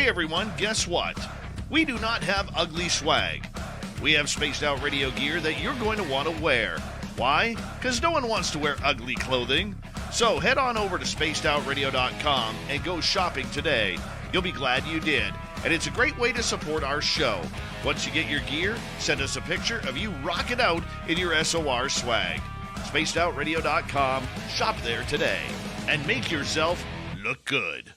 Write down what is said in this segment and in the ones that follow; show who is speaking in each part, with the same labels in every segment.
Speaker 1: Hey everyone, guess what? We do not have ugly swag. We have spaced out radio gear that you're going to want to wear. Why? Because no one wants to wear ugly clothing. So head on over to spacedoutradio.com and go shopping today. You'll be glad you did. And it's a great way to support our show. Once you get your gear, send us a picture of you rocking out in your SOR swag. spacedoutradio.com, shop there today, and make yourself look good.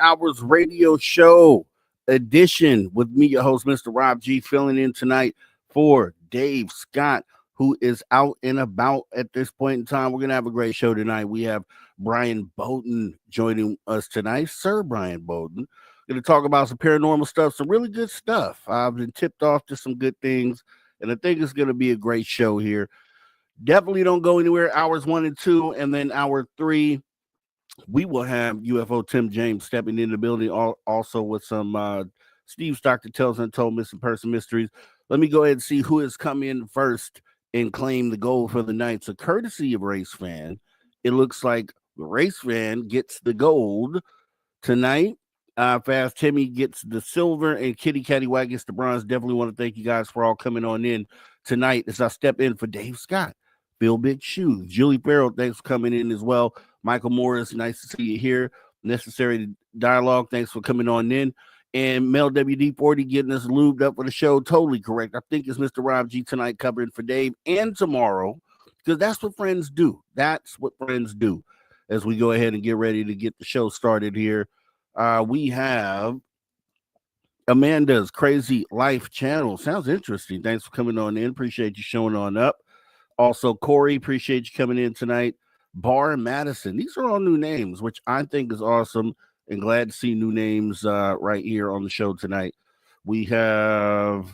Speaker 2: Hours radio show edition with me, your host, Mr. Rob G, filling in tonight for Dave Scott, who is out and about at this point in time. We're going to have a great show tonight. We have Bryan Bowden joining us tonight, Sir Bryan Bowden. Going to talk about some paranormal stuff, some really good stuff. I've been tipped off to some good things, and I think it's going to be a great show here. Definitely don't go anywhere. Hours 1 and 2, and then hour 3. We will have UFO Tim James stepping in the building, also with some Steve Stockton Tales Untold Missing Person Mysteries. Let me go ahead and see who has come in first and claim the gold for the night. So courtesy of Race Fan, it looks like Race Fan gets the gold tonight. Fast Timmy gets the silver, and Kitty Catty gets the bronze. Definitely want to thank you guys for all coming on in tonight as I step in for Dave Scott. Bill Big Shoes. Julie Farrell, thanks for coming in as well. Michael Morris, nice to see you here. Necessary Dialogue, thanks for coming on in. And Mel WD40 getting us lubed up for the show. Totally correct. I think it's Mr. Rob G tonight covering for Dave and tomorrow, because that's what friends do. That's what friends do. As we go ahead and get ready to get the show started here, we have Amanda's Crazy Life channel. Sounds interesting. Thanks for coming on in. Appreciate you showing on up. Also, Corey, appreciate you coming in tonight. Bar Madison. These are all new names, which I think is awesome, and glad to see new names right here on the show tonight. We have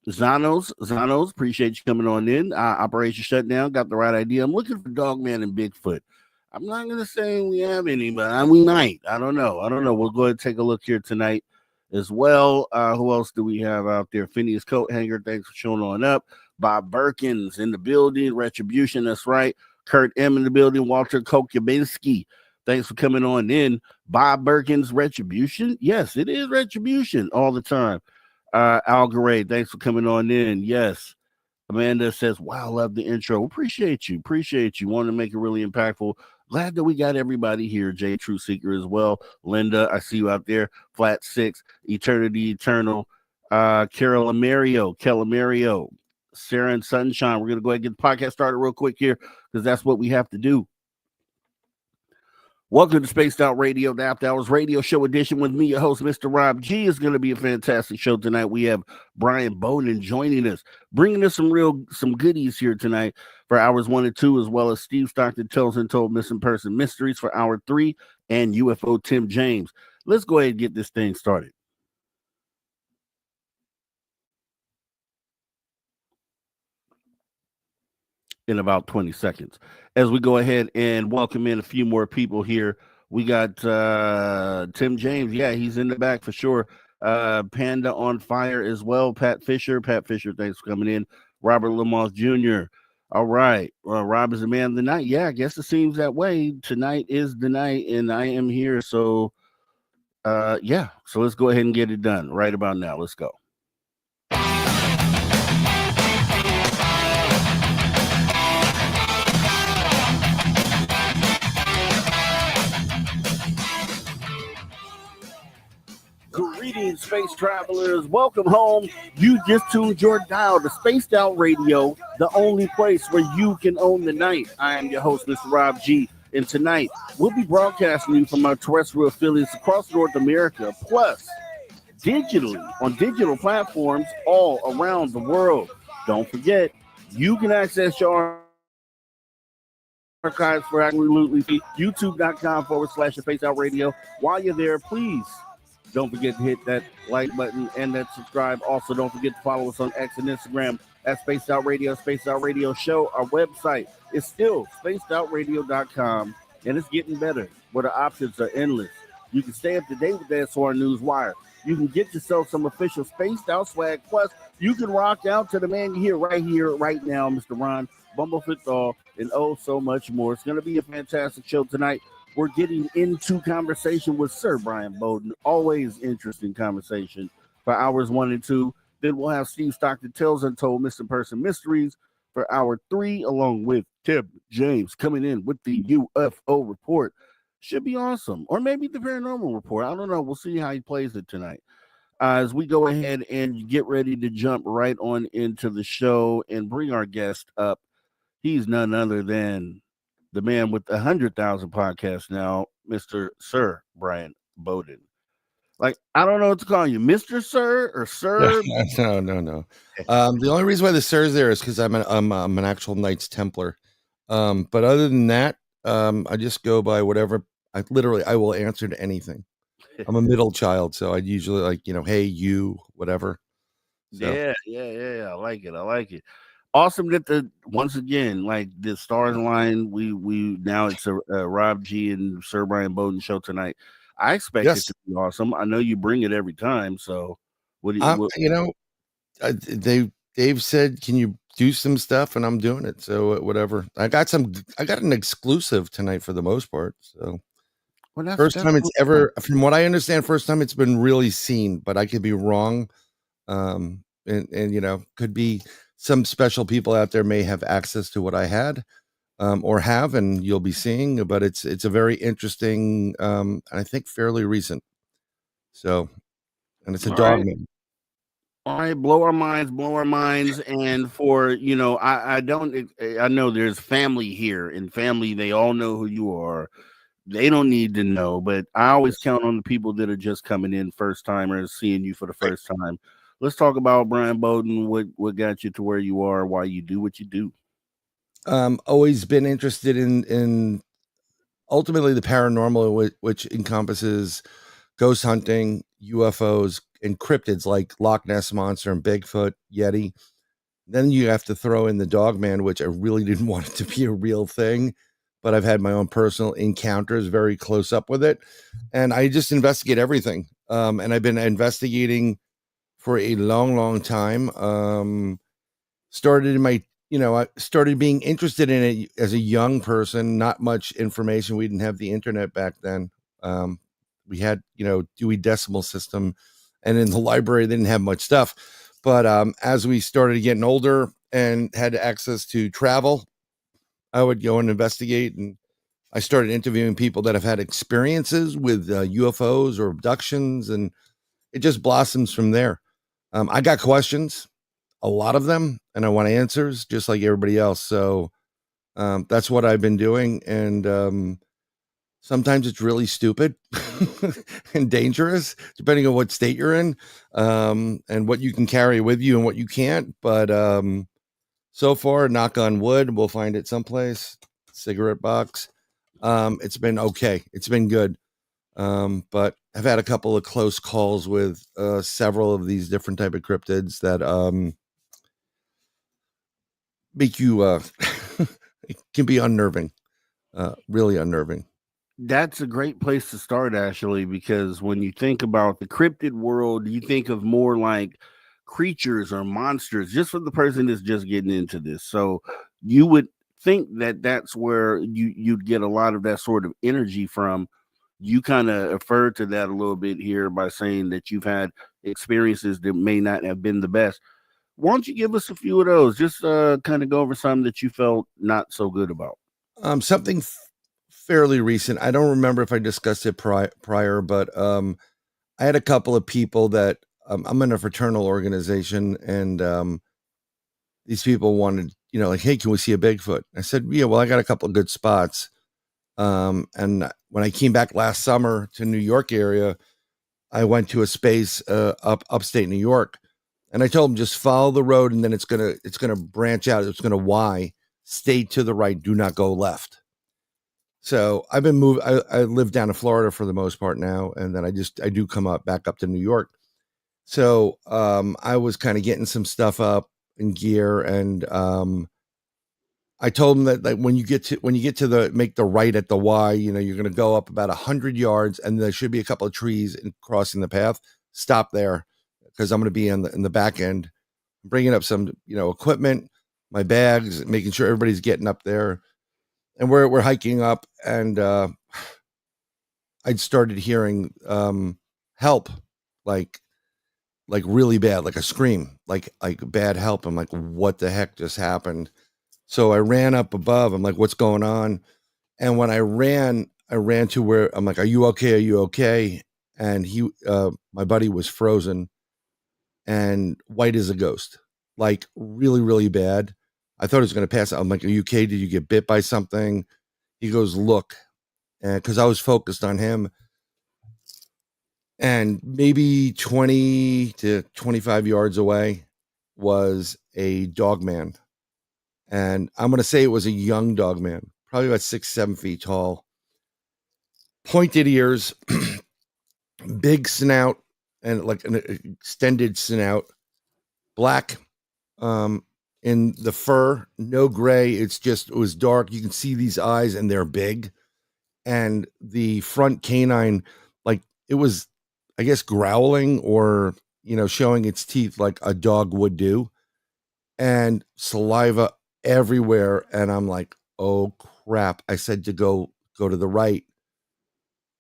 Speaker 2: Zanos. Zanos, appreciate you coming on in. Operation Shutdown, got the right idea. I'm looking for Dogman and Bigfoot. I'm not going to say we have any, but we might. I don't know. We'll go ahead and take a look here tonight as well. Who else do we have out there? Phineas Coathanger, thanks for showing on up. Bob Berkins in the building. Retribution, that's right. Kurt M in the building. Walter Kokubinski, thanks for coming on in. Bob Berkins, Retribution. Yes, it is Retribution all the time. Al Garay, thanks for coming on in. Yes. Amanda says, wow, love the intro. Appreciate you. Want to make it really impactful. Glad that we got everybody here. Jay True Seeker as well. Linda, I see you out there. Flat 6, Eternity Eternal. Carol Mario. Sarah and Sunshine. We're going to go ahead and get the podcast started real quick here, because that's what we have to do. Welcome to Spaced Out Radio, the After Hours Radio Show edition with me, your host, Mr. Rob G. It's going to be a fantastic show tonight. We have Bryan Bowden joining us, bringing us some goodies here tonight for hours 1 and 2, as well as Steve Stockton Tells Untold Missing Person Mysteries for hour 3, and UFO Tim James. Let's go ahead and get this thing started. In about 20 seconds. As we go ahead and welcome in a few more people here, we got Tim James. Yeah, he's in the back for sure. Panda on fire as well. Pat Fisher, thanks for coming in. Robert Lamoth Jr. All right. Rob is the man of the night. Yeah, I guess it seems that way. Tonight is the night, and I am here. So, yeah. So let's go ahead and get it done right about now. Let's go. Greetings, space travelers. Welcome home. You just tuned your dial to Spaced Out Radio, the only place where you can own the night. I am your host, Mr. Rob G. And tonight, we'll be broadcasting you from our terrestrial affiliates across North America, plus digitally on digital platforms all around the world. Don't forget, you can access your archives for absolutely free. YouTube.com/Spaced Out Radio. While you're there, please don't forget to hit that like button and that subscribe. Also, don't forget to follow us on X and Instagram at Spaced Out Radio, Spaced Out Radio Show. Our website is still spacedoutradio.com, and it's getting better, where the options are endless. You can stay up to date with the SR News Wire. You can get yourself some official Spaced Out swag. Plus, you can rock out to the man you hear right now, Mr. Ron Bumblefoot Thal, and oh, so much more. It's going to be a fantastic show tonight. We're getting into conversation with Sir Bryan Bowden. Always interesting conversation for hours 1 and 2. Then we'll have Steve Stockton Tells Untold Missing Person Mysteries for hour 3, along with Tim James coming in with the UFO report. Should be awesome. Or maybe the paranormal report. I don't know. We'll see how he plays it tonight. As we go ahead and get ready to jump right on into the show and bring our guest up, he's none other than the man with 100,000 podcasts now, Mr. Sir Bryan Bowden. Like, I don't know what to call you, Mr. Sir or Sir.
Speaker 3: No. The only reason why the Sir's there is because I'm an actual Knights Templar. But other than that, I just go by whatever. I will answer to anything. I'm a middle child, so I usually like, hey, you, whatever.
Speaker 2: So. Yeah. I like it. Awesome that once again, like the stars line, we now it's a Rob G and Sir Bryan Bowden show tonight. I expect it to be awesome. I know you bring it every time. So what do you?
Speaker 3: Dave said, can you do some stuff, and I'm doing it. So whatever. I got an exclusive tonight for the most part. So first time it's ever, from what I understand, first time it's been really seen, but I could be wrong. And could be some special people out there may have access to what I had, or have, and you'll be seeing, but it's a very interesting, I think fairly recent. So, and it's a Dogman.
Speaker 2: All right, blow our minds. And for, I know there's family here, and family, they all know who you are. They don't need to know, but I always count on the people that are just coming in, first timers, seeing you for the first time. Let's talk about Bryan Bowden. What got you to where you are? Why you do what you do?
Speaker 3: Always been interested in ultimately the paranormal, which encompasses ghost hunting, UFOs, and cryptids like Loch Ness Monster and Bigfoot, Yeti. Then you have to throw in the Dogman, which I really didn't want it to be a real thing, but I've had my own personal encounters very close up with it, and I just investigate everything. And I've been investigating for a long time. Started in my, I started being interested in it as a young person. Not much information. We didn't have the internet back then. We had, Dewey Decimal System, and in the library they didn't have much stuff. But as we started getting older and had access to travel, I would go and investigate, and I started interviewing people that have had experiences with UFOs or abductions, and it just blossoms from there. I got questions, a lot of them, and I want answers just like everybody else. So that's what I've been doing. And Sometimes it's really stupid and dangerous, depending on what state you're in, and what you can carry with you and what you can't. But so far, knock on wood, we'll find it someplace. Cigarette box. It's been okay. It's been good. But I've had a couple of close calls with several of these different type of cryptids that make you it can be unnerving, really unnerving.
Speaker 2: That's a great place to start, actually, because when you think about the cryptid world, you think of more like creatures or monsters, just for the person that's just getting into this. So you would think that that's where you'd get a lot of that sort of energy from. You kind of referred to that a little bit here by saying that you've had experiences that may not have been the best. Why don't you give us a few of those? Just kind of go over some that you felt not so good about.
Speaker 3: Something fairly recent. I don't remember if I discussed it prior, but I had a couple of people that I'm in a fraternal organization, and these people wanted, like, hey, can we see a Bigfoot? I said, yeah, well, I got a couple of good spots. And when I came back last summer to New York area, I went to a space upstate New York, and I told them just follow the road, and then it's gonna branch out. It's gonna Y. Stay to the right. Do not go left. So I've been moved. I live down in Florida for the most part now, and then I do come back up to New York. So I was kind of getting some stuff up in gear, and I told them that when you get to the make the right at the Y, you're going to go up about 100 yards, and there should be a couple of trees crossing the path. Stop there, because I'm going to be in the back end, bringing up some equipment, my bags, making sure everybody's getting up there. And we're hiking up, and I'd started hearing help, like really bad, like a scream, like bad help. I'm like, what the heck just happened? So I ran up above. I'm like, what's going on? And when I ran to where I'm like, are you okay? Are you okay? And my buddy was frozen and white as a ghost, like really, really bad. I thought he was going to pass out. I'm like, are you okay? Did you get bit by something? He goes, look, and because I was focused on him, and maybe 20 to 25 yards away was a Dogman. And I'm going to say it was a young Dogman, probably about 6-7 feet tall, pointed ears, big snout, and like an extended snout, black in the fur, no gray. It was dark. You can see these eyes, and they're big. And the front canine, like it was, I guess, growling or, showing its teeth like a dog would do, and saliva everywhere. And I'm like, oh crap. I said to go to the right,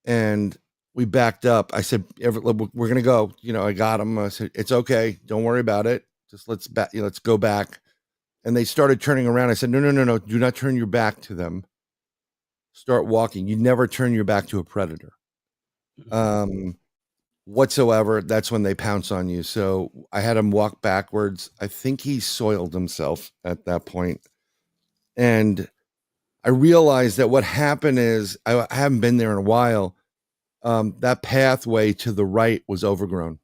Speaker 3: and we backed up. I said, we're going to go, I got him. I said, it's okay. Don't worry about it. Just let's go back. And they started turning around. I said, no. Do not turn your back to them. Start walking. You never turn your back to a predator whatsoever. That's when they pounce on you. So I had him walk backwards. I think he soiled himself at that point. And I realized that what happened is I haven't been there in a while. That pathway to the right was overgrown.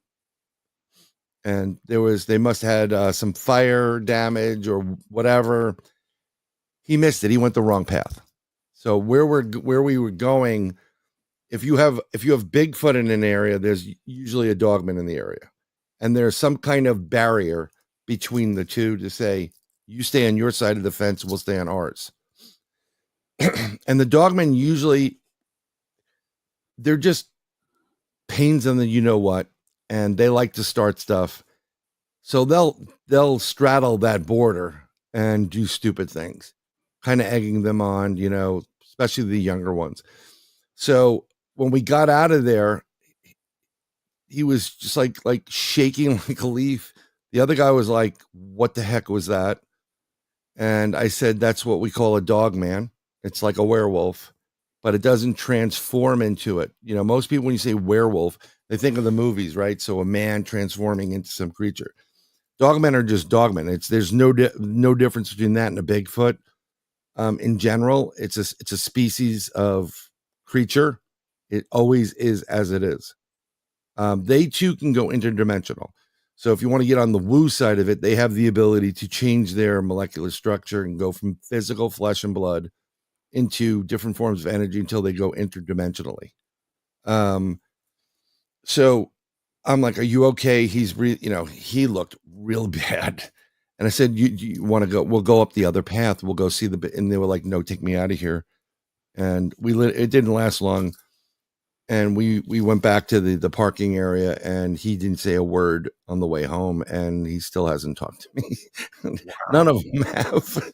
Speaker 3: And they must have had some fire damage or whatever. He missed it. He went the wrong path. So where we were going, if you have Bigfoot in an area, there's usually a Dogman in the area, and there's some kind of barrier between the two to say, you stay on your side of the fence, we'll stay on ours. And the Dogmen usually, they're just pains in the what, and they like to start stuff. So they'll straddle that border and do stupid things, kind of egging them on, especially the younger ones. So when we got out of there, he was just like shaking like a leaf. The other guy was like, what the heck was that? And I said, that's what we call a Dogman. It's like a werewolf, but it doesn't transform into it. Most people, when you say werewolf, they think of the movies, right? So a man transforming into some creature. Dogmen are just dogmen. There's no difference between that and a Bigfoot. In general, it's a species of creature. It always is as it is. They too can go interdimensional. So if you want to get on the woo side of it, they have the ability to change their molecular structure and go from physical flesh and blood into different forms of energy until they go interdimensionally. So I'm like, are you okay? He looked real bad. And I said, you want to go? We'll go up the other path. We'll go see and they were like, no, take me out of here. And it didn't last long. And we went back to the parking area, and he didn't say a word on the way home, and he still hasn't talked to me. None of them have.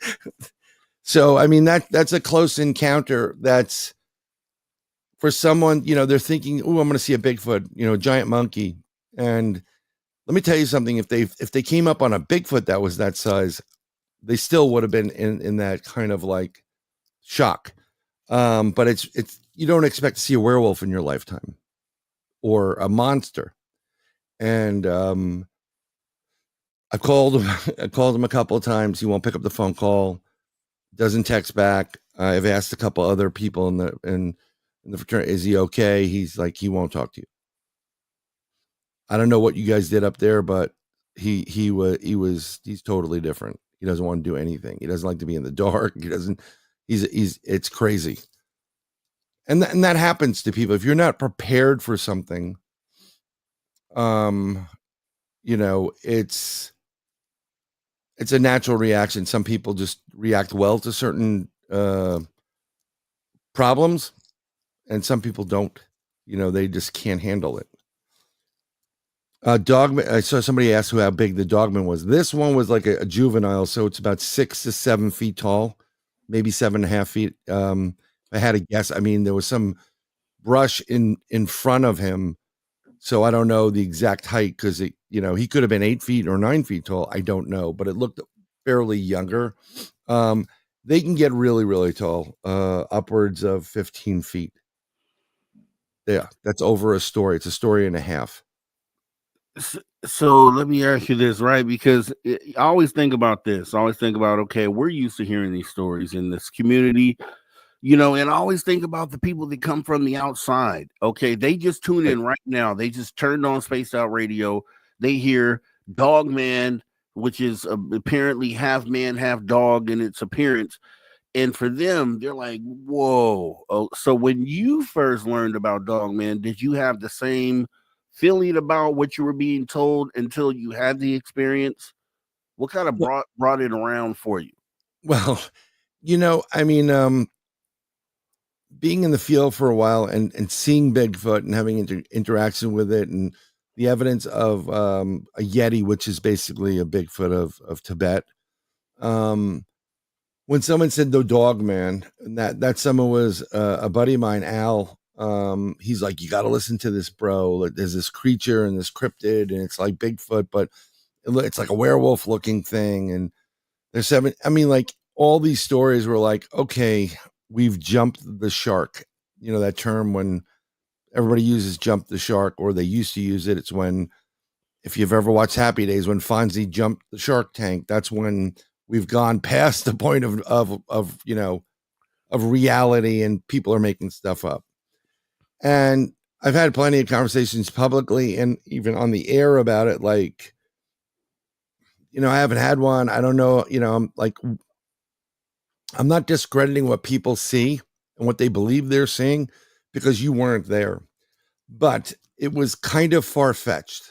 Speaker 3: So, I mean, that's a close encounter. That's for someone, they're thinking, oh, I'm going to see a Bigfoot, a giant monkey. And let me tell you something. If they came up on a Bigfoot that was that size, they still would have been in that kind of like shock. But it's you don't expect to see a werewolf in your lifetime or a monster. And I called him a couple of times. He won't pick up the phone call, doesn't text back. I've asked a couple other people in the fraternity, is he okay? He's like, he won't talk to you. I don't know what you guys did up there, but he's totally different. He doesn't want to do anything. He doesn't like to be in the dark. It's crazy. And that happens to people. If you're not prepared for something, it's a natural reaction. Some people just react well to certain problems, and some people don't. They just can't handle it. Dogman. I saw somebody ask how big the Dogman was. This one was like a juvenile, so it's about 6 to 7 feet tall, maybe 7.5 feet. I had a guess. I mean, there was some brush in front of him, so I don't know the exact height because he could have been 8 feet or 9 feet tall. I don't know, but it looked fairly younger. They can get really, really tall, upwards of 15 feet. Yeah, that's over a story. It's a story and a half.
Speaker 2: So let me ask you this, right? Because I always think about this. I always think about, okay, we're used to hearing these stories in this community, and I always think about the people that come from the outside. Okay, they just tune in right now. They just turned on Spaced Out Radio. They hear Dogman, which is apparently half man, half dog in its appearance. And for them, they're like, whoa. Oh, so when you first learned about Dogman, did you have the same feeling about what you were being told until you had the experience? What kind of brought it around for you?
Speaker 3: Well, I mean, being in the field for a while and seeing Bigfoot and having interaction with it, and the evidence of a Yeti, which is basically a Bigfoot of Tibet. When someone said the Dogman, and that someone was a buddy of mine, Al. He's like, you got to listen to this, bro. There's this creature and this cryptid, and it's like Bigfoot, but it's like a werewolf looking thing. And there's all these stories were like, okay, we've jumped the shark. That term when everybody uses jump the shark, or they used to use it. It's when, if you've ever watched Happy Days, when Fonzie jumped the shark tank, that's when we've gone past the point of reality, and people are making stuff up. And I've had plenty of conversations publicly and even on the air about it. Like, I haven't had one. I don't know. I'm not discrediting what people see and what they believe they're seeing because you weren't there, but it was kind of far-fetched.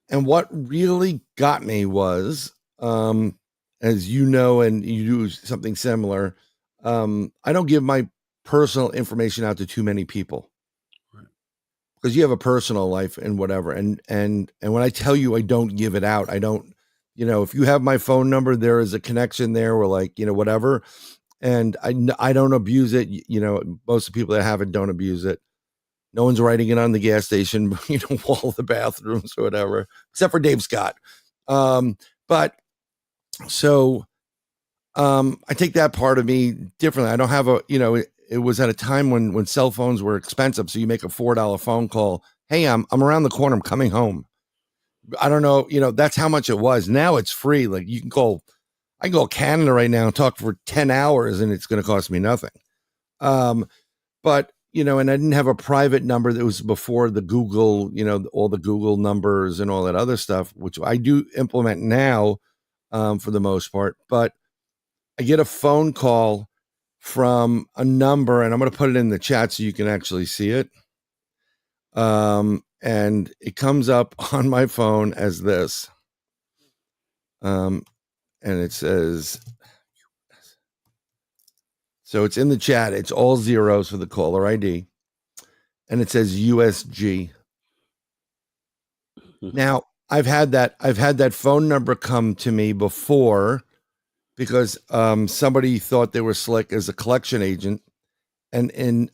Speaker 3: And what really got me was, as you know, and you do something similar, I don't give my personal information out to too many people, because you have a personal life and whatever. And when I tell you I don't give it out, I don't, if you have my phone number, there is a connection there where whatever. And I don't abuse it. Most of the people that have it don't abuse it. No one's writing it on the gas station, wall of the bathrooms or whatever, except for Dave Scott. But so I take that part of me differently. I don't have it was at a time when cell phones were expensive. So you make a $4 phone call. Hey, I'm around the corner. I'm coming home. I don't know. That's how much it was. Now it's free. Like I can call Canada right now and talk for 10 hours and it's going to cost me nothing. But, and I didn't have a private number that was before the Google, all the Google numbers and all that other stuff, which I do implement now for the most part. But I get a phone call from a number, and I'm going to put it in the chat so you can actually see it. And it comes up on my phone as this. And it says, so it's in the chat. It's all zeros for the caller ID. And it says USG. Now, I've had that phone number come to me before because somebody thought they were slick as a collection agent and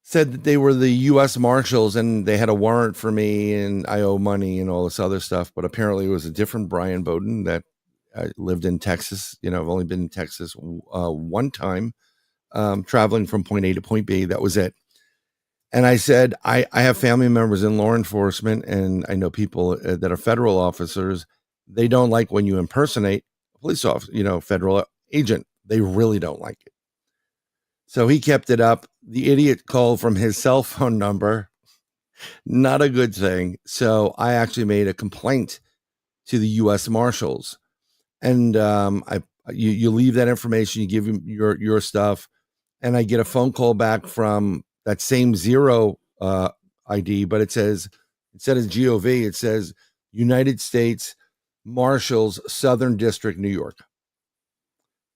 Speaker 3: said that they were the U.S. Marshals and they had a warrant for me and I owe money and all this other stuff. But apparently it was a different Bryan Bowden that lived in Texas. I've only been in Texas one time, traveling from point A to point B. That was it. And I said, I have family members in law enforcement and I know people that are federal officers. They don't like when you impersonate a police officer, federal agent. They really don't like it. So he kept it up. The idiot called from his cell phone number. Not a good thing. So I actually made a complaint to the U.S. Marshals. And you leave that information, you give him your stuff. And I get a phone call back from that same zero ID, but it says, instead of GOV, it says United States Marshals, Southern District, New York.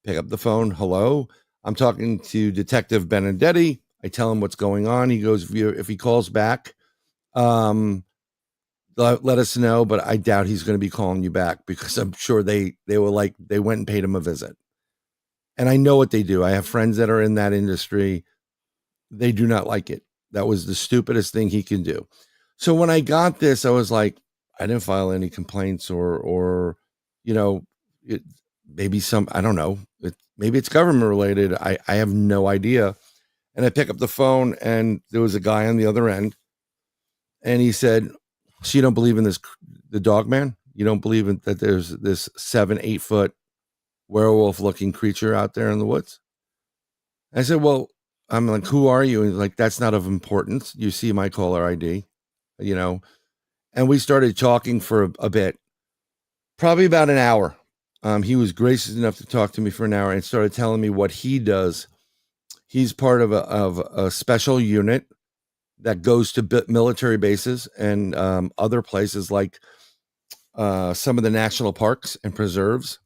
Speaker 3: Pick up the phone. Hello. I'm talking to Detective Benedetti. I tell him what's going on. He goes, if he calls back, let us know, but I doubt he's going to be calling you back because I'm sure they went and paid him a visit. And I know what they do. I have friends that are in that industry. They do not like it. That was the stupidest thing he can do. So when I got this, I was like, I didn't file any complaints or maybe I don't know. Maybe it's government related. I have no idea. And I pick up the phone and there was a guy on the other end and he said, so you don't believe in the Dogman? You don't believe that there's this 7-8 foot werewolf looking creature out there in the woods? I said, well, I'm like, who are you? And he's like, that's not of importance. You see my caller ID, and we started talking for a bit, probably about an hour. He was gracious enough to talk to me for an hour and started telling me what he does. He's part of a special unit that goes to military bases and other places like some of the national parks and preserves.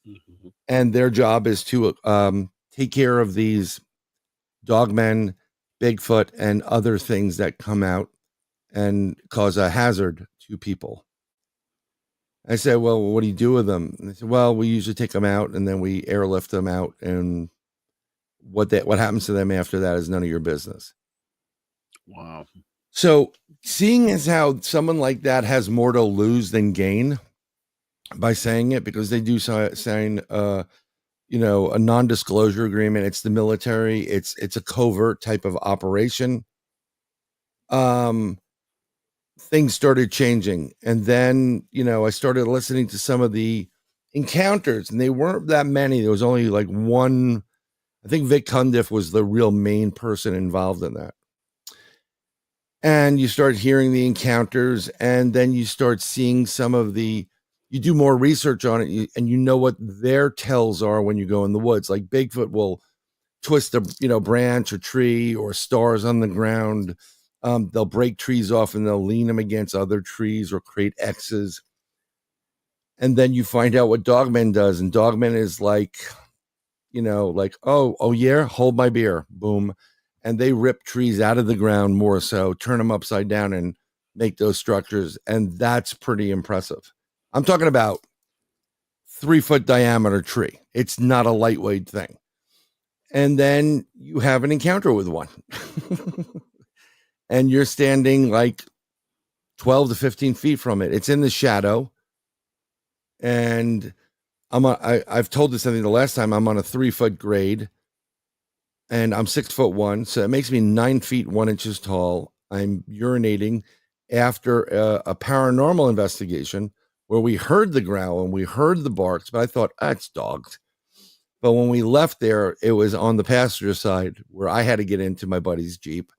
Speaker 3: Mm-hmm. And their job is to take care of these Dogmen, Bigfoot, and other things that come out and cause a hazard to people. I said, well, what do you do with them? And they said, well, we usually take them out and then we airlift them out. And what happens to them after that is none of your business.
Speaker 2: Wow.
Speaker 3: So seeing as how someone like that has more to lose than gain by saying it, because they do sign a non-disclosure agreement. It's the military. It's a covert type of operation. Things started changing. And then, I started listening to some of the encounters and they weren't that many. There was only like one. I think Vic Cundiff was the real main person involved in that. And you start hearing the encounters and then you start seeing you do more research on it and you know what their tells are when you go in the woods. Like Bigfoot will twist a branch or tree or stars on the ground. They'll break trees off and they'll lean them against other trees or create X's. And then you find out what Dogman does. And Dogman is like, oh yeah, hold my beer. Boom. And they rip trees out of the ground more so, turn them upside down and make those structures. And that's pretty impressive. I'm talking about 3-foot diameter tree. It's not a lightweight thing. And then you have an encounter with one. And you're standing like 12 to 15 feet from it. It's in the shadow. And I've told this, I think the last time, I'm on a 3-foot grade. And I'm 6'1", so it makes me 9 feet 1 inches tall. I'm urinating after a paranormal investigation where we heard the growl and we heard the barks, but I thought, it's dogs. But when we left there, it was on the passenger side where I had to get into my buddy's Jeep.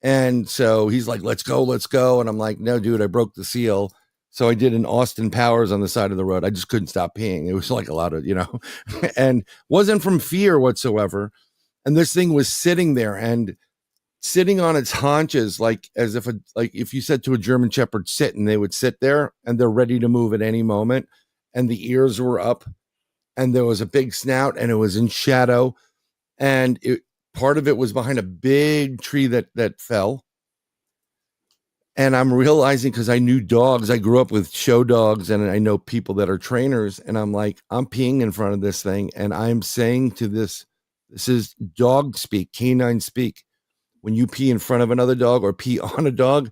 Speaker 3: And so he's like, let's go. And I'm like, no, dude, I broke the seal. So I did an Austin Powers on the side of the road. I just couldn't stop peeing. It was like a lot of, and wasn't from fear whatsoever. And this thing was sitting there and sitting on its haunches, like as if if you said to a German Shepherd, sit, and they would sit there and they're ready to move at any moment. And the ears were up and there was a big snout and it was in shadow. And part of it was behind a big tree that fell. And I'm realizing, because I knew dogs, I grew up with show dogs and I know people that are trainers, and I'm like, I'm peeing in front of this thing. And I'm saying to this is dog speak, canine speak. When you pee in front of another dog or pee on a dog,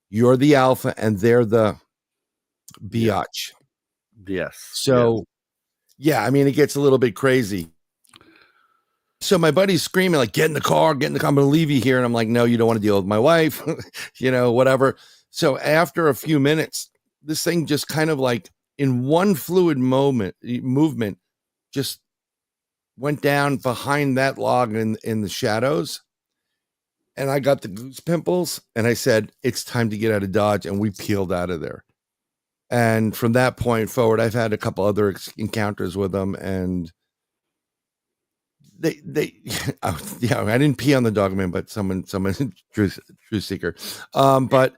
Speaker 3: you're the alpha and they're the biatch.
Speaker 2: Yes.
Speaker 3: So, yeah, I mean, it gets a little bit crazy. So my buddy's screaming, like, get in the car, I'm going to leave you here. And I'm like, no, you don't want to deal with my wife, whatever. So after a few minutes, this thing just kind of like in one fluid movement, just went down behind that log in the shadows. And I got the goose pimples and I said, it's time to get out of Dodge. And we peeled out of there. And from that point forward, I've had a couple other encounters with them, and they I didn't pee on the Dogman, but someone truth seeker. But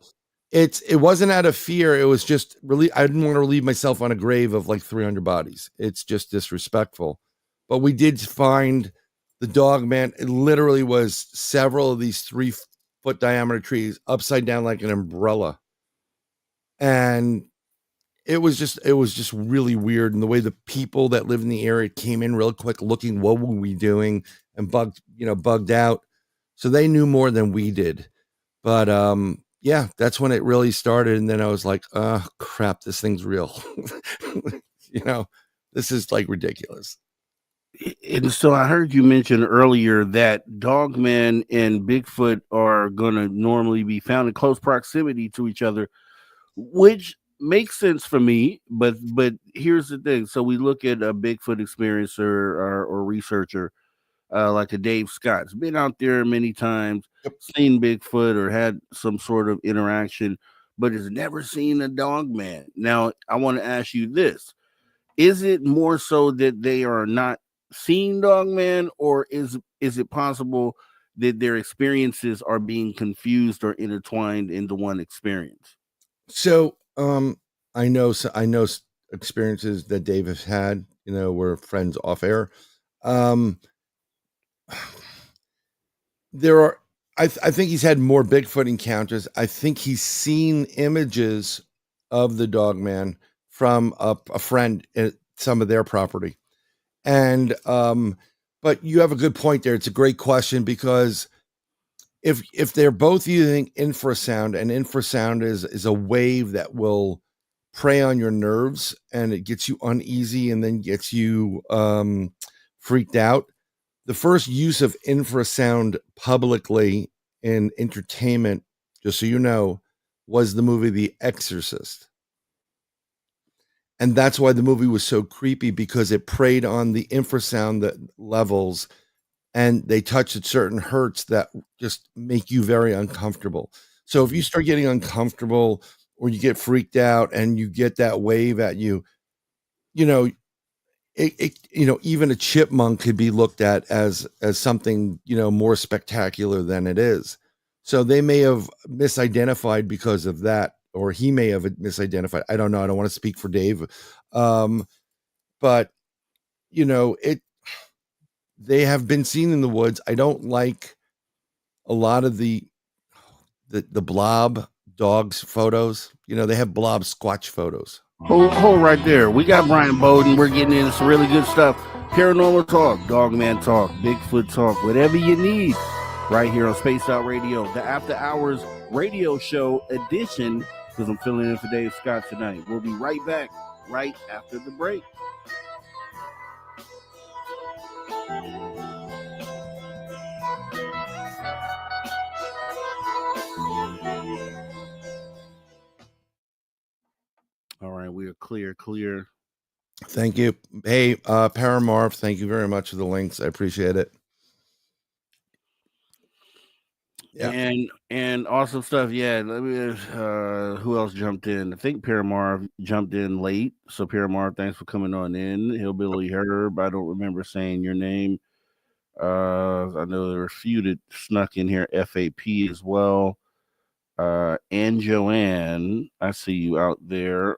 Speaker 3: it wasn't out of fear. It was just really, I didn't want to leave myself on a grave of like 300 bodies. It's just disrespectful. But we did find the Dogman. It literally was several of these 3-foot diameter trees upside down like an umbrella. And it was just really weird. And the way the people that live in the area came in real quick looking, what were we doing? And bugged out. So they knew more than we did. But yeah, that's when it really started. And then I was like, oh crap, this thing's real. This is like ridiculous.
Speaker 2: And so I heard you mention earlier that Dogman and Bigfoot are going to normally be found in close proximity to each other, which makes sense for me. But here's the thing. So we look at a Bigfoot experiencer or researcher like a Dave Scott's been out there many times, seen Bigfoot or had some sort of interaction, but has never seen a Dogman. Now, I want to ask you this. Is it more so that they are not seeing Dogman, or is it possible that their experiences are being confused or intertwined into one experience?
Speaker 3: So I know experiences that Dave has had. We're friends off air. There are, I think he's had more Bigfoot encounters. I think he's seen images of the Dogman from a friend at some of their property. And but you have a good point there. It's a great question, because if they're both using infrasound, and infrasound is a wave that will prey on your nerves, and it gets you uneasy and then gets you freaked out. The first use of infrasound publicly in entertainment, just so you know, was the movie The Exorcist. And that's why the movie was so creepy, because it preyed on the infrasound levels, and they touch at certain hertz that just make you very uncomfortable. So if you start getting uncomfortable or you get freaked out and you get that wave at you, even a chipmunk could be looked at as something, more spectacular than it is. So they may have misidentified because of that, or he may have misidentified. I don't know. I don't want to speak for Dave. But they have been seen in the woods. I don't like a lot of the blob dogs photos. They have blob squatch photos.
Speaker 2: Hold right there. We got Bryan Bowden. We're getting into some really good stuff. Paranormal talk, Dogman talk, Bigfoot talk, whatever you need, right here on Spaced Out Radio, the After Hours radio show edition, because I'm filling in for Dave Scott tonight. We'll be right back right after the break. All right, we are clear.
Speaker 3: Thank you. Hey, Paramorph, thank you very much for the links. I appreciate it. Yeah.
Speaker 2: And awesome stuff. Yeah, let me who else jumped in? I think Paramar jumped in late. So Paramar, thanks for coming on in. Hillbilly Herb, I don't remember saying your name. I know there were a few that snuck in here. FAP as well. And Joanne, I see you out there.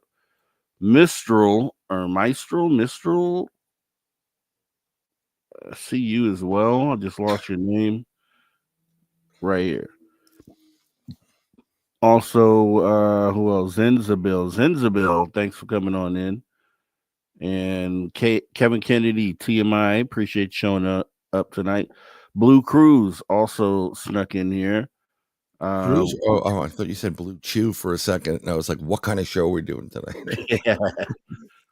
Speaker 2: Mistral, I see you as well. I just lost your name right here. Also, who else? Zenzabil, thanks for coming on in. And Kevin Kennedy, TMI, appreciate you showing up tonight. Blue Cruz also snuck in here.
Speaker 3: Cruz? I thought you said Blue Chew for a second. And I was like, what kind of show are we doing tonight?
Speaker 2: Yeah.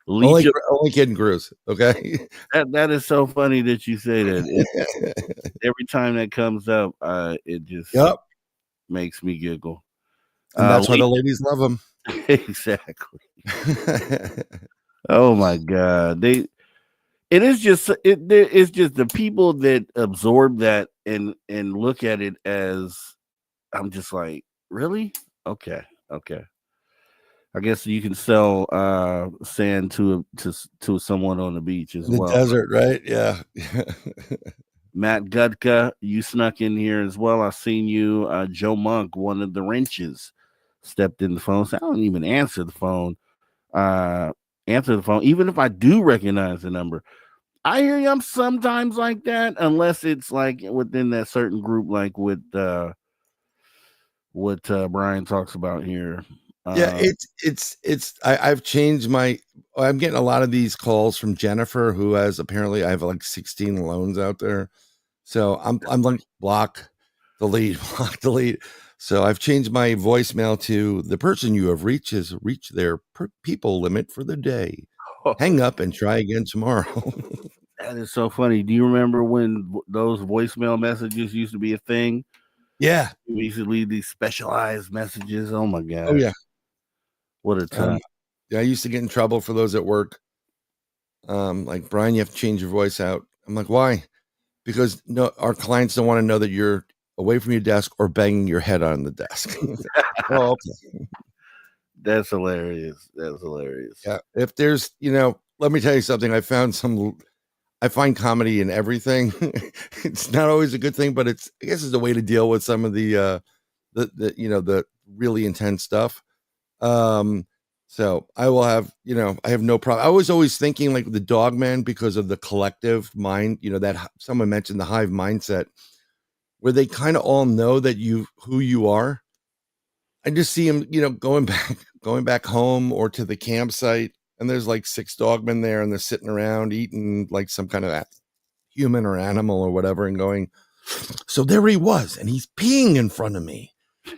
Speaker 3: only kidding, Cruz. Okay.
Speaker 2: That is so funny that you say that. Every time that comes up, it just makes me giggle.
Speaker 3: And that's why the ladies love him.
Speaker 2: Exactly. Oh my God. It's just the people that absorb that and look at it as, I'm just like, really? Okay. I guess you can sell sand to someone on the beach as well.
Speaker 3: The desert, right? Yeah.
Speaker 2: Matt Gudka, you snuck in here as well. I seen you. Joe Monk, one of the wrenches, stepped in the phone. So I don't even answer the phone. Even if I do recognize the number. I hear you. I'm sometimes like that, unless it's like within that certain group, like with what Brian talks about here.
Speaker 3: Yeah, I've changed I'm getting a lot of these calls from Jennifer, who has apparently I have like 16 loans out there. So I'm like block, delete. So I've changed my voicemail to the person you have reached has reached their people limit for the day. Hang up and try again tomorrow.
Speaker 2: That is so funny. Do you remember when those voicemail messages used to be a thing?
Speaker 3: Yeah.
Speaker 2: We used to leave these specialized messages. Oh my God.
Speaker 3: Oh yeah.
Speaker 2: What a time.
Speaker 3: I used to get in trouble for those at work. Like, Brian, you have to change your voice out. I'm like, why? Because our clients don't want to know that you're away from your desk or banging your head on the desk. Oh, okay.
Speaker 2: That's hilarious.
Speaker 3: Yeah. If there's, let me tell you something. I find comedy in everything. It's not always a good thing, but I guess it's a way to deal with some of the really intense stuff. So I will have, I have no problem. I was always thinking like the Dogman, because of the collective mind, that someone mentioned the hive mindset, where they kind of all know that who you are. I just see them, going back home or to the campsite, and there's like 6 dogmen there, and they're sitting around eating like some kind of human or animal or whatever, and going, so there he was, and he's peeing in front of me,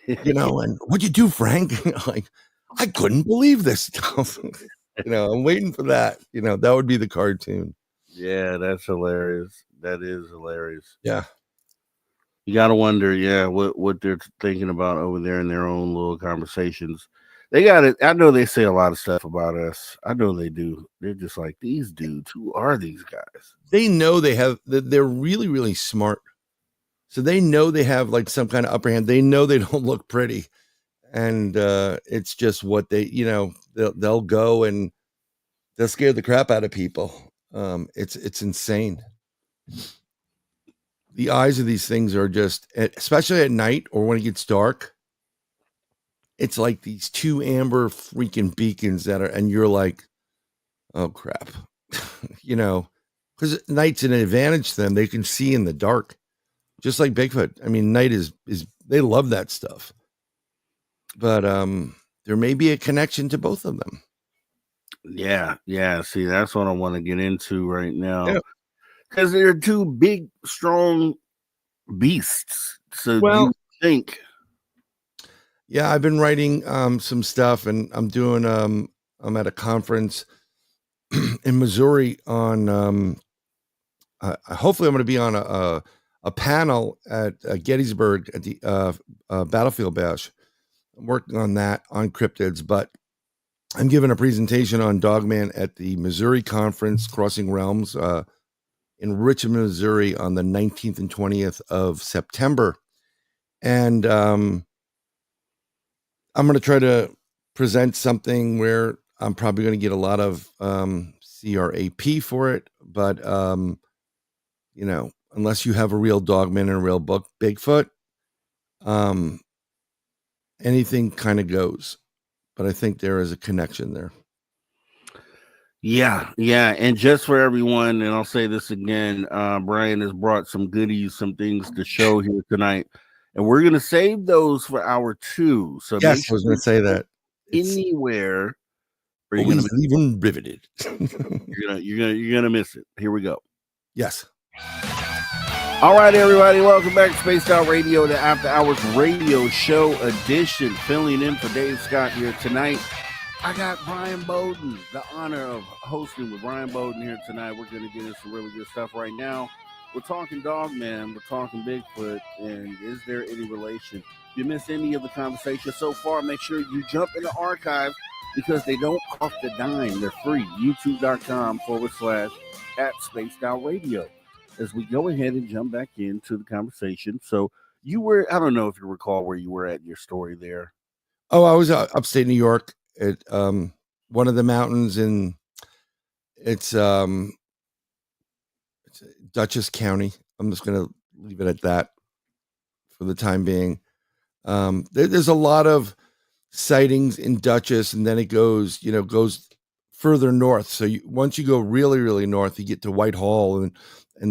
Speaker 3: and what'd you do, Frank? Like, I couldn't believe this stuff. I'm waiting for that. That would be the cartoon.
Speaker 2: Yeah, that's hilarious. That is hilarious.
Speaker 3: Yeah.
Speaker 2: You got to wonder, what they're thinking about over there in their own little conversations. They got it. I know they say a lot of stuff about us. I know they do. They're just like, these dudes, who are these guys?
Speaker 3: They know they're really, really smart. So they know they have like some kind of upper hand. They know they don't look pretty. And it's just what they, they'll go and they'll scare the crap out of people. It's insane. The eyes of these things are just, especially at night or when it gets dark, it's like these 2 amber freaking beacons and you're like, oh crap, because night's an advantage to them. They can see in the dark, just like Bigfoot. I mean, night is they love that stuff. But there may be a connection to both of them.
Speaker 2: Yeah. See, that's what I want to get into right now, because they're 2 big, strong beasts. So do you think?
Speaker 3: Yeah, I've been writing some stuff, and I'm doing I'm at a conference in Missouri on hopefully I'm going to be on a panel at Gettysburg at the Battlefield Bash. I'm working on that, on cryptids, but I'm giving a presentation on Dogman at the Missouri Conference, Crossing Realms, in Richmond, Missouri, on the 19th and 20th of September. And I'm going to try to present something where I'm probably going to get a lot of CRAP for it. But, you know, unless you have a real Dogman and a real Bigfoot, anything kind of goes. But I think there is a connection there.
Speaker 2: Yeah. And just for everyone, and I'll say this again, Bryan has brought some goodies, some things to show here tonight. And we're going to save those for hour 2. So
Speaker 3: yes,
Speaker 2: make sure
Speaker 3: I was going to say that.
Speaker 2: Anywhere, or you're
Speaker 3: always
Speaker 2: gonna
Speaker 3: leaving riveted.
Speaker 2: you're gonna miss it. Here we go.
Speaker 3: Yes.
Speaker 2: All right, everybody, welcome back to Spaced Out Radio, the After Hours Radio Show edition. Filling in for Dave Scott here tonight. I got Bryan Bowden, the honor of hosting with Bryan Bowden here tonight. We're going to get into some really good stuff right now. We're talking Dogman, we're talking Bigfoot, and is there any relation? If you missed any of the conversation so far, make sure you jump in the archive because they don't cost a dime. They're free. YouTube.com/@SpacedOutRadio. As we go ahead and jump back into the conversation. So you were, I don't know if you recall where you were at in your story there.
Speaker 3: Oh, I was upstate New York at one of the mountains in it's Dutchess County. I'm just going to leave it at that for the time being. There's a lot of sightings in Dutchess, and then it goes further north. So once you go really, really north, you get to Whitehall and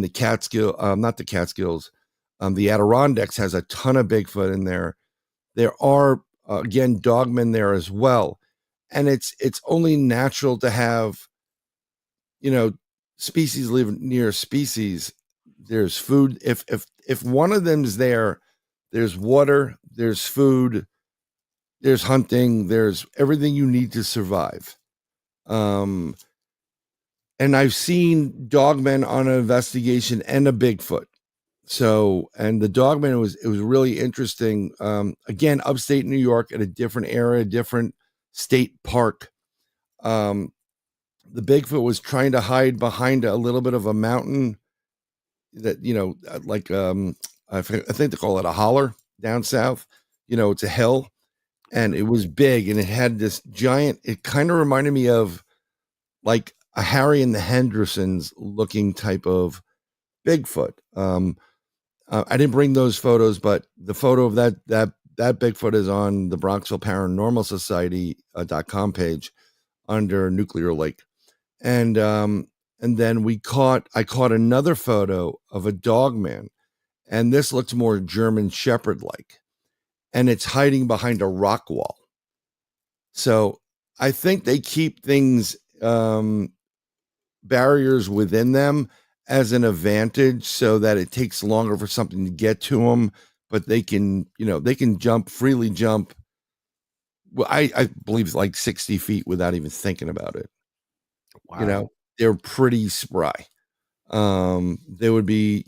Speaker 3: the Catskill, not the Catskills, the Adirondacks has a ton of Bigfoot in there. There are again Dogmen there as well, and it's only natural to have, species live near species. There's food. If one of them's there, there's water, there's food, there's hunting, there's everything you need to survive. And I've seen Dogmen on an investigation and a Bigfoot. So, and the Dogman it was really interesting. Again, upstate New York at a different area, different state park. The Bigfoot was trying to hide behind a little bit of a mountain that, I think they call it a holler down south. It's a hill, and it was big, and it had this giant, it kind of reminded me of like a Harry and the Hendersons looking type of Bigfoot. I didn't bring those photos, but the photo of that Bigfoot is on the Bronxville Paranormal Society.com page under Nuclear Lake. And then I caught another photo of a Dogman, and this looks more German Shepherd like, and it's hiding behind a rock wall. So I think they keep things, barriers within them as an advantage so that it takes longer for something to get to them, but they can freely jump. Well, I believe it's like 60 feet without even thinking about it.
Speaker 2: Wow.
Speaker 3: They're pretty spry. They would be,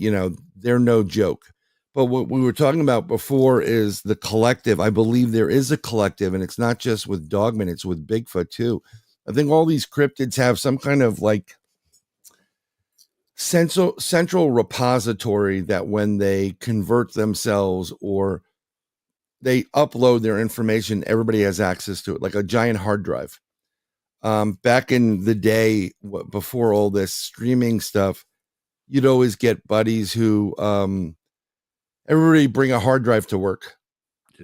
Speaker 3: they're no joke. But what we were talking about before is the collective. I believe there is a collective, and it's not just with Dogman, it's with Bigfoot too. I think all these cryptids have some kind of like central repository that when they convert themselves or they upload their information, everybody has access to it, like a giant hard drive. Back in the day, before all this streaming stuff, you'd always get buddies who everybody bring a hard drive to work,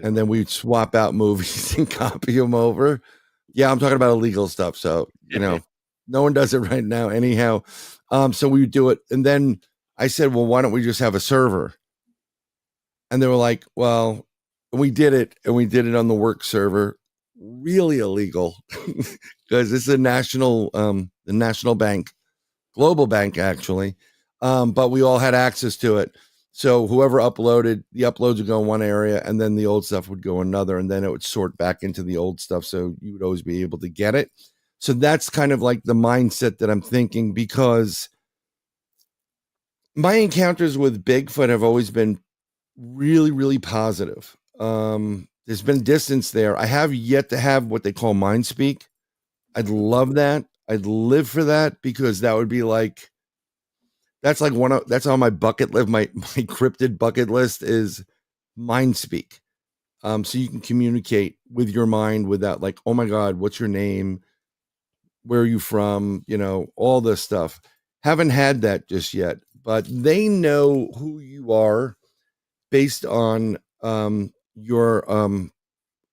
Speaker 3: and then we'd swap out movies and copy them over. Yeah, I'm talking about illegal stuff. So, no one does it right now anyhow. So we would do it. And then I said, well, why don't we just have a server? And they were like, well, we did it. And we did it on the work server. Really illegal because this is the national bank, global bank, actually. But we all had access to it. So whoever uploaded, the uploads would go in one area, and then the old stuff would go another, and then it would sort back into the old stuff. So you would always be able to get it. So that's kind of like the mindset that I'm thinking, because my encounters with Bigfoot have always been really, really positive. There's been distance there. I have yet to have what they call mind speak, I'd love that. I'd live for that, because that would be like, that's like that's on my bucket list. My cryptid bucket list is mind speak. So you can communicate with your mind without like, oh my God, what's your name? Where are you from? All this stuff. Haven't had that just yet, but they know who you are based on your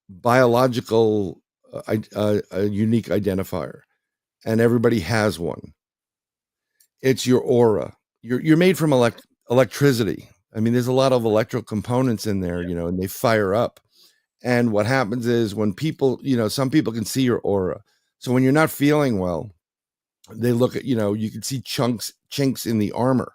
Speaker 3: biological a unique identifier, and everybody has one. It's your aura. You're made from electricity. I mean, there's a lot of electrical components in there, and they fire up. And what happens is when people, some people can see your aura. So when you're not feeling well, they look at, you can see chinks in the armor.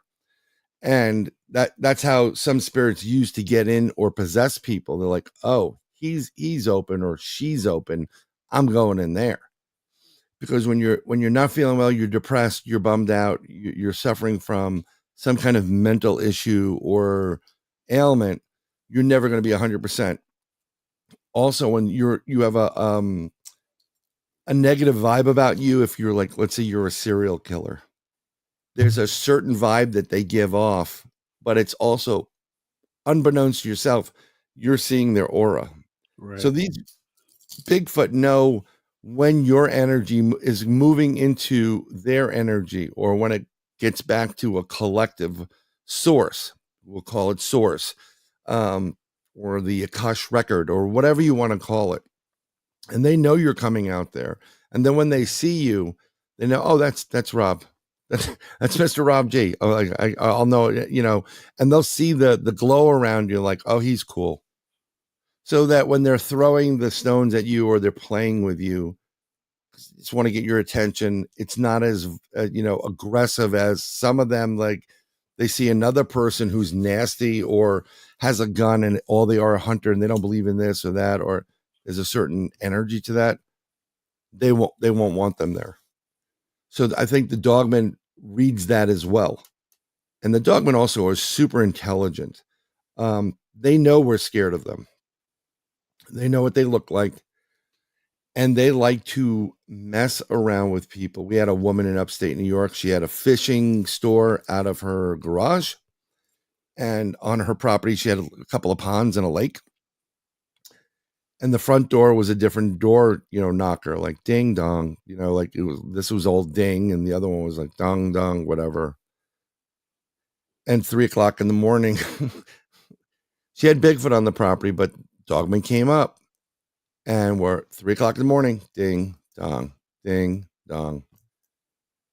Speaker 3: And that's how some spirits use to get in or possess people. They're like, oh, he's open or she's open. I'm going in there. Because when you're not feeling well, you're depressed, you're bummed out, you're suffering from some kind of mental issue or ailment, you're never going to be 100%. Also, when you have a negative vibe about you, if you're like, let's say you're a serial killer, there's a certain vibe that they give off, but it's also unbeknownst to yourself, you're seeing their aura. Right. So these Bigfoot know when your energy is moving into their energy, or when it gets back to a collective source, we'll call it source, or the Akash record, or whatever you want to call it. And they know you're coming out there. And then when they see you, they know, oh, that's Rob. That's Mr. Rob G. Oh, I'll know, and they'll see the glow around you, like, oh, he's cool. So that when they're throwing the stones at you or they're playing with you, just want to get your attention, it's not as aggressive as some of them. Like, they see another person who's nasty or has a gun and all they are a hunter and they don't believe in this or that, or there's a certain energy to that, they won't want them there. So I think the Dogman reads that as well. And the Dogman also are super intelligent. They know we're scared of them. They know what they look like. And they like to mess around with people. We had a woman in upstate New York. She had a fishing store out of her garage. And on her property, she had a couple of ponds and a lake. And the front door was a different door, knocker, like ding dong, like this was all ding. And the other one was like dong dong, whatever. And 3:00 in the morning, she had Bigfoot on the property, but Dogman came up. And we're 3:00 in the morning, ding, dong, ding, dong.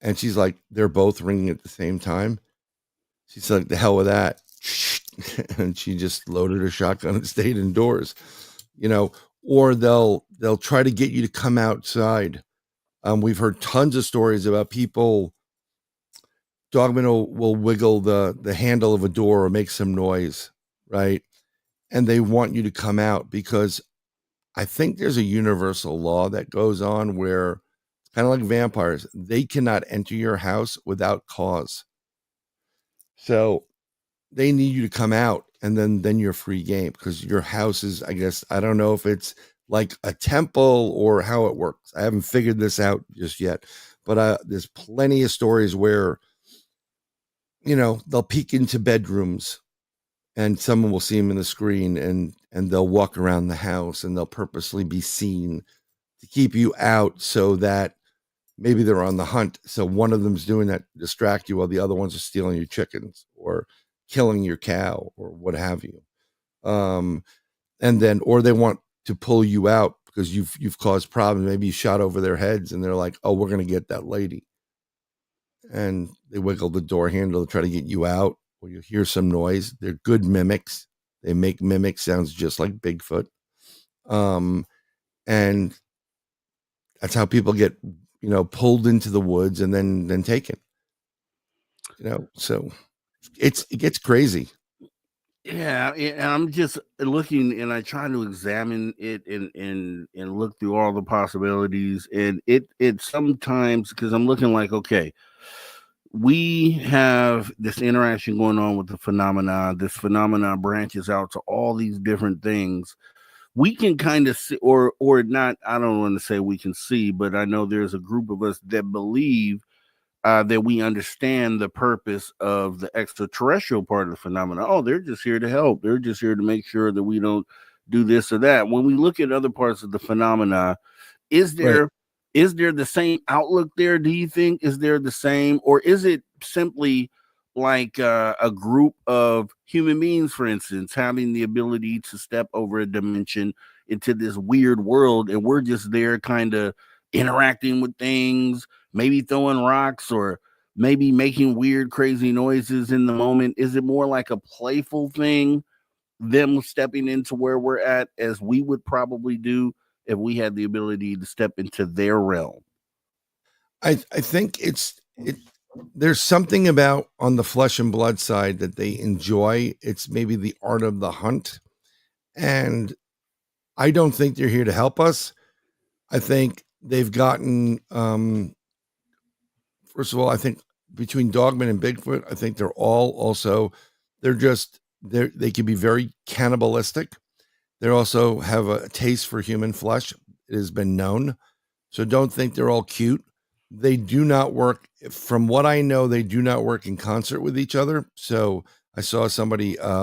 Speaker 3: And she's like, they're both ringing at the same time. She's like, the hell with that. And she just loaded her shotgun and stayed indoors, or they'll try to get you to come outside. We've heard tons of stories about people. Dogman will wiggle the handle of a door or make some noise, right? And they want you to come out, because I think there's a universal law that goes on where it's kind of like vampires. They cannot enter your house without cause. So they need you to come out, and then you're free game, because your house is, I guess, I don't know if it's like a temple or how it works. I haven't figured this out just yet, but there's plenty of stories where, they'll peek into bedrooms and someone will see them in the screen, and they'll walk around the house and they'll purposely be seen to keep you out, so that maybe they're on the hunt. So one of them's doing that to distract you while the other ones are stealing your chickens or killing your cow or what have you. And then, or they want to pull you out because you've caused problems. Maybe you shot over their heads and they're like, oh, we're going to get that lady. And they wiggle the door handle to try to get you out, or you hear some noise. They're good mimics. They make mimic sounds just like Bigfoot. And that's how people get, pulled into the woods and then taken. So it gets crazy.
Speaker 2: Yeah, and I'm just looking, and I try to examine it and look through all the possibilities. And it sometimes, because I'm looking like, okay, we have this interaction going on with the phenomenon. This phenomenon branches out to all these different things. we can kind of see, or not. I don't want to say we can see, but I know there's a group of us that believe that we understand the purpose of the extraterrestrial part of the phenomena. Oh, they're just here to help. They're just here to make sure that we don't do this or that. When we look at other parts of the phenomena, is there
Speaker 3: Right.
Speaker 2: is there the same outlook there? Do you think is there the same, or is it simply like a group of human beings, for instance, having the ability to step over a dimension into this weird world, and we're just there, kind of interacting with things, maybe throwing rocks or maybe making weird, crazy noises in the moment? Is it more like a playful thing, them stepping into where we're at, as we would probably do if we had the ability to step into their realm?
Speaker 3: I think there's something about on the flesh and blood side that they enjoy. It's maybe the art of the hunt. And I don't think they're here to help us. I think they've gotten first of all, I think between Dogman and Bigfoot, I think they're all also they can be very cannibalistic. They also have a taste for human flesh. It has been known. So don't think they're all cute. They do not work, from what I know, they do not work in concert with each other. So I saw somebody, I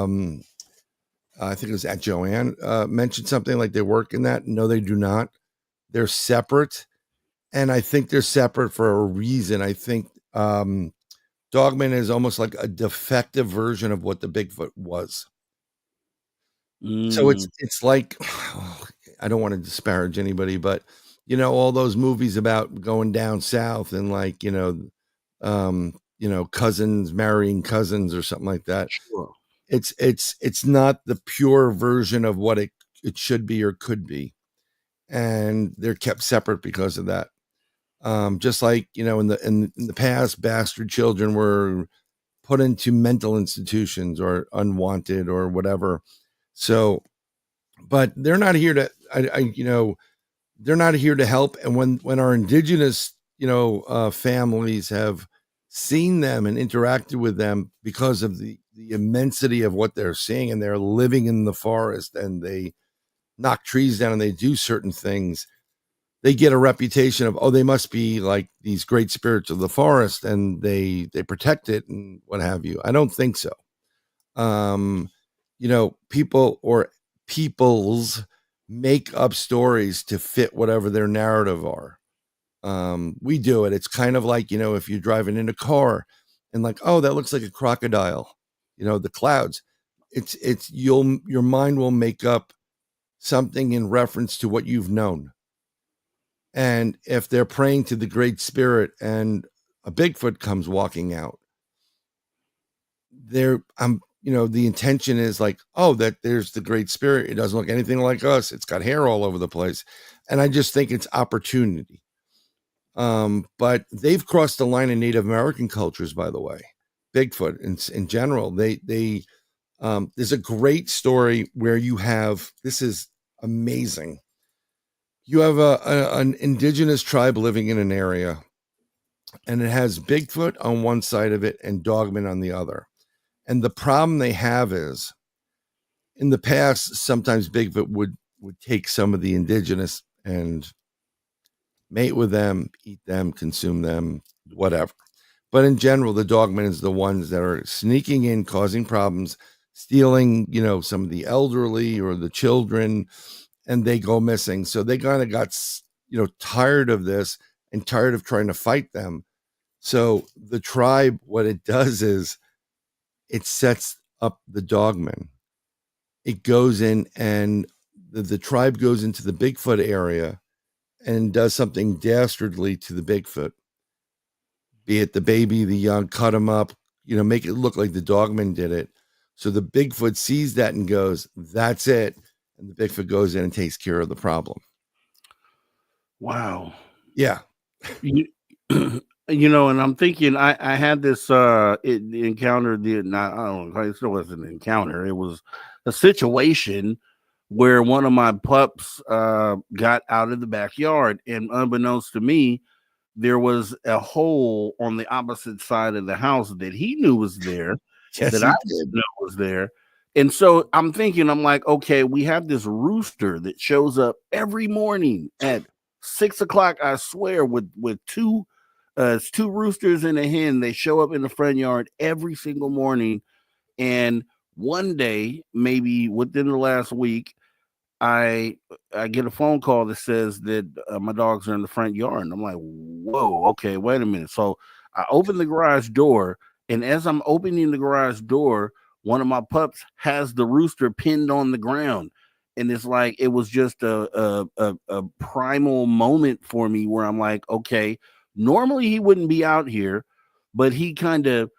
Speaker 3: think it was at Joanne, mentioned something like they work in that. No, they do not. They're separate. And I think they're separate for a reason. I think Dogman is almost like a defective version of what the Bigfoot was. So it's like, I don't want to disparage anybody, but all those movies about going down south and like, cousins marrying cousins or something like that.
Speaker 2: Sure.
Speaker 3: It's not the pure version of what it should be or could be. And they're kept separate because of that. Just like, in the past, bastard children were put into mental institutions or unwanted or whatever. So, but they're not here to, they're not here to help. And when our indigenous, families have seen them and interacted with them because of the immensity of what they're seeing, and they're living in the forest and they knock trees down and they do certain things, they get a reputation of, oh, they must be like these great spirits of the forest and they protect it and what have you. I don't think so. People or peoples make up stories to fit whatever their narrative are. We do it. It's kind of like, if you're driving in a car and like, oh, that looks like a crocodile, the clouds. Your mind will make up something in reference to what you've known. And if they're praying to the Great Spirit and a Bigfoot comes walking out, the intention is like, oh, that there's the Great Spirit. It doesn't look anything like us. It's got hair all over the place. And I just think it's opportunity. But they've crossed the line in Native American cultures, by the way. Bigfoot in general, there's a great story where this is amazing. You have an indigenous tribe living in an area, and it has Bigfoot on one side of it and Dogman on the other. And the problem they have is, in the past, sometimes Bigfoot would take some of the indigenous and mate with them, eat them, consume them, whatever. But in general, the Dogman is the ones that are sneaking in, causing problems, stealing, some of the elderly or the children, and they go missing. So they kind of got, tired of this and tired of trying to fight them. So the tribe, what it does is it sets up the Dogman. It goes in and the tribe goes into the Bigfoot area and does something dastardly to the Bigfoot, be it the baby, the young, cut them up, make it look like the Dogman did it. So the Bigfoot sees that and goes, that's it. And the Bigfoot goes in and takes care of the problem.
Speaker 2: Wow.
Speaker 3: Yeah.
Speaker 2: And I'm thinking, I had this encounter. I don't know, it still wasn't an encounter. It was a situation where one of my pups got out of the backyard, and unbeknownst to me, there was a hole on the opposite side of the house that he knew was there,
Speaker 3: Yes,
Speaker 2: that I didn't know was there. And so I'm thinking, I'm like, okay, we have this rooster that shows up every morning at 6 o'clock, I swear, with two it's two roosters and a hen. They show up in the front yard every single morning. And one day, maybe within the last week, I I get a phone call that says that my dogs are in the front yard, and I'm like, "Whoa, okay, wait a minute." So I open the garage door, and as I'm opening the garage door, one of my pups has the rooster pinned on the ground, and it's like it was just a primal moment for me where I'm like, "Okay, normally he wouldn't be out here, but he kind of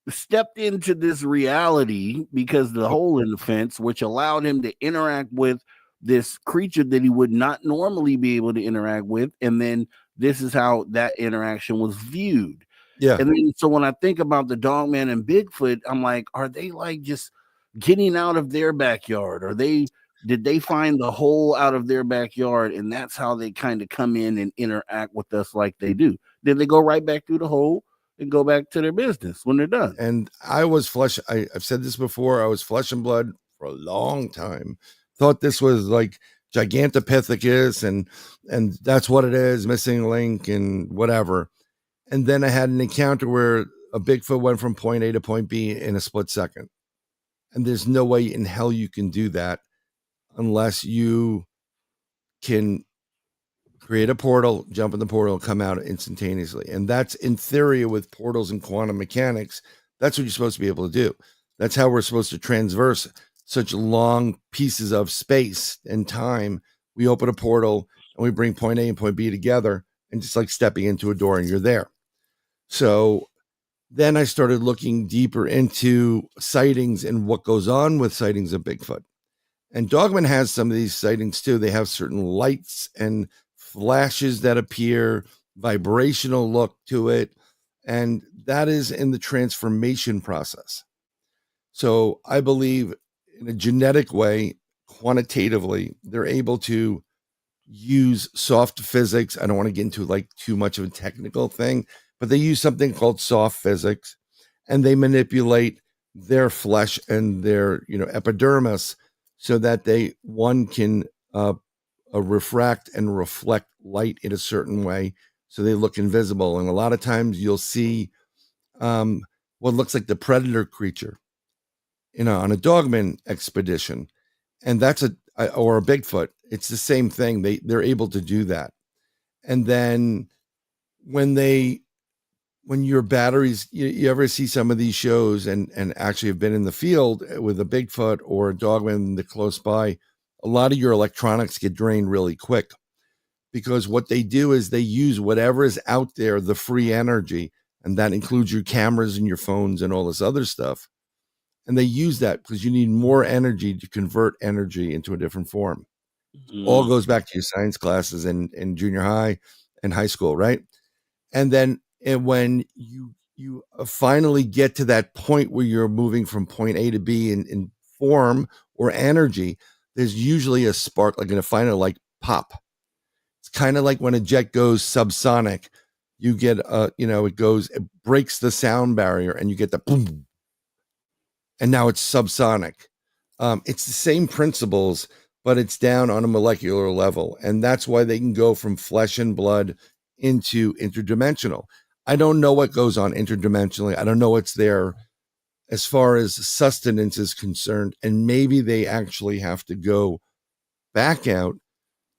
Speaker 2: stepped into this reality because the hole in the fence, which allowed him to interact with this creature that he would not normally be able to interact with. And then this is how that interaction was viewed.
Speaker 3: Yeah.
Speaker 2: And then so when I think about the Dogman and Bigfoot, I'm like, are they like just getting out of their backyard? Are they did they find the hole out of their backyard and that's how they kind of come in and interact with us like they do? Did they go right back through the hole and go back to their business when they're done?
Speaker 3: And I was I've said this before, I was flesh and blood for a long time. Thought this was like Gigantopithecus and that's what it is, missing link and whatever. And then I had an encounter where a Bigfoot went from point A to point B in a split second. And there's no way in hell you can do that unless you can create a portal, jump in the portal, come out instantaneously. And that's in theory with portals and quantum mechanics. That's what you're supposed to be able to do. That's how we're supposed to transverse such long pieces of space and time. We open a portal and we bring point A and point B together, and just like stepping into a door and you're there. So then I started looking deeper into sightings and what goes on with sightings of Bigfoot. And Dogman has some of these sightings too. They have certain lights and flashes that appear, vibrational look to it. And that is in the transformation process. So I believe in a genetic way, quantitatively, they're able to use soft physics. I don't want to get into like too much of a technical thing, but they use something called soft physics, and they manipulate their flesh and their epidermis so that they can refract and reflect light in a certain way, so they look invisible. And a lot of times you'll see what looks like the predator creature on a Dogman expedition, and that's or a Bigfoot. It's the same thing. They're able to do that. And then when your batteries, you ever see some of these shows and actually have been in the field with a Bigfoot or a Dogman that close by, a lot of your electronics get drained really quick, because what they do is they use whatever is out there, the free energy, and that includes your cameras and your phones and all this other stuff. And they use that because you need more energy to convert energy into a different form. All goes back to your science classes in junior high and high school, right? And then when you finally get to that point where you're moving from point A to B in form or energy, there's usually a spark, like a final like pop. It's kind of like when a jet goes subsonic, you get it breaks the sound barrier and you get the boom, and now it's subsonic. It's the same principles, but it's down on a molecular level. And that's why they can go from flesh and blood into interdimensional. I don't know what goes on interdimensionally. I don't know what's there as far as sustenance is concerned. And maybe they actually have to go back out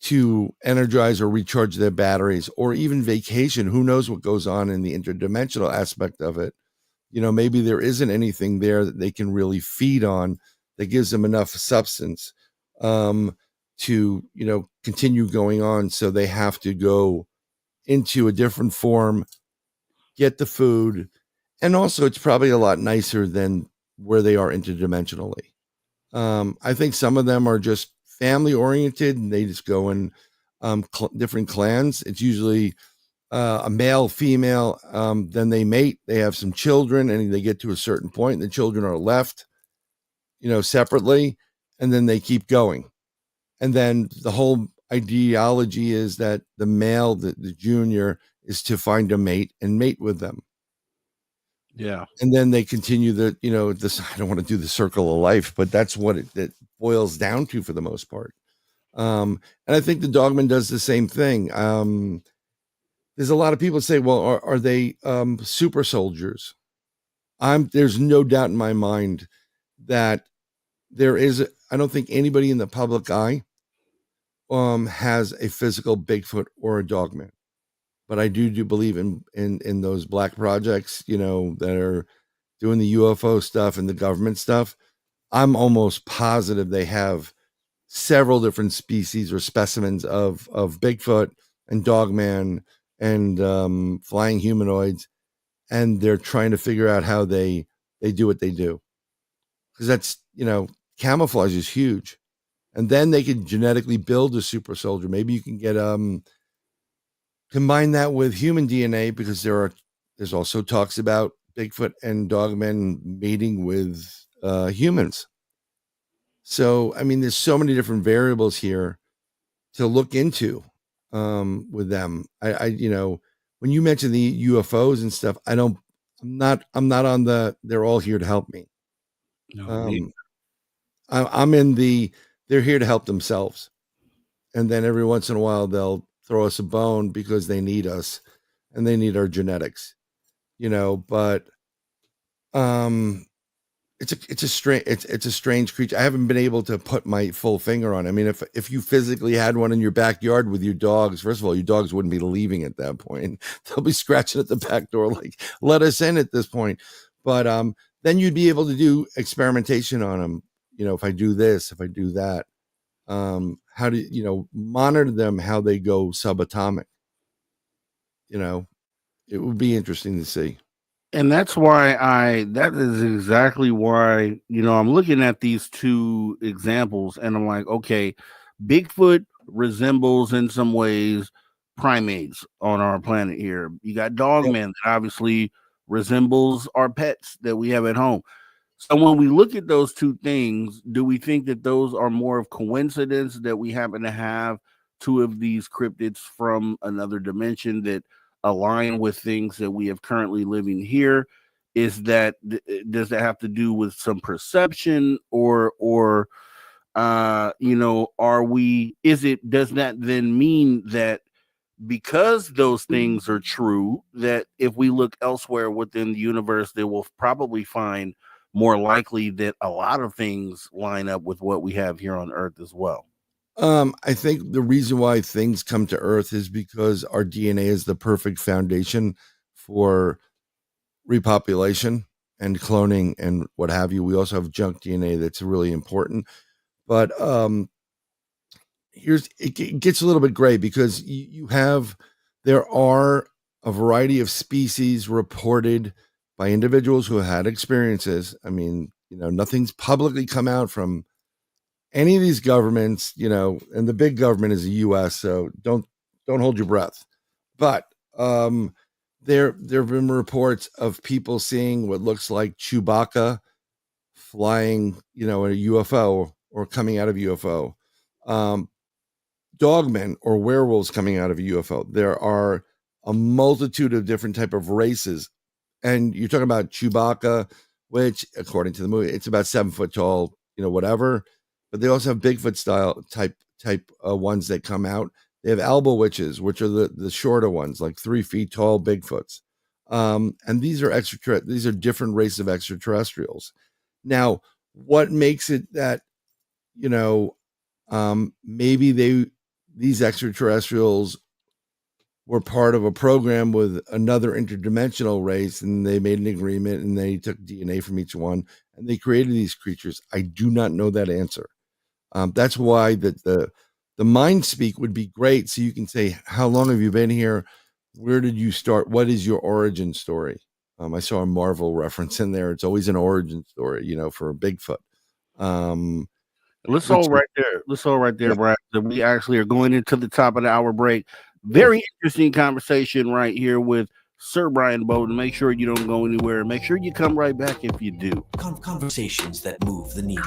Speaker 3: to energize or recharge their batteries, or even vacation. Who knows what goes on in the interdimensional aspect of it? Maybe there isn't anything there that they can really feed on that gives them enough substance to continue going on. So they have to go into a different form, get the food, and also it's probably a lot nicer than where they are interdimensionally. I think some of them are just family oriented and they just go in different clans. It's usually a male, female, then they mate, they have some children, and they get to a certain point and the children are left, separately, and then they keep going. And then the whole ideology is that the male, the junior, is to find a mate and mate with them.
Speaker 2: Yeah.
Speaker 3: And then they continue the, this, I don't want to do the circle of life, but that's what it boils down to for the most part. And I think the Dogman does the same thing. There's a lot of people say, well, are they super soldiers? There's no doubt in my mind that I don't think anybody in the public eye has a physical Bigfoot or a Dogman. But I do believe in those black projects, that are doing the UFO stuff and the government stuff. I'm almost positive they have several different species or specimens of Bigfoot and Dogman and flying humanoids, and they're trying to figure out how they do what they do, because that's camouflage is huge, and then they can genetically build a super soldier. Maybe you can get combine that with human DNA, because there's also talks about Bigfoot and Dogman mating with humans. So, I mean, there's so many different variables here to look into with them. I when you mention the UFOs and stuff, I'm not on they're all here to help me.
Speaker 2: No,
Speaker 3: I'm in they're here to help themselves. And then every once in a while they'll throw us a bone because they need us and they need our genetics, but it's a strange creature. I haven't been able to put my full finger on it. I mean, if you physically had one in your backyard with your dogs, first of all, your dogs wouldn't be leaving at that point. They'll be scratching at the back door, like, let us in at this point. But then you'd be able to do experimentation on them. If I do this, if I do that, how do monitor them, how they go subatomic. It would be interesting to see.
Speaker 2: And that's why that is exactly why, I'm looking at these two examples and I'm like, okay, Bigfoot resembles in some ways primates on our planet here. You got Dogman that obviously resembles our pets that we have at home. So when we look at those two things, do we think that those are more of coincidence that we happen to have two of these cryptids from another dimension that align with things that we have currently living here? Does that have to do with some perception, or does that then mean that because those things are true, that if we look elsewhere within the universe, they will probably find more likely that a lot of things line up with what we have here on Earth as well?
Speaker 3: I think the reason why things come to Earth is because our DNA is the perfect foundation for repopulation and cloning and what have you. We also have junk DNA that's really important. But it gets a little bit gray, because there are a variety of species reported by individuals who had experiences. I mean, nothing's publicly come out from any of these governments, and the big government is the US, so don't hold your breath. But there have been reports of people seeing what looks like Chewbacca flying, in a UFO or coming out of UFO. Dogmen or werewolves coming out of a UFO. There are a multitude of different type of races. And you're talking about Chewbacca, which according to the movie, it's about 7 foot tall, whatever. But they also have Bigfoot style type ones that come out. They have elbow witches, which are the shorter ones, like 3 feet tall Bigfoots. And these are different races of extraterrestrials. Now, what makes it that, maybe these extraterrestrials were part of a program with another interdimensional race, and they made an agreement and they took DNA from each one and they created these creatures. I do not know that answer. That's why the mind speak would be great. So you can say, how long have you been here? Where did you start? What is your origin story? I saw a Marvel reference in there. It's always an origin story, for a Bigfoot.
Speaker 2: Let's hold right there,
Speaker 3: Yeah.
Speaker 2: Brad. We actually are going into the top of the hour break. Very interesting conversation right here with Sir Bryan Bowden. Make sure you don't go anywhere. Make sure you come right back if you do.
Speaker 4: Conversations that move the needle.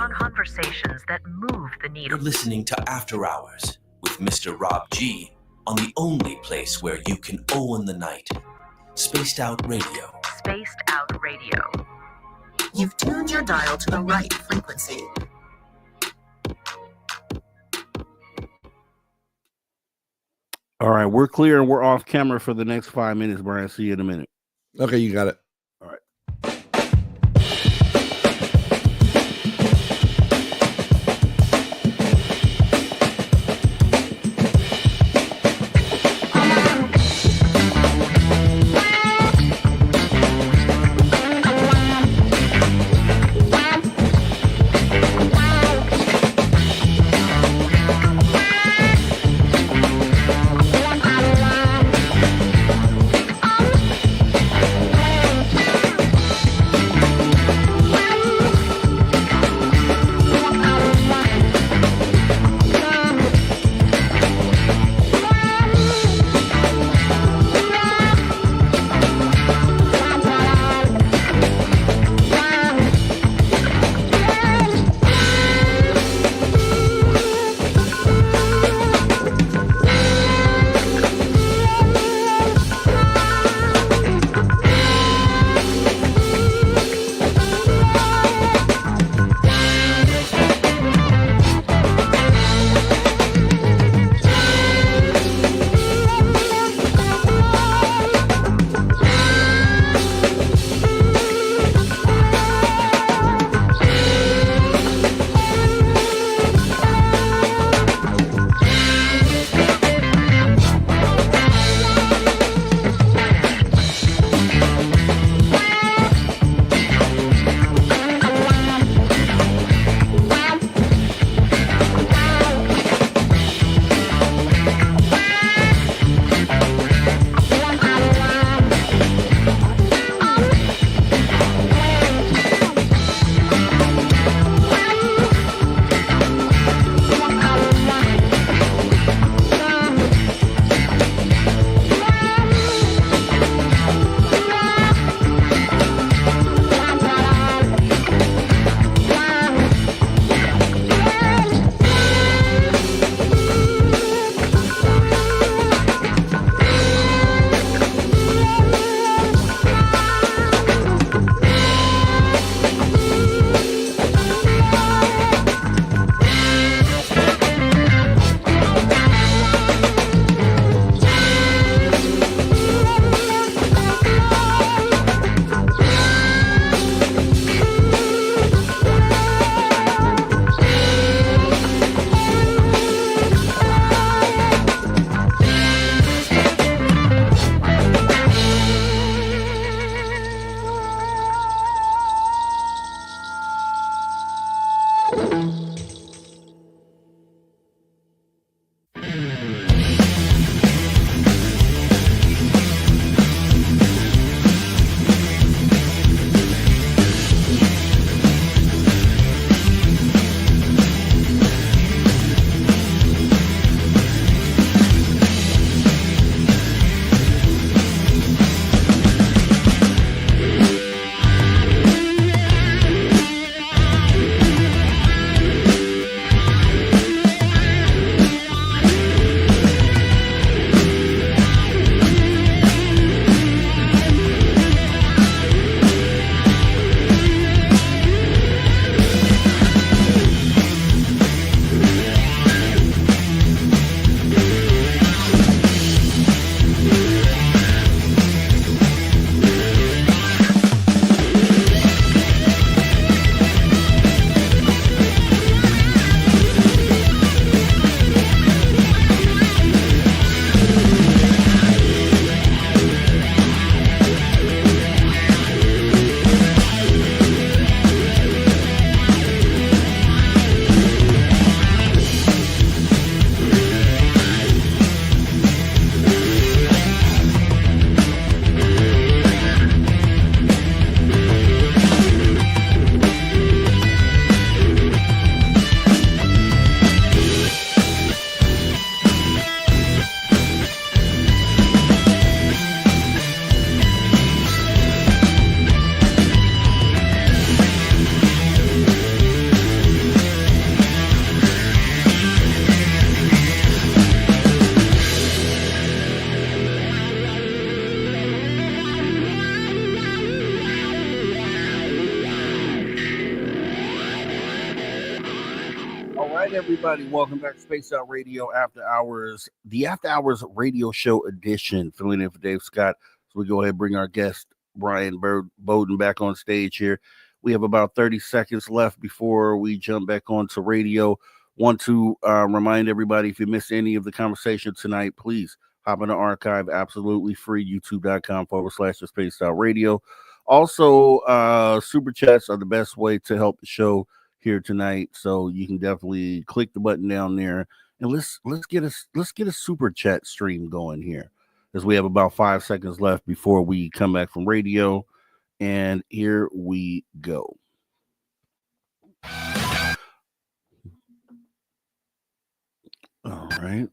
Speaker 4: You're listening to After Hours with Mr. Rob G on the only place where you can own the night. Spaced Out Radio.
Speaker 5: Spaced Out Radio.
Speaker 6: You've tuned your dial to the right frequency.
Speaker 2: All right, we're clear and we're off camera for the next 5 minutes, Brian. See you in a minute.
Speaker 3: Okay, you got it.
Speaker 2: All right. everybody. Welcome back to Space Out Radio After Hours, the After Hours Radio Show edition. Filling in for Dave Scott. So we go ahead and bring our guest, Bryan Bowden, back on stage here. We have about 30 seconds left before we jump back onto radio. Want to remind everybody, if you missed any of the conversation tonight, please hop in the archive, absolutely free, youtube.com/the Spaced Out Radio. Also, super chats are the best way to help the show here tonight, so you can definitely click the button down there and let's get a super chat stream going here, as we have about 5 seconds left before we come back from radio. And here we go. All right,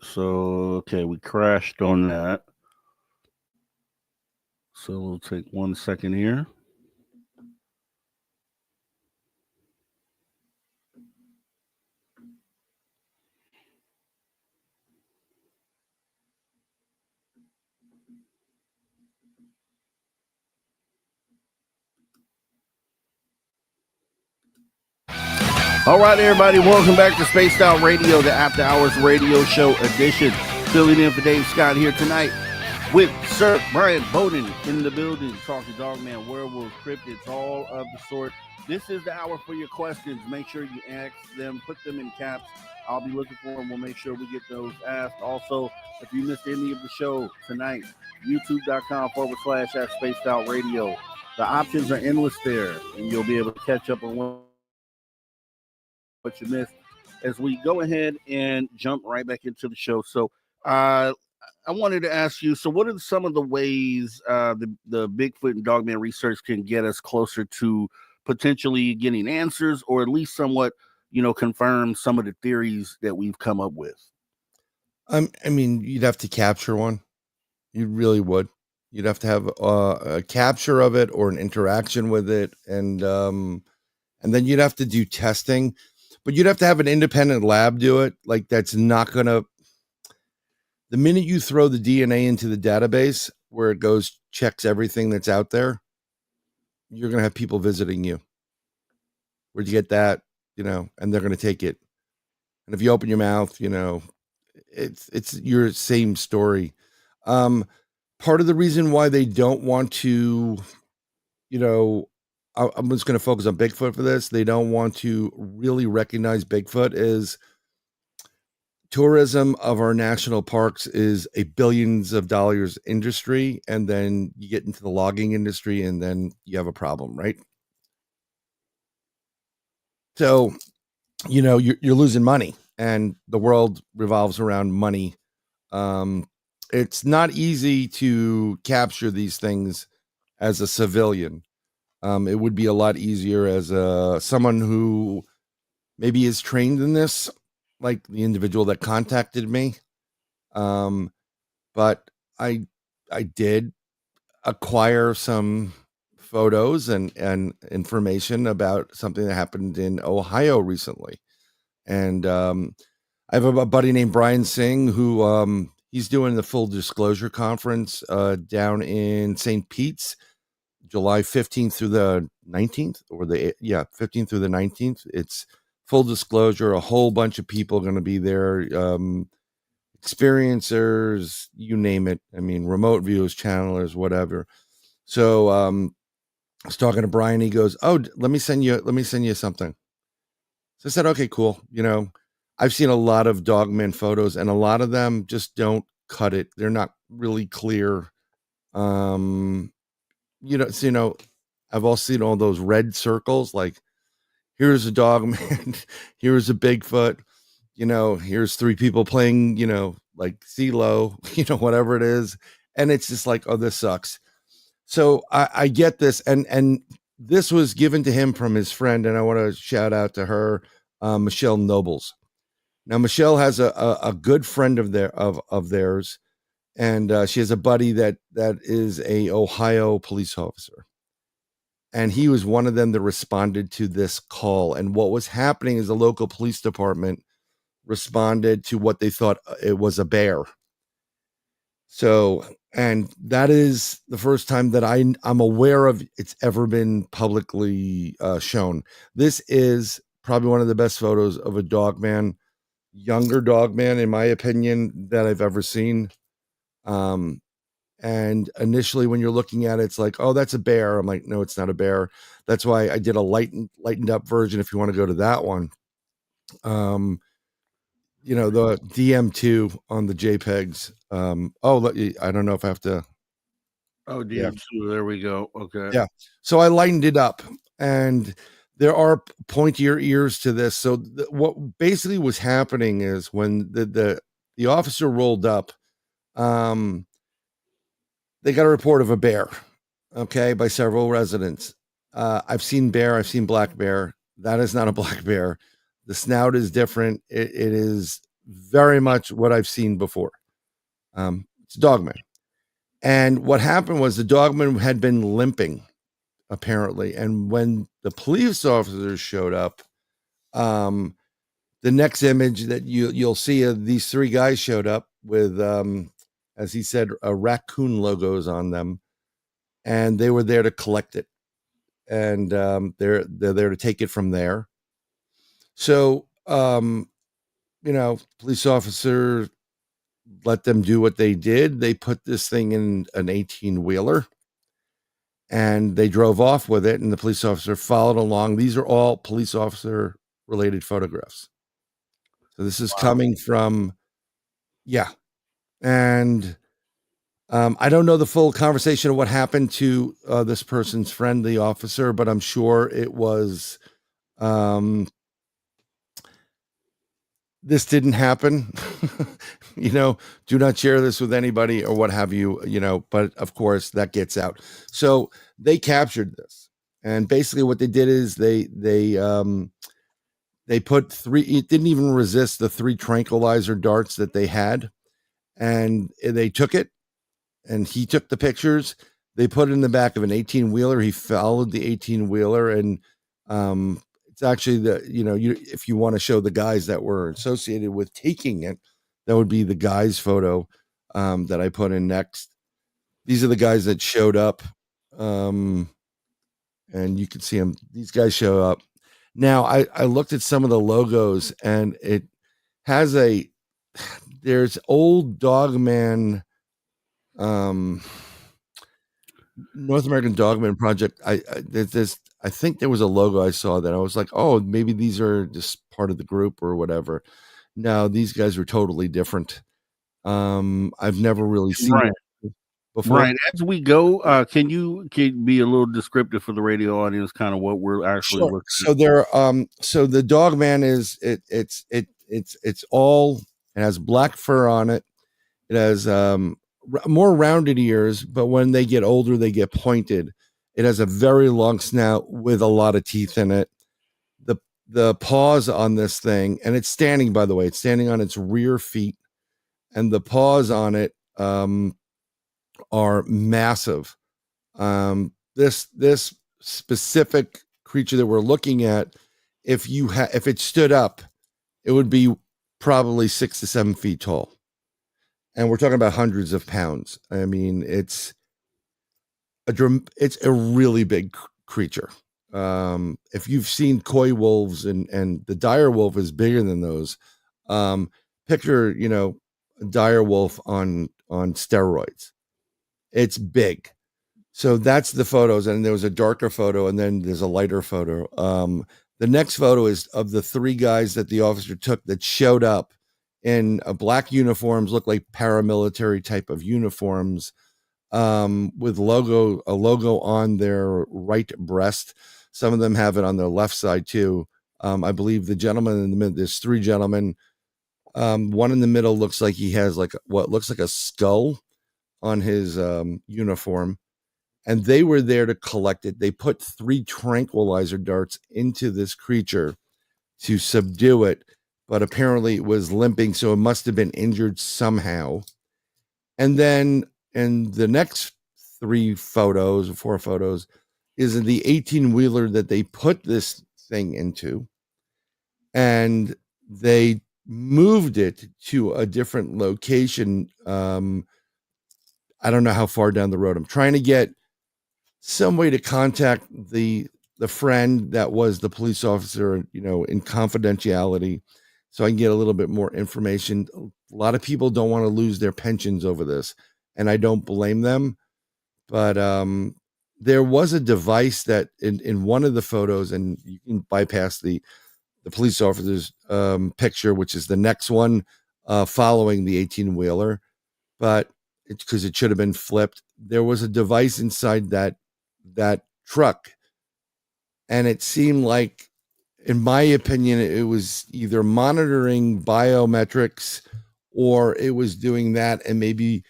Speaker 2: so okay, we crashed on that, so we'll take 1 second here. All right, everybody, welcome back to Spaced Out Radio, the After Hours Radio Show edition. Filling in for Dave Scott here tonight with Sir Bryan Bowden in the building, talking Dogman, werewolves, cryptids, all of the sort. This is the hour for your questions. Make sure you ask them, put them in caps. I'll be looking for them. We'll make sure we get those asked. Also, if you missed any of the show tonight, youtube.com/Spaced Out Radio. The options are endless there, and you'll be able to catch up on what you missed as we go ahead and jump right back into the show. So I wanted to ask you, so what are some of the ways the Bigfoot and Dogman research can get us closer to potentially getting answers, or at least somewhat, confirm some of the theories that we've come up with?
Speaker 3: I mean, you'd have to capture one. You really would. You'd have to have a capture of it or an interaction with it, and then you'd have to do testing. But you'd have to have an independent lab do it. Like, that's not going to... The minute you throw the DNA into the database where it goes, checks everything that's out there, you're going to have people visiting you. Where'd you get that? And they're going to take it. And if you open your mouth, it's your same story. Part of the reason why they don't want to, I'm just going to focus on Bigfoot for this. They don't want to really recognize Bigfoot is tourism of our national parks is a billions of dollars industry. And then you get into the logging industry and then you have a problem, right? So, you're losing money, and the world revolves around money. It's not easy to capture these things as a civilian. It would be a lot easier as someone who maybe is trained in this, like the individual that contacted me. But I did acquire some photos and information about something that happened in Ohio recently. And I have a buddy named Brian Singh who he's doing the Full Disclosure Conference down in St. Pete's, July 15th through the 19th, or 15th through the 19th. It's full disclosure, a whole bunch of people going to be there, experiencers, you name it. I mean, remote viewers, channelers, whatever. So I was talking to Brian. He goes, "Oh, let me send you something." So I said, "Okay, cool." I've seen a lot of Dogman photos, and a lot of them just don't cut it. They're not really clear. I've all seen all those red circles, like here's a Dogman, here's a Bigfoot, here's three people playing, like CeeLo, whatever it is. And it's just like, oh, this sucks. So I get this. And this was given to him from his friend. And I want to shout out to her, Michelle Nobles. Now, Michelle has a good friend of theirs. And she has a buddy that is a Ohio police officer. And he was one of them that responded to this call. And what was happening is the local police department responded to what they thought it was a bear. So, and that is the first time that I'm aware of it's ever been publicly shown. This is probably one of the best photos of a Dogman, younger Dogman, in my opinion, that I've ever seen. And initially when you're looking at it, it's like, oh, that's a bear. I'm like, no, it's not a bear. That's why I did a lightened up version. If you want to go to that one, you know, the DM2 on the JPEGs. I don't know if I have to.
Speaker 2: Oh, DM2. There we go. Okay.
Speaker 3: Yeah. So I lightened it up, and there are pointier ears to this. So what basically was happening is when the officer rolled up, they got a report of a bear, okay, by several residents. I've seen bear. I've seen black bear. That is not a black bear. The snout is different. It is very much what I've seen before. It's a Dogman. And what happened was the Dogman had been limping, apparently. And when the police officers showed up, the next image that you'll see of these three guys showed up with, as he said, raccoon logos on them, and they were there to collect it, and they're there to take it from there. So, you know, police officer let them do what they did. They put this thing in an 18-wheeler, and they drove off with it, and the police officer followed along. These are all police officer related photographs. So this is coming from, yeah. And I don't know the full conversation of what happened to this person's friend, the officer, but I'm sure it was, this didn't happen. You know, do not share this with anybody or what have you, you know, but of course that gets out. So they captured this. And basically what they did is they put three, it didn't even resist the 3 tranquilizer darts that they had. And they took it, and he took the pictures. They put it in the back of an 18-wheeler. He followed the 18-wheeler, and it's actually if you want to show the guys that were associated with taking it, that would be the guy's photo that I put in next. These are the guys that showed up, and you can see them. These guys show up. Now, I looked at some of the logos, and it has there's old Dogman, North American Dogman Project. I think there was a logo I saw that I was like, oh, maybe these are just part of the group or whatever. No, these guys were totally different. I've never really seen
Speaker 2: Right.
Speaker 3: it before.
Speaker 2: Right. As we go, can you be a little descriptive for the radio audience, kind of what we're actually looking at?
Speaker 3: So there, so the Dogman is it's all, it has black fur on it. It has more rounded ears, but when they get older, they get pointed. It has a very long snout with a lot of teeth in it. The paws on this thing, and it's standing, by the way, it's standing on its rear feet, and the paws on it are massive. This specific creature that we're looking at, if it stood up, it would be probably 6 to 7 feet tall. And we're talking about hundreds of pounds. I mean, it's a really big creature. If you've seen coy wolves and the dire wolf is bigger than those, picture, a dire wolf on steroids. It's big. So that's the photos. And there was a darker photo, and then there's a lighter photo. The next photo is of the 3 guys that the officer took that showed up in black uniforms, look like paramilitary type of uniforms, with a logo on their right breast. Some of them have it on their left side too. I believe the gentleman in the middle, there's 3 gentlemen. One in the middle looks like he has what looks like a skull on his uniform, and they were there to collect it. They put 3 tranquilizer darts into this creature to subdue it, but apparently it was limping, so it must have been injured somehow. And then in the next 4 photos is in the 18-wheeler that they put this thing into, and they moved it to a different location. I don't know how far down the road. I'm trying to get some way to contact the the friend that was the police officer, in confidentiality, so I can get a little bit more information. A lot of people don't want to lose their pensions over this, and I don't blame them. But there was a device that in one of the photos, and you can bypass the police officer's picture, which is the next one following the 18-wheeler, but it's because it should have been flipped. There was a device inside that truck, and it seemed like, in my opinion, it was either monitoring biometrics, or it was doing that and maybe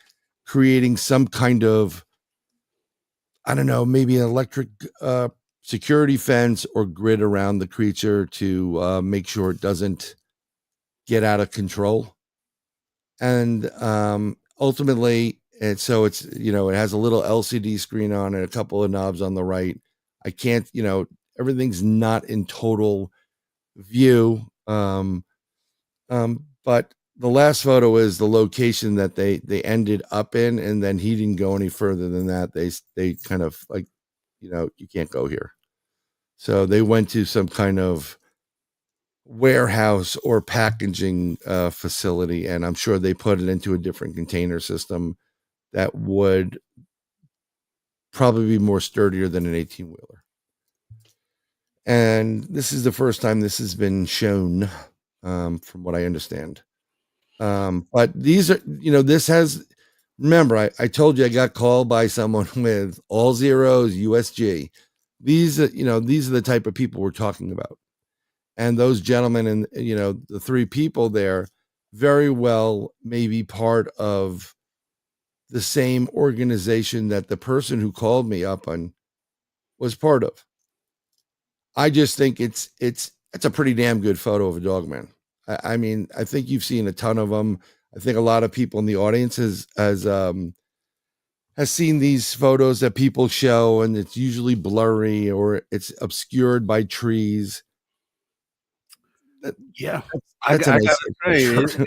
Speaker 3: creating some kind of, I don't know, maybe an electric security fence or grid around the creature to make sure it doesn't get out of control. And ultimately, and so it's, it has a little LCD screen on it, a couple of knobs on the right. I can't, everything's not in total view. But the last photo is the location that they ended up in, and then he didn't go any further than that. They kind of like, you can't go here. So they went to some kind of warehouse or packaging facility, and I'm sure they put it into a different container system that would probably be more sturdier than an 18-wheeler. And this is the first time this has been shown, from what I understand. But these are, this has, remember, I told you I got called by someone with all zeros, USG. These are the type of people we're talking about. And those gentlemen and, the three people there very well may be part of the same organization that the person who called me up on was part of. I just think it's a pretty damn good photo of a Dogman. I mean, I think you've seen a ton of them. I think a lot of people in the audience has seen these photos that people show, and it's usually blurry or it's obscured by trees.
Speaker 2: Yeah,
Speaker 3: That's
Speaker 2: I gotta say,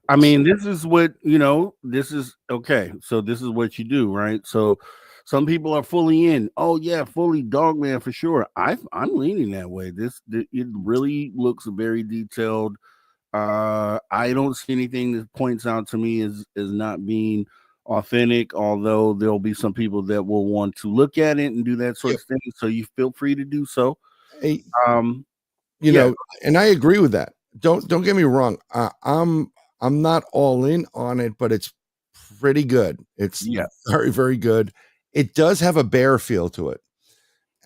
Speaker 2: I mean, this is what, this is okay. So this is what you do, right? So some people are fully in. Oh yeah, fully Dogman for sure. I'm leaning that way. It really looks very detailed. I don't see anything that points out to me as not being authentic, although there'll be some people that will want to look at it and do that sort of thing. So you feel free to do so.
Speaker 3: Hey, and I agree with that. Don't get me wrong. I'm not all in on it, but it's pretty good. It's very, very good. It does have a bear feel to it,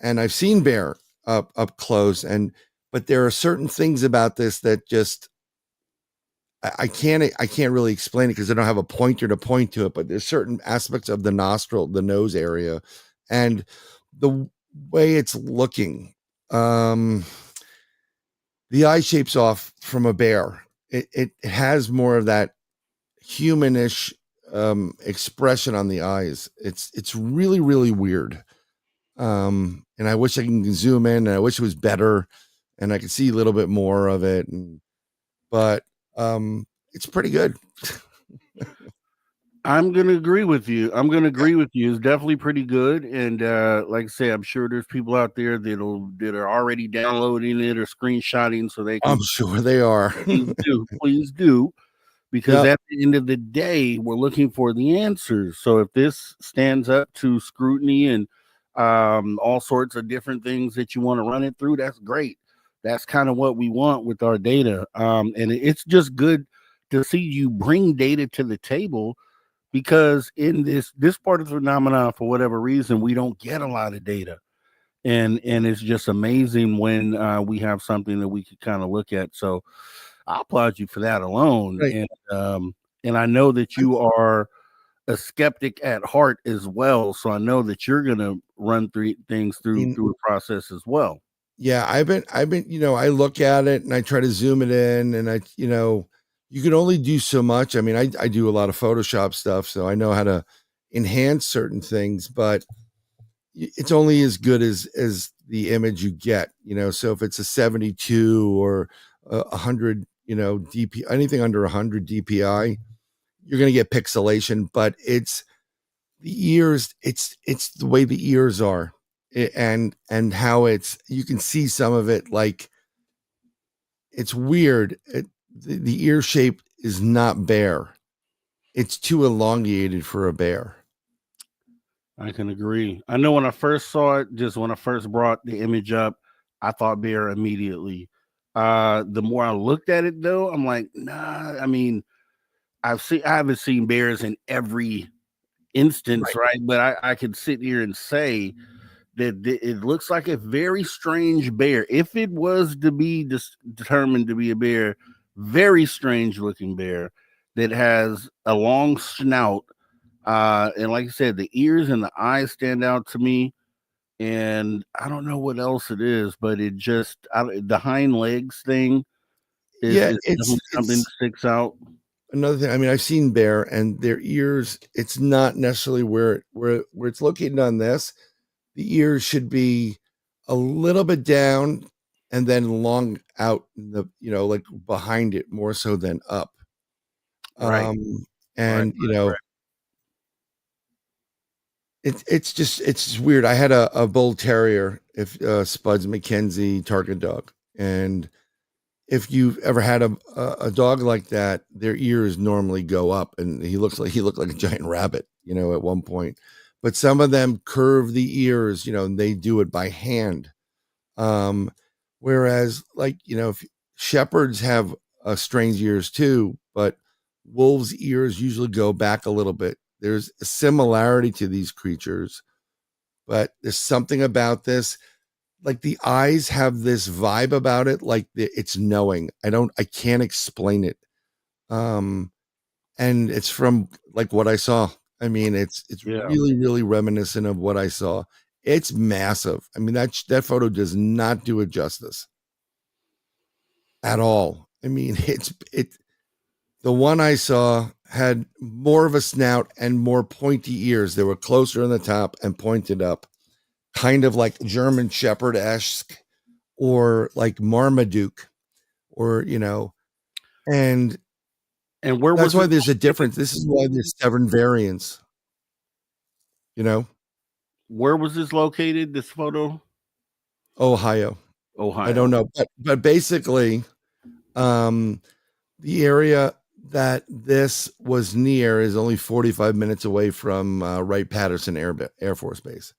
Speaker 3: and I've seen bear up close, but there are certain things about this that just I can't really explain it because I don't have a pointer to point to it. But there's certain aspects of the nostril, the nose area, and the way it's looking. The eye shape's off from a bear. It has more of that humanish expression on the eyes. It's really, really weird. And I wish I can zoom in, and I wish it was better and I could see a little bit more of it. But it's pretty good.
Speaker 2: I'm going to agree with you. It's definitely pretty good. And like I say, I'm sure there's people out there that are already downloading it or screenshotting so they can.
Speaker 3: I'm sure they are.
Speaker 2: Please do. Because at the end of the day, we're looking for the answers. So if this stands up to scrutiny and all sorts of different things that you want to run it through, that's great. That's kind of what we want with our data. And it's just good to see you bring data to the table, because in this part of the phenomenon, for whatever reason, we don't get a lot of data. And it's just amazing when we have something that we could kind of look at. So I applaud you for that alone. Right. And I know that you are a skeptic at heart as well. So I know that you're going to run through a process as well.
Speaker 3: Yeah, I've been, I look at it and I try to zoom it in, and you can only do so much. I mean, I do a lot of Photoshop stuff, so I know how to enhance certain things, but it's only as good as the image you get, so if it's a 72 or 100, DP, anything under 100 DPI, you're going to get pixelation. But it's the ears, it's the way the ears are. and how you can see some of it, like it's weird. The ear shape is not bear. It's too elongated for a bear.
Speaker 2: I can agree. I know when I first saw it, just when I first brought the image up, I thought bear immediately. The more I looked at it though, I'm like, nah, I mean, I haven't seen bears in every instance, right? But I could sit here and say that it looks like a very strange bear. If it was to be determined to be a bear, very strange looking bear that has a long snout. And like I said, the ears and the eyes stand out to me. And I don't know what else it is, but the hind legs thing is definitely something that sticks out.
Speaker 3: Another thing, I mean, I've seen bear and their ears, it's not necessarily where it's located on this. The ears should be a little bit down and then long out like behind it more so than up.
Speaker 2: Right.
Speaker 3: It's just weird. I had a bull terrier, Spuds McKenzie target dog, and if you've ever had a dog like that, their ears normally go up, and he looked like a giant rabbit, at one point. But some of them curve the ears, and they do it by hand. Whereas, like, if shepherds have strange ears too, but wolves' ears usually go back a little bit. There's a similarity to these creatures, but there's something about this. Like the eyes have this vibe about it, like it's knowing. I can't explain it. And it's from like what I saw. I mean, it's really, really reminiscent of what I saw. It's massive. I mean, that photo does not do it justice at all. I mean, the one I saw had more of a snout and more pointy ears. They were closer on the top and pointed up, kind of like German Shepherd-esque or like Marmaduke, or and
Speaker 2: where
Speaker 3: that's why there's a difference. This is why there's 7 variants.
Speaker 2: Where was this located? This photo?
Speaker 3: Ohio. I don't know, but basically, the area that this was near is only 45 minutes away from Wright-Patterson Air Force Base,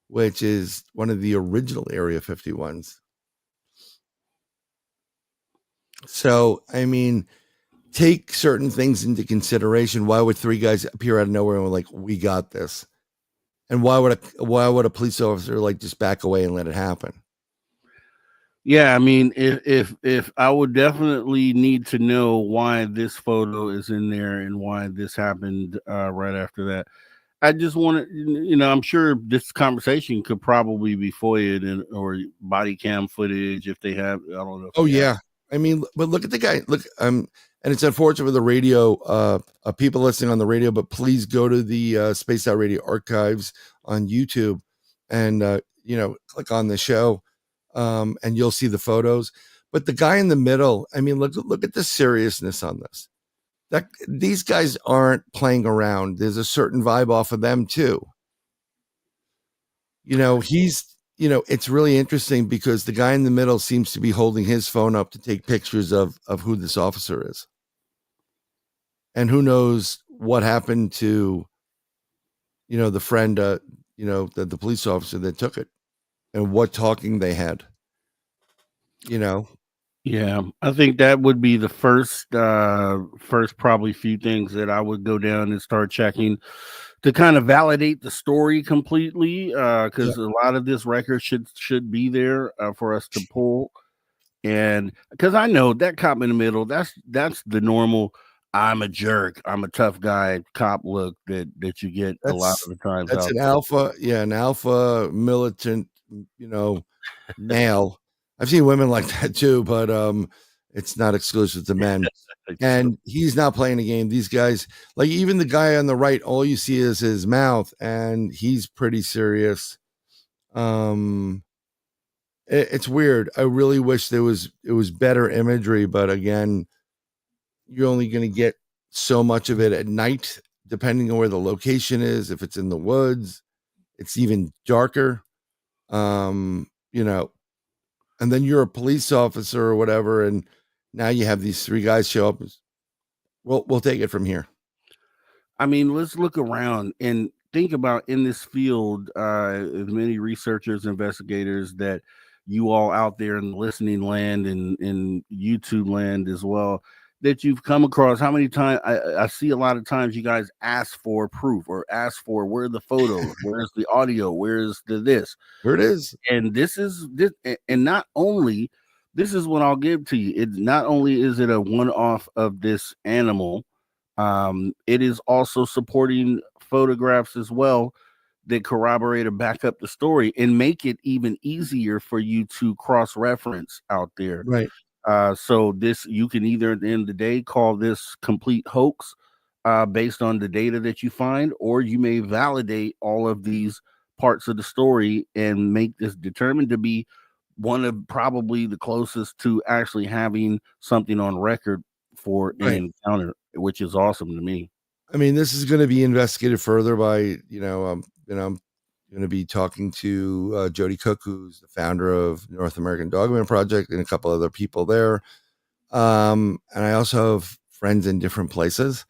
Speaker 3: which is one of the original Area 51s. So, I mean, take certain things into consideration. Why would 3 guys appear out of nowhere and we're like, we got this? And why would a police officer like just back away and let it happen?
Speaker 2: Yeah, I mean, if I would definitely need to know why this photo is in there and why this happened right after that. I just want to, I'm sure this conversation could probably be FOIA'd or body cam footage if they have. I don't know.
Speaker 3: Oh yeah, I mean, but look at the guy. Look, and it's unfortunate for the radio people listening on the radio, but please go to the Spaced Out Radio archives on YouTube and click on the show. And you'll see the photos. But the guy in the middle, I mean, look at the seriousness on this. That these guys aren't playing around. There's a certain vibe off of them too. It's really interesting because the guy in the middle seems to be holding his phone up to take pictures of who this officer is. And who knows what happened to, the friend, the police officer that took it. And what talking they had,
Speaker 2: Yeah, I think that would be the first probably few things that I would go down and start checking to kind of validate the story completely. Because a lot of this record should be there for us to pull, and because I know that cop in the middle, that's the normal. I'm a jerk. I'm a tough guy. Cop look that you get a lot of the times.
Speaker 3: That's an alpha militant, male. I've seen women like that too, but it's not exclusive to men. And he's not playing the game. These guys, like even the guy on the right, all you see is his mouth, and he's pretty serious. It's weird. I really wish it was better imagery, but again, you're only going to get so much of it at night, depending on where the location is. If it's in the woods, it's even darker. You know, and then you're a police officer or whatever, and now you have these 3 guys show up. We'll take it from here.
Speaker 2: I mean, let's look around and think about in this field, as many researchers, investigators that you all out there in listening land and in YouTube land as well, that you've come across. How many times I see a lot of times you guys ask for proof or ask for where are the photos, where's the audio, where's the this,
Speaker 3: Here it is.
Speaker 2: and this is this, and not only this is what I'll give to you. It not only is it a one-off of this animal, it is also supporting photographs as well that corroborate or back up the story and make it even easier for you to cross-reference out there.
Speaker 3: Right.
Speaker 2: So this, you can either at the end of the day call this complete hoax based on the data that you find, or you may validate all of these parts of the story and make this determined to be one of probably the closest to actually having something on record for an encounter, which is awesome to me.
Speaker 3: I mean, this is going to be investigated further by, I'm going to be talking to Jody Cook, who's the founder of North American Dogman Project, and a couple other people there. And I also have friends in different places,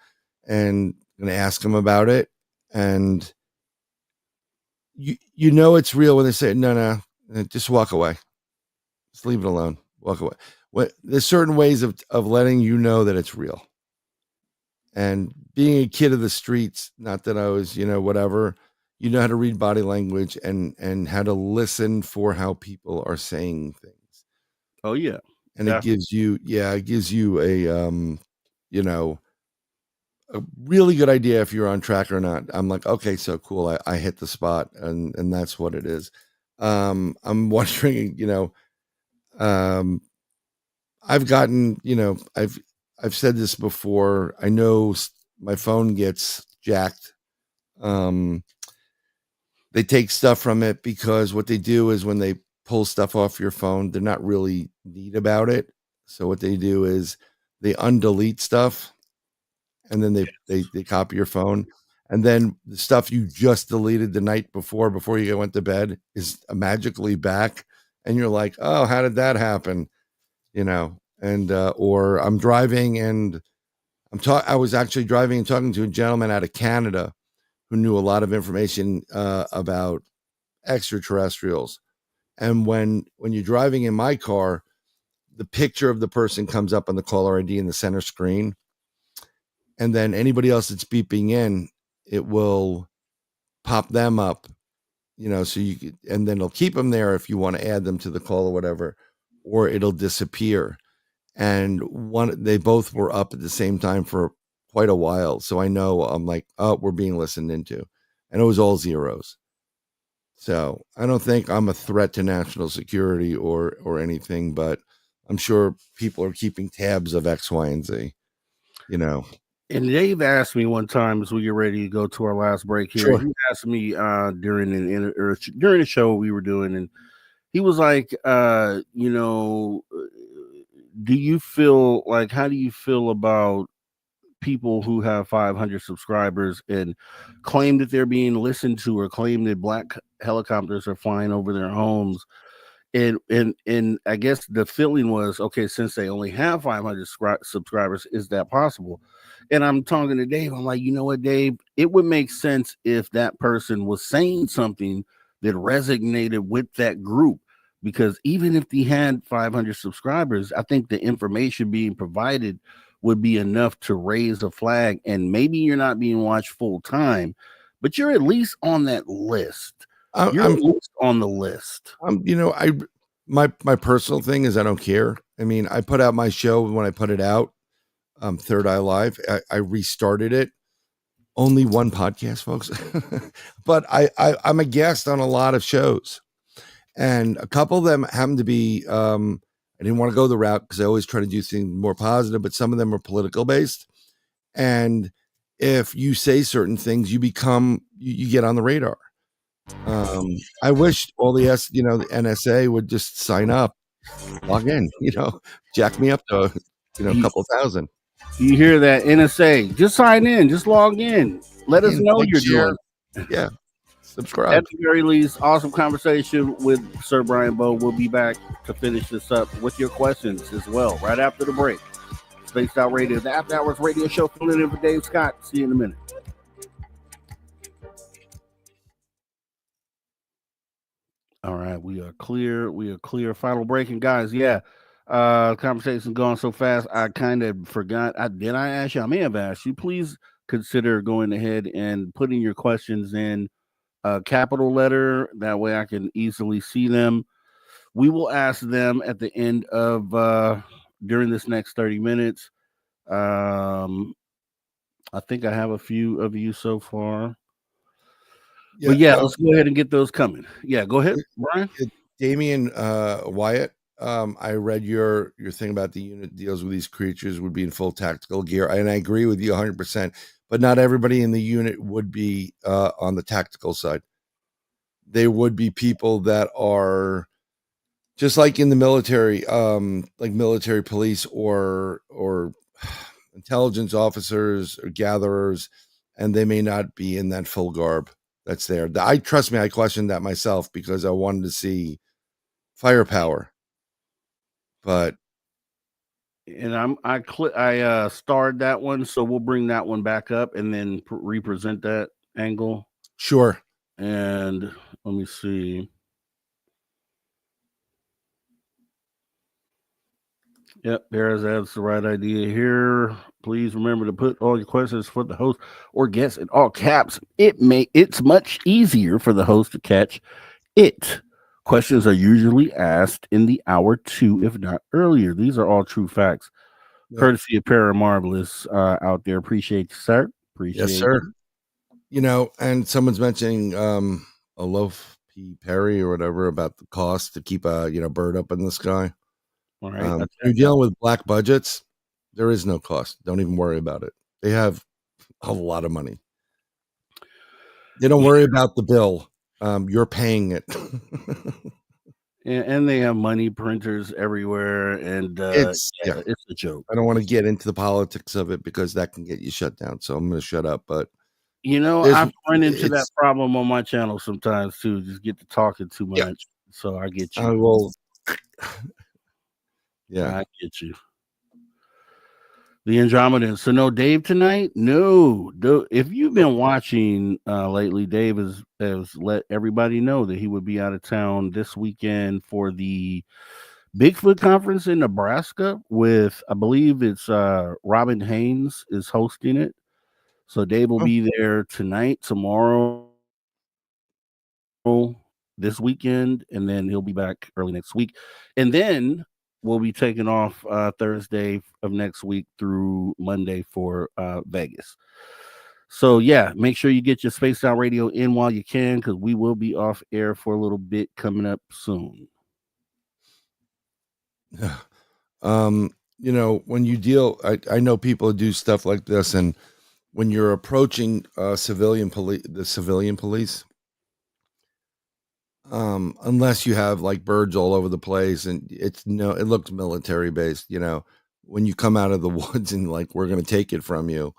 Speaker 3: and I'm going to ask them about it. And you know it's real when they say, no, just walk away. Just leave it alone. Walk away. There's certain ways of letting you know that it's real. And being a kid of the streets, not that I was, whatever, you know how to read body language and how to listen for how people are saying things.
Speaker 2: Oh yeah.
Speaker 3: And it gives you a really good idea if you're on track or not. I'm like, okay, so cool. I hit the spot, and that's what it is. I'm wondering, I've gotten, I've said this before. I know my phone gets jacked. They take stuff from it because what they do is when they pull stuff off your phone, they're not really neat about it. So what they do is they undelete stuff, and then they copy your phone. And then the stuff you just deleted the night before you went to bed is magically back. And you're like, oh, how did that happen? And or I'm driving and I was actually driving and talking to a gentleman out of Canada who knew a lot of information about extraterrestrials. And when you're driving in my car, the picture of the person comes up on the caller ID in the center screen. And then anybody else that's beeping in, it will pop them up, so you could, and then it'll keep them there if you want to add them to the call or whatever, or it'll disappear. And they both were up at the same time for quite a while. So I know I'm like, oh, we're being listened into, and it was all zeros. So I don't think I'm a threat to national security or anything, but I'm sure people are keeping tabs of X, Y, and Z,
Speaker 2: And Dave asked me one time as we get ready to go to our last break here.
Speaker 3: Sure.
Speaker 2: He asked me during the show we were doing, and he was like, do you feel like, how do you feel about people who have 500 subscribers and claim that they're being listened to, or claim that black helicopters are flying over their homes? And I guess the feeling was, okay, since they only have 500 subscribers, is that possible? And I'm talking to Dave. I'm like, you know what, Dave? It would make sense if that person was saying something that resonated with that group, because even if he had 500 subscribers, I think the information being provided would be enough to raise a flag. And maybe you're not being watched full time, but you're at least on that list. You're at least on the list.
Speaker 3: My personal thing is I don't care. I mean, I put out my show when I put it out, Third Eye Live. I restarted it. Only one podcast, folks. But I'm a guest on a lot of shows. And a couple of them happen to be, I didn't want to go the route because I always try to do things more positive, but some of them are political based. And if you say certain things, you get on the radar. I wish all the the NSA would just sign up, log in, jack me up to, a couple thousand.
Speaker 2: You hear that, NSA? Just sign in, just log in. Let us know you're doing.
Speaker 3: Yeah. subscribe.
Speaker 2: At the very least, awesome conversation with Sir Bryan Bowden. We'll be back to finish this up with your questions as well, right after the break. Spaced Out Radio, the After Hours Radio Show, filling in for Dave Scott. See you in a minute. All right, we are clear. We are clear. Final break, and guys, conversation's going so fast. I kind of forgot. I ask you? I may have asked you. Please consider going ahead and putting your questions in a capital letter. That way, I can easily see them. We will ask them at the end of during this next 30 minutes. I think I have a few of you so far. But let's go ahead and get those coming. Yeah, go ahead, Brian.
Speaker 3: Damien Wyatt, I read your thing about the unit deals with these creatures would be in full tactical gear, and I agree with you 100%. But not everybody in the unit would be on the tactical side. There would be people that are just like in the military, like military police or intelligence officers or gatherers, and they may not be in that full garb that's there. I questioned that myself because I wanted to see firepower, but
Speaker 2: I starred that one, so we'll bring that one back up and then represent that angle.
Speaker 3: Sure.
Speaker 2: And let me see. Yep, that's the right idea here. Please remember to put all your questions for the host or guest in all caps. It's much easier for the host to catch it. Questions are usually asked in the hour 2, if not earlier. These are all true facts. Yep. Courtesy of Paramarvelous out there. Appreciate you, sir. Appreciate
Speaker 3: yes, sir. And someone's mentioning Alof P. Perry or whatever about the cost to keep a bird up in the sky.
Speaker 2: All right.
Speaker 3: You're dealing with black budgets. There is no cost. Don't even worry about it. They have a lot of money. They don't worry about the bill. You're paying it.
Speaker 2: and they have money printers everywhere. And it's a joke.
Speaker 3: I don't want to get into the politics of it because that can get you shut down. So I'm going to shut up. But
Speaker 2: I've run into that problem on my channel sometimes too. Just get to talking too much. Yeah. So I get you.
Speaker 3: I will.
Speaker 2: Yeah, I get you. The Andromedans. So no Dave tonight? No. If you've been watching lately, Dave has let everybody know that he would be out of town this weekend for the Bigfoot conference in Nebraska with, I believe it's Robin Haynes is hosting it. So Dave will be there tonight, tomorrow, this weekend, and then he'll be back early next week. And then we'll be taking off Thursday of next week through Monday for Vegas. So, make sure you get your Spaced Out Radio in while you can, because we will be off air for a little bit coming up soon.
Speaker 3: When you deal, I know people do stuff like this, and when you're approaching the civilian police, unless you have like birds all over the place and it looks military based, when you come out of the woods and like, we're going to take it from you.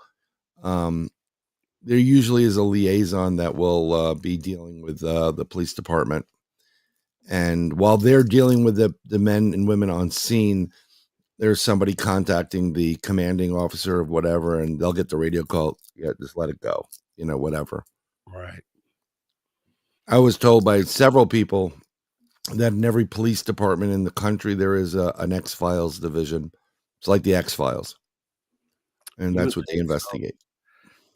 Speaker 3: There usually is a liaison that will be dealing with the police department. And while they're dealing with the men and women on scene, there's somebody contacting the commanding officer of whatever, and they'll get the radio call. Yeah, just let it go, whatever.
Speaker 2: Right.
Speaker 3: I was told by several people that in every police department in the country, there is an X-Files division. It's like the X-Files. And that's what they investigate.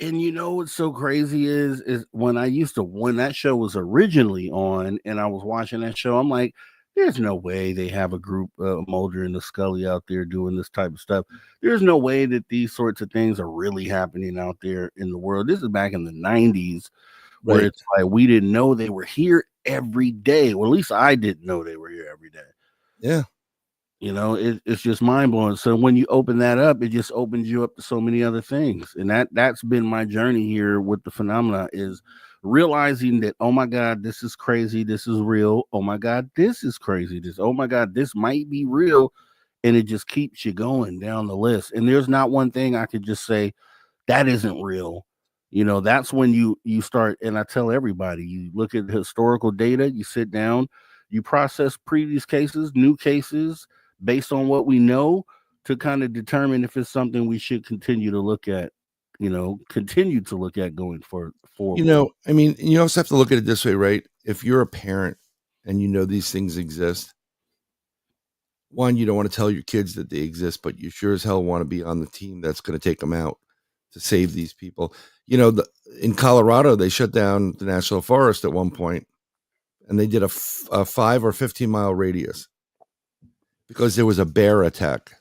Speaker 2: And what's so crazy is when that show was originally on and I was watching that show, I'm like, there's no way they have a group of Mulder and the Scully out there doing this type of stuff. There's no way that these sorts of things are really happening out there in the world. This is back in the 90s. Where it's like we didn't know they were here every day. Well, at least I didn't know they were here every day.
Speaker 3: Yeah.
Speaker 2: It's just mind blowing. So when you open that up, it just opens you up to so many other things. And that's been my journey here with the phenomena, is realizing that, oh my God, this is crazy. This is real. Oh my God, this is crazy. Oh my God, this might be real. And it just keeps you going down the list. And there's not one thing I could just say that isn't real. That's when you start. And I tell everybody, you look at the historical data, you sit down, you process previous cases, new cases, based on what we know, to kind of determine if it's something we should continue to look at, going forward.
Speaker 3: I mean, you also have to look at it this way, right? If you're a parent and you know these things exist, one, you don't want to tell your kids that they exist, but you sure as hell want to be on the team that's going to take them out to save these people. In Colorado, they shut down the national forest at one point, and they did a 5 or 15-mile radius because there was a bear attack.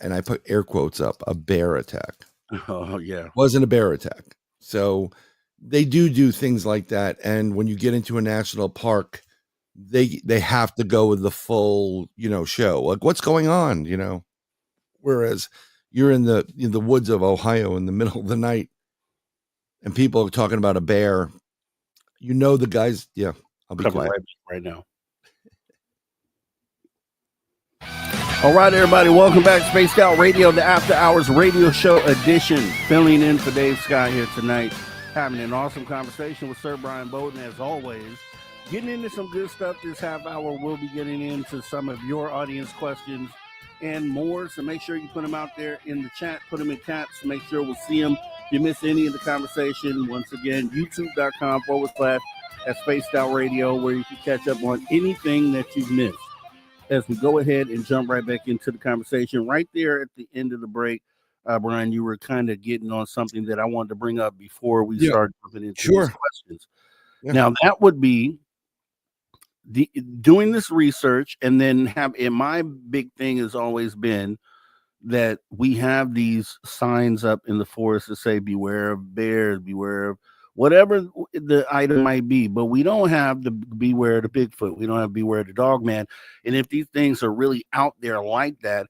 Speaker 3: And I put air quotes up, a bear attack.
Speaker 2: Oh, yeah.
Speaker 3: Wasn't a bear attack. So they do things like that. And when you get into a national park, they have to go with the full, show. Like, what's going on, Whereas you're in the woods of Ohio in the middle of the night and people are talking about a bear. The guys, yeah, I'll be quiet
Speaker 2: right now. All right, everybody, welcome back to Spaced Out Radio, the After Hours Radio Show edition. Filling in for Dave Scott here tonight, having an awesome conversation with Sir Bryan Bowden, as always. Getting into some good stuff this half hour. We'll be getting into some of your audience questions and more, so make sure you put them out there in the chat. Put them in caps. Make sure we'll see them. If you miss any of the conversation, once again, youtube.com/at Spaced Out Radio, where you can catch up on anything that you've missed. As we go ahead and jump right back into the conversation, right there at the end of the break, Bryan, you were kind of getting on something that I wanted to bring up before we start jumping into these questions. Yeah. Now, that would be doing this research, and then my big thing has always been that we have these signs up in the forest that say, beware of bears, beware of whatever the item might be, but we don't have the beware of the Bigfoot. We don't have beware of the Dogman. And if these things are really out there like that,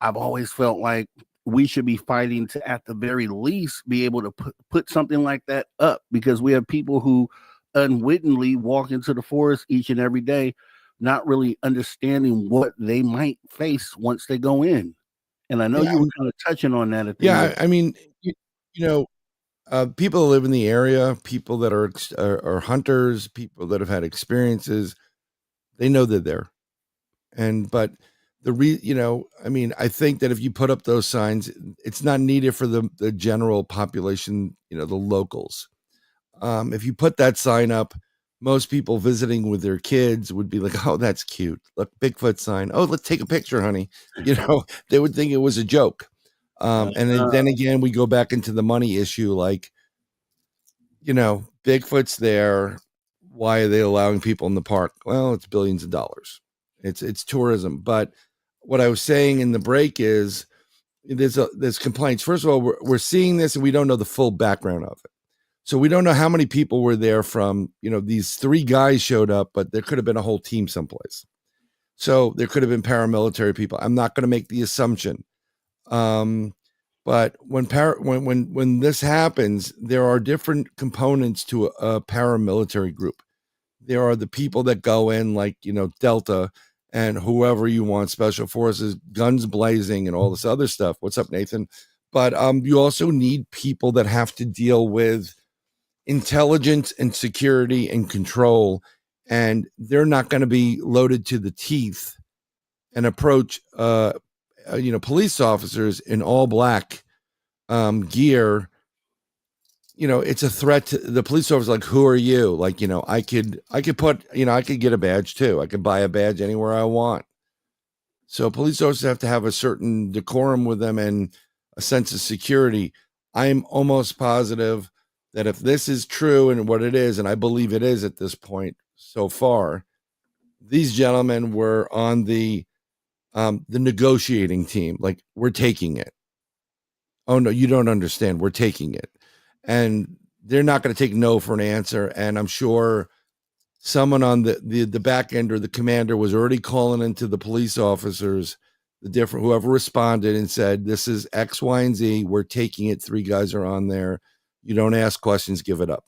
Speaker 2: I've always felt like we should be fighting to, at the very least, be able to put something like that up, because we have people who unwittingly walk into the forest each and every day, not really understanding what they might face once they go in. And I know you were kind of touching on that at the end.
Speaker 3: I mean, people that live in the area, people that are hunters, people that have had experiences, they know they're there. But I think that if you put up those signs, it's not needed for the general population, the locals. If you put that sign up, most people visiting with their kids would be like, oh, that's cute. Look, Bigfoot sign. Oh, let's take a picture, honey. They would think it was a joke. And then again, we go back into the money issue. Like, Bigfoot's there. Why are they allowing people in the park? Well, it's billions of dollars. It's tourism. But what I was saying in the break is there's complaints. First of all, we're seeing this and we don't know the full background of it. So we don't know how many people were there from, these 3 guys showed up, but there could have been a whole team someplace. So there could have been paramilitary people. I'm not going to make the assumption. But when this happens, there are different components to a paramilitary group. There are the people that go in, like, Delta and whoever you want, special forces, guns blazing and all this other stuff. What's up, Nathan? But you also need people that have to deal with intelligence and security and control, and they're not going to be loaded to the teeth and approach police officers in all black gear. It's a threat to the police officers. Like, who are you? Like, I could put, I could get a badge too. I could buy a badge anywhere I want. So police officers have to have a certain decorum with them and a sense of security. I'm almost positive that if this is true and what it is, and I believe it is at this point so far, these gentlemen were on the negotiating team. Like, we're taking it. Oh no, you don't understand. We're taking it. And they're not going to take no for an answer. And I'm sure someone on the back end or the commander was already calling into the police officers, whoever responded and said, this is X, Y, and Z. We're taking it. 3 guys are on there. You don't ask questions, give it up.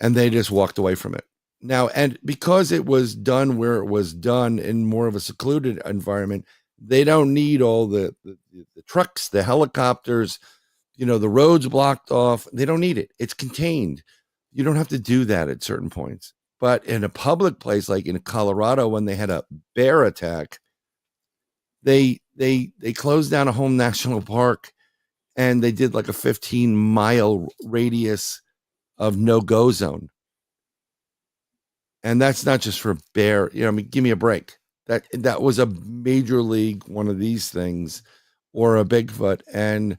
Speaker 3: And they just walked away from it. Now, and because it was done where it was done in more of a secluded environment, they don't need all the trucks, the helicopters, the road's blocked off. They don't need it. It's contained. You don't have to do that at certain points. But in a public place, like in Colorado, when they had a bear attack, they closed down a home national park, and they did like a 15-mile radius of no-go zone. And that's not just for bear. Give me a break. That was a major league one of these things, or a Bigfoot. And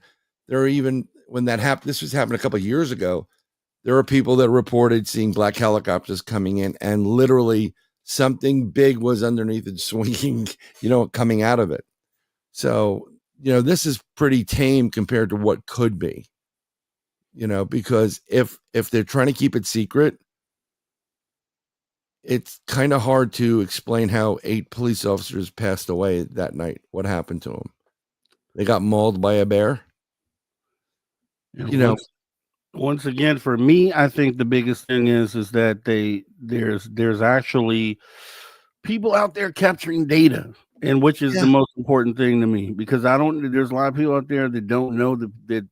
Speaker 3: there are even, when that happened, this was happening a couple of years ago, there are people that reported seeing black helicopters coming in, and literally something big was underneath it swinging, coming out of it. So, this is pretty tame compared to what could be, because if they're trying to keep it secret, it's kind of hard to explain how 8 police officers passed away that night. What happened to them? They got mauled by a bear.
Speaker 2: Once again, for me, I think the biggest thing is that there's actually people out there capturing data, and which is the most important thing to me, because there's a lot of people out there that don't know that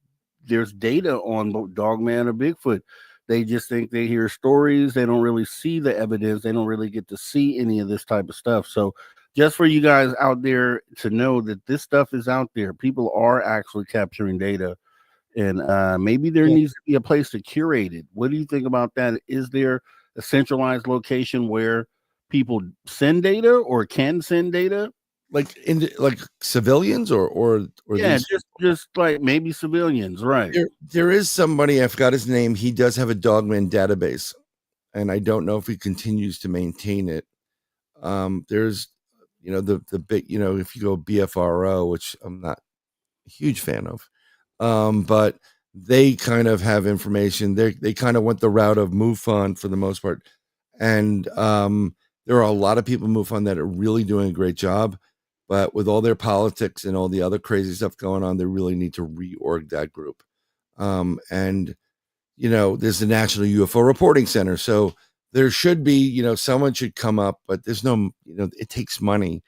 Speaker 2: there's data on Dogman or Bigfoot. They just think they hear stories. They don't really see the evidence. They don't really get to see any of this type of stuff. So just for you guys out there to know that this stuff is out there, people are actually capturing data. And maybe there needs to be a place to curate it. What do you think about that? Is there a centralized location where people send data or can send data?
Speaker 3: Like civilians or
Speaker 2: just like maybe civilians, right?
Speaker 3: There is somebody, I forgot his name. He does have a Dogman database, and I don't know if he continues to maintain it. There's the big, if you go BFRO, which I'm not a huge fan of, but they kind of have information. They kind of went the route of MUFON for the most part, and there are a lot of people in MUFON that are really doing a great job. But with all their politics and all the other crazy stuff going on, they really need to reorg that group. And there's the National UFO Reporting Center. So there should be, someone should come up, but there's no, it takes money.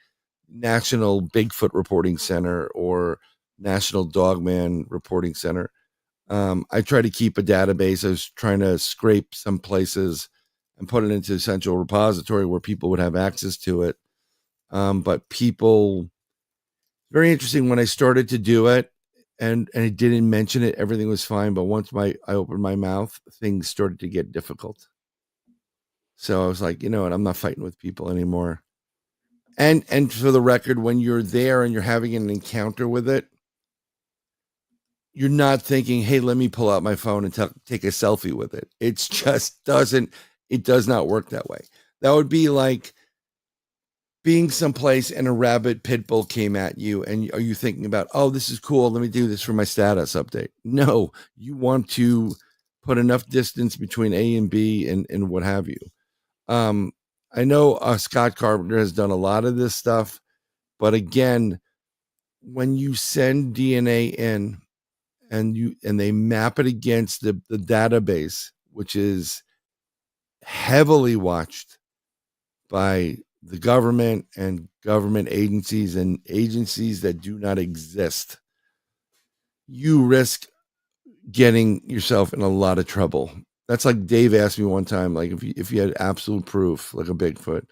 Speaker 3: National Bigfoot Reporting Center or National Dogman Reporting Center. I try to keep a database. I was trying to scrape some places and put it into a central repository where people would have access to it. But people, very interesting, when I started to do it and I didn't mention it, everything was fine. But once I opened my mouth, things started to get difficult. So I was like, you know what, I'm not fighting with people anymore. And for the record, when you're there and you're having an encounter with it, you're not thinking, hey, let me pull out my phone and take a selfie with it. It just does not work that way. That would be like being someplace and a rabid pit bull came at you, and are you thinking about, oh, this is cool, let me do this for my status update? No, you want to put enough distance between A and B and what have you. I know Scott Carpenter has done a lot of this stuff, but again, when you send DNA in and they map it against the database, which is heavily watched by the government and government agencies and agencies that do not exist, you risk getting yourself in a lot of trouble. That's like Dave asked me one time, like if you had absolute proof, like a Bigfoot,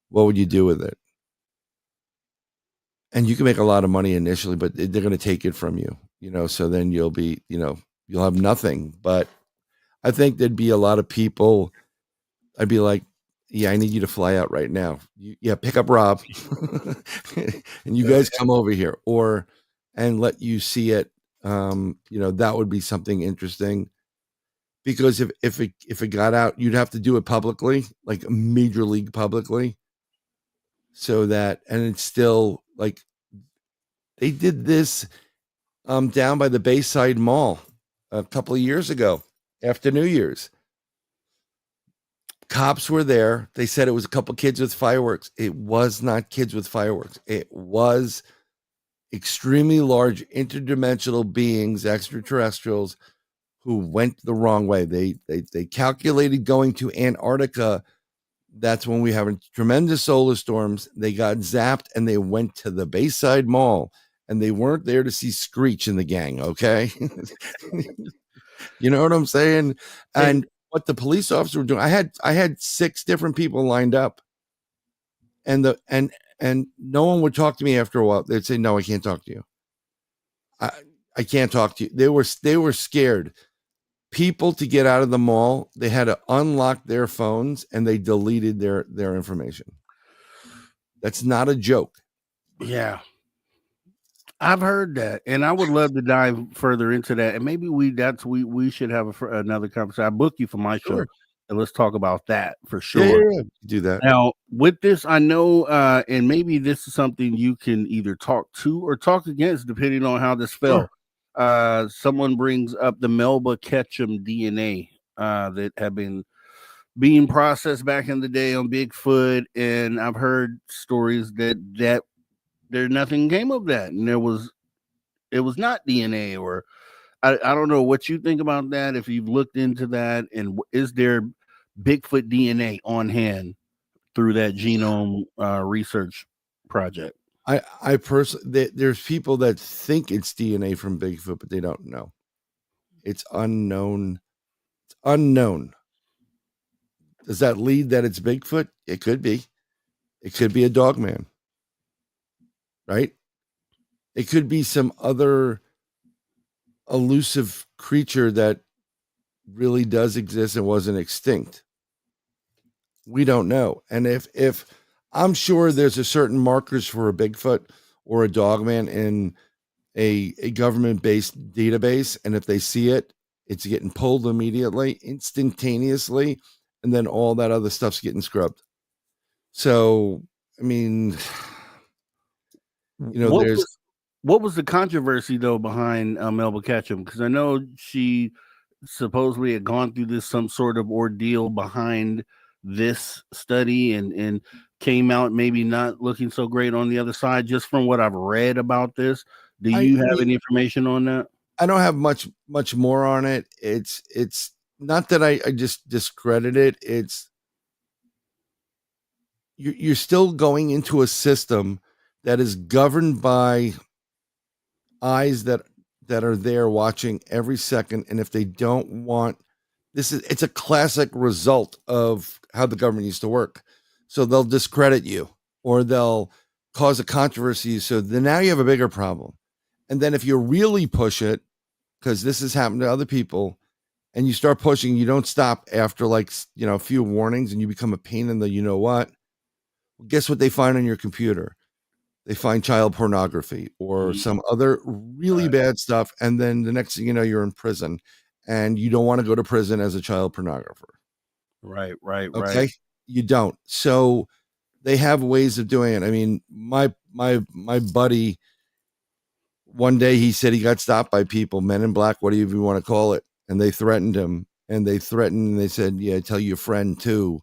Speaker 3: what would you do with it? And you can make a lot of money initially, but they're going to take it from you, so then you'll be, you'll have nothing. But I think there'd be a lot of people, I'd be like, yeah, I need you to fly out right now. Pick up Rob and you guys come over here and let you see it. That would be something interesting, because if it got out, you'd have to do it publicly, like major league publicly. So that, and it's still like they did this down by the Bayside Mall a couple of years ago after New Year's. Cops were there. They said it was a couple kids with fireworks. It was not kids with fireworks. It was extremely large interdimensional beings, extraterrestrials, who went the wrong way. They calculated going to Antarctica. That's when we have tremendous solar storms. They got zapped and they went to the Bayside Mall and they weren't there to see Screech and the gang. Okay. You know what I'm saying? And what the police officer were doing, I had 6 different people lined up, and no one would talk to me after a while. They'd say, "No, I can't talk to you. I can't talk to you." They were scared. People to get out of the mall, they had to unlock their phones and they deleted their information. That's not a joke.
Speaker 2: Yeah. I've heard that, and I would love to dive further into that. And maybe we should have another conversation. I book you for my show,
Speaker 3: Sure.
Speaker 2: and let's talk about that for sure.
Speaker 3: Yeah. Do that.
Speaker 2: Now, with this, I know, and maybe this is something you can either talk to or talk against, depending on how this fell. Someone brings up the Melba Ketchum DNA that have been being processed back in the day on Bigfoot, and I've heard stories that there nothing came of that, and it was not DNA, or I don't know what you think about that, if you've looked into that, and is there Bigfoot DNA on hand through that genome research project?
Speaker 3: I personally, there's people that think it's DNA from Bigfoot, but they don't know. It's unknown. It's unknown. Does that lead that it's Bigfoot? It could be. It could be a Dogman. Right? It could be some other elusive creature that really does exist and wasn't extinct. We don't know. And if I'm sure there's a certain markers for a Bigfoot or a Dogman in a government-based database, and if they see it, it's getting pulled immediately, instantaneously, and then all that other stuff's getting scrubbed. So, I mean, you know,
Speaker 2: what was the controversy though behind Melba Ketchum? Because I know she supposedly had gone through some sort of ordeal behind this study, and came out maybe not looking so great on the other side, just from what I've read about this. Do you have any information on that?
Speaker 3: I don't have much more on it. It's not that I just discredit it. It's you're still going into a system that is governed by eyes that are there watching every second. And if they don't want it's a classic result of how the government used to work. So they'll discredit you, or they'll cause a controversy. So then now you have a bigger problem. And then if you really push it, because this has happened to other people, and you start pushing, you don't stop after a few warnings, and you become a pain in the what. Well, guess what they find on your computer? They find child pornography or some other really bad stuff. And then the next thing you know, you're in prison, and you don't want to go to prison as a child pornographer.
Speaker 2: Right.
Speaker 3: Okay. You don't. So they have ways of doing it. I mean, my buddy, one day he said he got stopped by people, men in black, whatever you want to call it. And they threatened him, and they said, yeah, tell your friend too,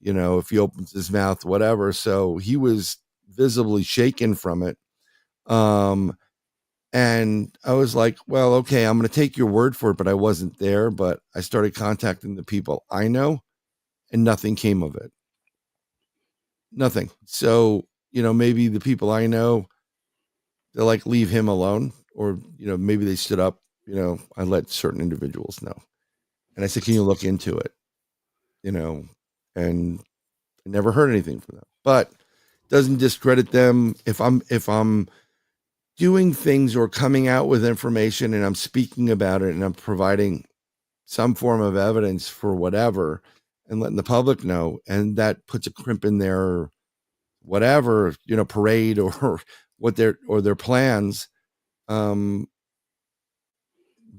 Speaker 3: if he opens his mouth, whatever. So he was visibly shaken from it. And I was like, well, okay, I'm going to take your word for it, but I wasn't there. But I started contacting the people I know, and nothing came of it. Nothing. So, maybe the people I know, they're like, leave him alone. Or, maybe they stood up, I let certain individuals know. And I said, can you look into it? And I never heard anything from them, but doesn't discredit them. If I'm doing things or coming out with information and I'm speaking about it and I'm providing some form of evidence for whatever and letting the public know, and that puts a crimp in their whatever, parade or their plans,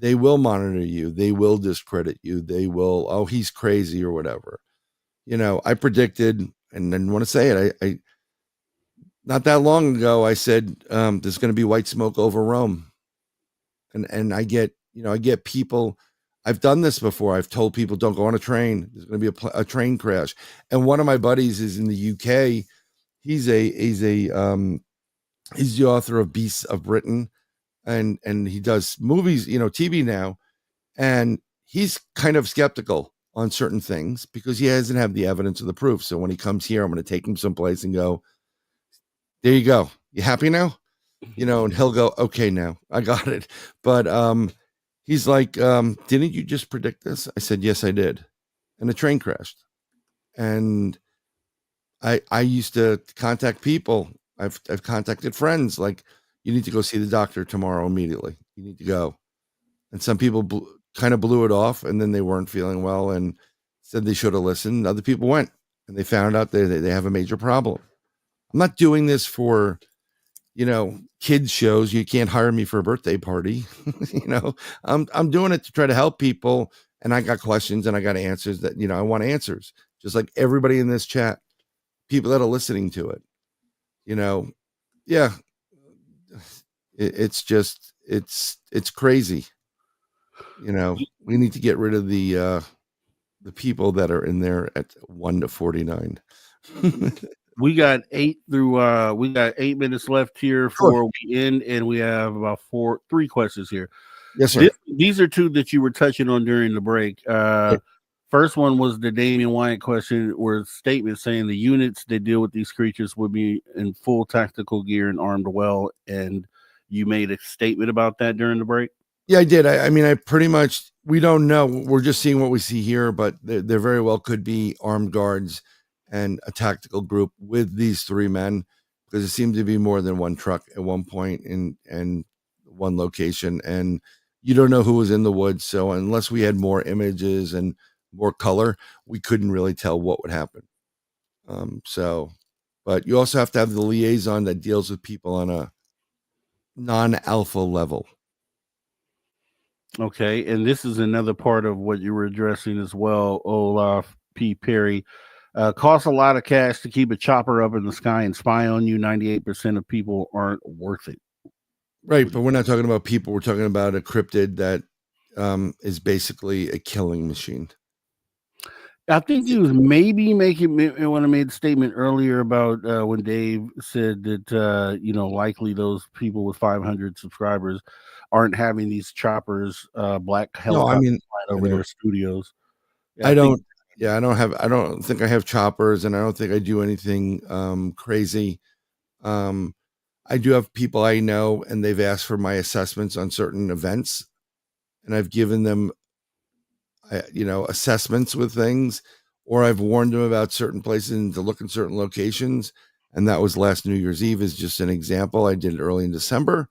Speaker 3: they will monitor you. They will discredit you. They will, oh, he's crazy or whatever. I predicted, and I want to say it, I not that long ago, I said, there's going to be white smoke over Rome. And I get people, I've done this before. I've told people, don't go on a train. There's going to be a train crash. And one of my buddies is in the UK. He's the author of Beasts of Britain, and he does movies, TV now. And he's kind of skeptical on certain things because he hasn't had the evidence or the proof. So when he comes here, I'm going to take him someplace and go, there you go. You happy now? and he'll go, okay, now I got it. But he's like, didn't you just predict this? I said, yes, I did. And a train crashed. And I used to contact people. I've contacted friends like, you need to go see the doctor tomorrow immediately. You need to go. And some people kind of blew it off, and then they weren't feeling well and said they should have listened. Other people went, and they found out they have a major problem. I'm not doing this for, kids shows. You can't hire me for a birthday party. I'm doing it to try to help people. And I got questions and I got answers that, I want answers, just like everybody in this chat, people that are listening to it, yeah, it's just, it's crazy. We need to get rid of the people that are in there at 1 to 49.
Speaker 2: We got 8 minutes left here before we end, and we have about 3 questions here.
Speaker 3: Yes, sir.
Speaker 2: These are 2 that you were touching on during the break. First one was the Damian Wyatt question, where statement saying the units that deal with these creatures would be in full tactical gear and armed well, and you made a statement about that during the break.
Speaker 3: Yeah, I did. I mean, I pretty much, we don't know. We're just seeing what we see here, but there very well could be armed guards and a tactical group with these 3 men, because it seemed to be more than one truck at one point in one location, and you don't know who was in the woods. So unless we had more images and more color, we couldn't really tell what would happen. But you also have to have the liaison that deals with people on a non-alpha level.
Speaker 2: Okay, and this is another part of what you were addressing as well, Olaf P. Perry. Costs a lot of cash to keep a chopper up in the sky and spy on you. 98% of people aren't worth it.
Speaker 3: Right, but we're not talking about people. We're talking about a cryptid that is basically a killing machine.
Speaker 2: I think you was maybe making when I made a statement earlier about when Dave said that likely those people with 500 subscribers aren't having these choppers, black helicopters flying over their studios.
Speaker 3: I don't think I have choppers, and I don't think I do anything crazy. I do have people I know, and they've asked for my assessments on certain events, and I've given them assessments with things, or I've warned them about certain places and to look in certain locations. And that was last New Year's Eve is just an example. I did it early in December,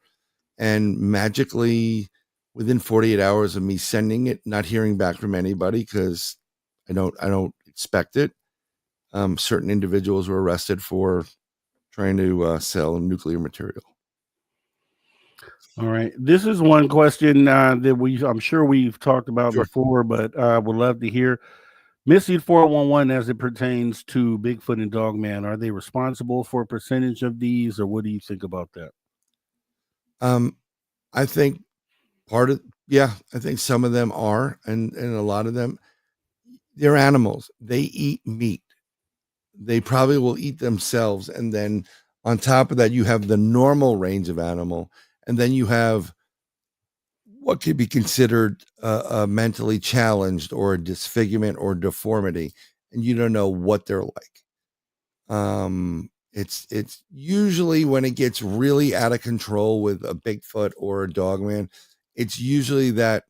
Speaker 3: and magically within 48 hours of me sending it, not hearing back from anybody, because I don't expect it. Certain individuals were arrested for trying to sell nuclear material.
Speaker 2: All right. This is one question that I'm sure we've talked about before, but would love to hear. Missing 411 as it pertains to Bigfoot and Dogman, are they responsible for a percentage of these, or what do you think about that?
Speaker 3: I think I think some of them are, and a lot of them, they're animals. They eat meat. They probably will eat themselves. And then on top of that, you have the normal range of animal. And then you have what could be considered a mentally challenged or a disfigurement or deformity. And you don't know what they're like. It's usually when it gets really out of control with a Bigfoot or a Dogman, it's usually that,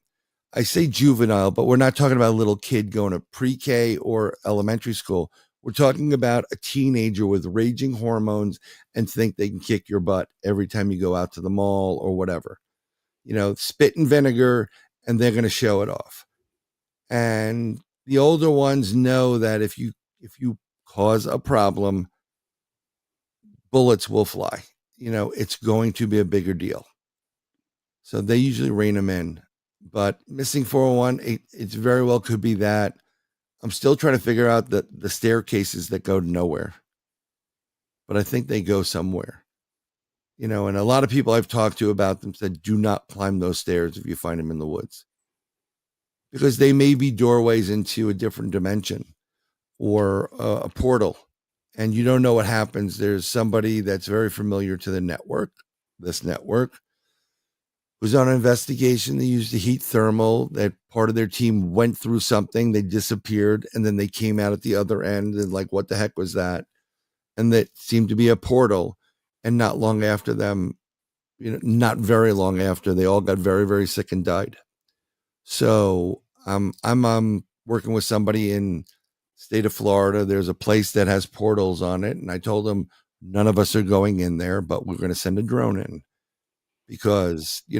Speaker 3: I say juvenile, but we're not talking about a little kid going to pre-K or elementary school. We're talking about a teenager with raging hormones and think they can kick your butt every time you go out to the mall or whatever. Spit and vinegar, and they're going to show it off. And the older ones know that if you cause a problem, bullets will fly. It's going to be a bigger deal. So they usually rein them in. But missing 401, it's very well could be that. I'm still trying to figure out the staircases that go to nowhere. But I think they go somewhere. And a lot of people I've talked to about them said, do not climb those stairs if you find them in the woods. Because they may be doorways into a different dimension or a portal. And you don't know what happens. There's somebody that's very familiar to this network, was on an investigation. They used a heat thermal. That part of their team went through something. They disappeared, and then they came out at the other end and like, what the heck was that? And that seemed to be a portal. And not long after them, not very long after. They all got very, very sick and died. So I'm working with somebody in state of Florida. There's a place that has portals on it, and I told them none of us are going in there, but we're going to send a drone in because I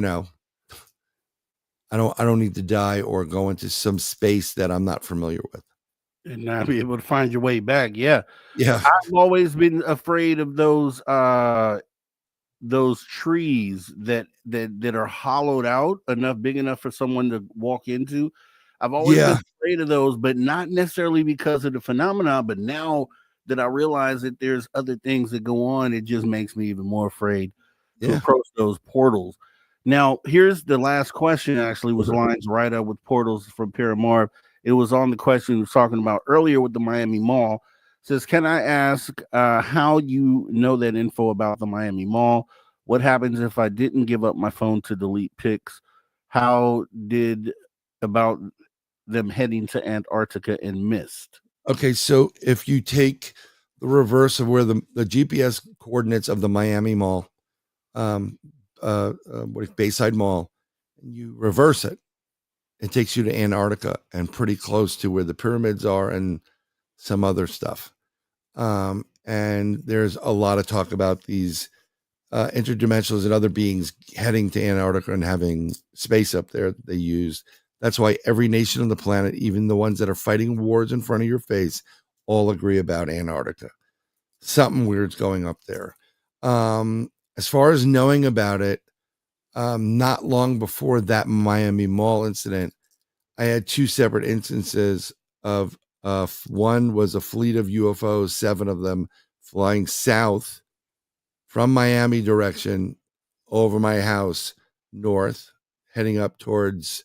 Speaker 3: don't need to die or go into some space that I'm not familiar with
Speaker 2: and not be able to find your way back. Yeah.
Speaker 3: Yeah.
Speaker 2: I've always been afraid of those trees that are hollowed out big enough for someone to walk into. I've always been afraid of those, but not necessarily because of the phenomena. But now that I realize that there's other things that go on, it just makes me even more afraid to approach those portals. Now, here's the last question. Actually, was lines right up with portals from Paramore. It was on the question we were talking about earlier with the Miami Mall. Says, can I ask how you know that info about the Miami Mall? What happens if I didn't give up my phone to delete pics? How did about them heading to Antarctica and missed?
Speaker 3: Okay, so if you take the reverse of where the GPS coordinates of the Miami Mall, Bayside Mall, and you reverse it, it takes you to Antarctica and pretty close to where the pyramids are and some other stuff. And there's a lot of talk about these interdimensionals and other beings heading to Antarctica and having space up there that they use. That's why every nation on the planet, even the ones that are fighting wars in front of your face, all agree about Antarctica. Something weird's going up there. As far as knowing about it, not long before that Miami Mall incident, I had two separate instances of one was a fleet of UFOs, 7 of them flying south from Miami direction over my house north, heading up towards